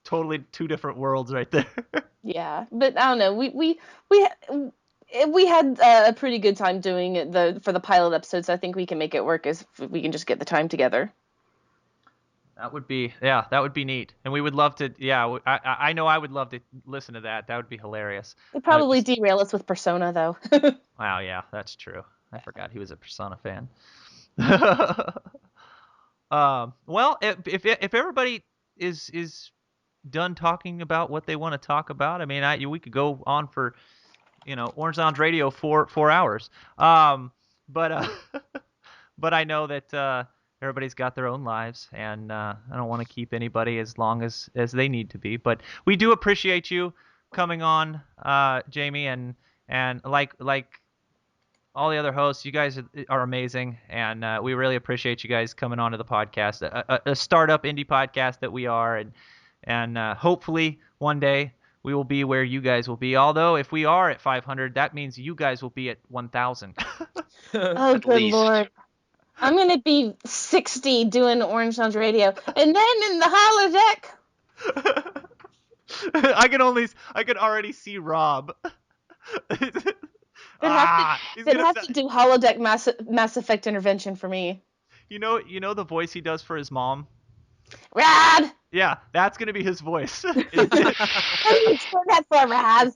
totally two different worlds right there. Yeah, but I don't know. We had a pretty good time doing it for the pilot episodes. I think we can make it work if we can just get the time together. That would be neat, and we would love to. Yeah, I know I would love to listen to that. That would be hilarious. It'd probably derail us with Persona though. Wow, yeah, that's true. I forgot he was a Persona fan. Well, if everybody is done talking about what they want to talk about, I mean, we could go on for, Orange Lounge Radio for 4 hours. But but I know that everybody's got their own lives, and I don't want to keep anybody as long as they need to be. But we do appreciate you coming on, Jamie, and like all the other hosts, you guys are amazing, and we really appreciate you guys coming onto the podcast, a startup indie podcast that we are, and hopefully one day we will be where you guys will be. Although if we are at 500, that means you guys will be at 1,000. Oh, good Lord. I'm going to be 60 doing Orange Lounge Radio, and then in the holodeck. I could already see Rob. They'd have to do holodeck Mass Effect intervention for me. You know the voice he does for his mom? Rad! Yeah, that's going to be his voice. How do you explain that for Rad?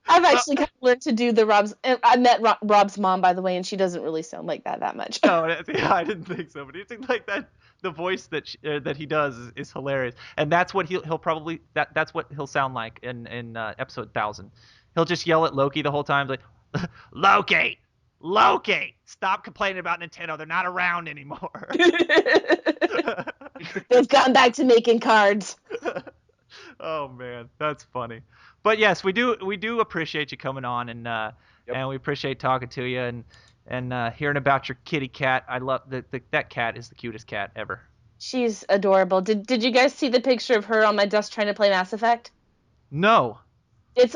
I've actually kind of learned to do the Rob's. I met Rob's mom, by the way, and she doesn't really sound like that much. No, yeah, I didn't think so, but it's like that. The voice that he does is hilarious, and that's what he'll probably that's what he'll sound like in episode 1000. He'll just yell at Loki the whole time, like, Loki, stop complaining about Nintendo. They're not around anymore. They've gone back to making cards. Oh man, that's funny. But yes, we do appreciate you coming on, and and we appreciate talking to you and hearing about your kitty cat. I love that cat is the cutest cat ever. She's adorable. Did you guys see the picture of her on my desk trying to play Mass Effect? No.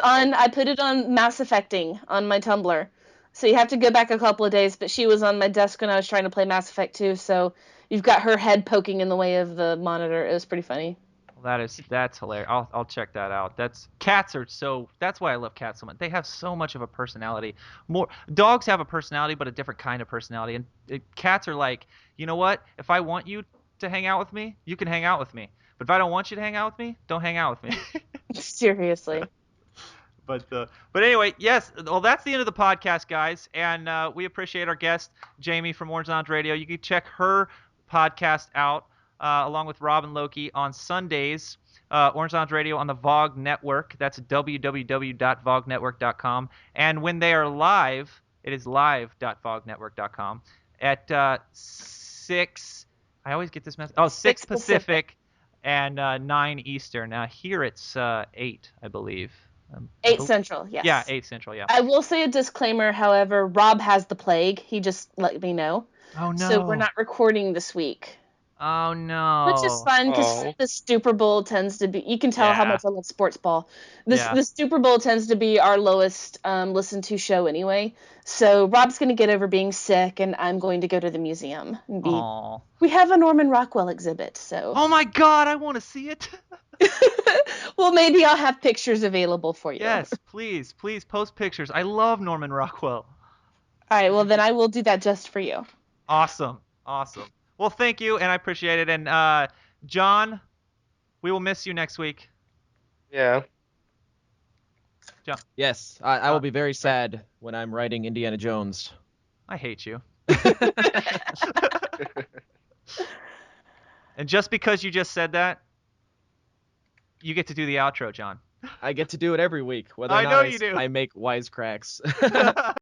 I put it on Mass Effecting on my Tumblr. So you have to go back a couple of days, but she was on my desk when I was trying to play Mass Effect 2, so you've got her head poking in the way of the monitor. It was pretty funny. Well, that's hilarious. I'll check that out. That's why I love cats so much. They have so much of a personality. More dogs have a personality, but a different kind of personality. And cats are like, you know what? If I want you to hang out with me, you can hang out with me. But if I don't want you to hang out with me, don't hang out with me. Seriously. But anyway, yes. Well, that's the end of the podcast, guys, and we appreciate our guest Jamie from Orange Lounge Radio. You can check her podcast out along with Rob and Loki on Sundays. Orange Lounge Radio on the VOG Network. That's www.vognetwork.com. And when they are live, it is live.vognetwork.com at 6. I always get this message. 6 Pacific and 9 Eastern. Now here it's 8, I believe. 8 Central, yes. Yeah, 8 Central, yeah. I will say a disclaimer, however, Rob has the plague. He just let me know. Oh, no. So we're not recording this week. Oh, no. Which is fun, because the Super Bowl tends to be... You can tell how much I love sports ball. The Super Bowl tends to be our lowest listened to show anyway. So Rob's going to get over being sick, and I'm going to go to the museum. We have a Norman Rockwell exhibit, so... Oh, my God, I want to see it. Well, maybe I'll have pictures available for you. Yes, please post pictures. I love Norman Rockwell. All right, well, then I will do that just for you. Awesome. Well, thank you, and I appreciate it. And John, we will miss you next week. Yeah. John. Yes, I will be very sad when I'm writing Indiana Jones. I hate you. And just because you just said that, you get to do the outro, John. I get to do it every week, whether or I not know you do. I make wisecracks.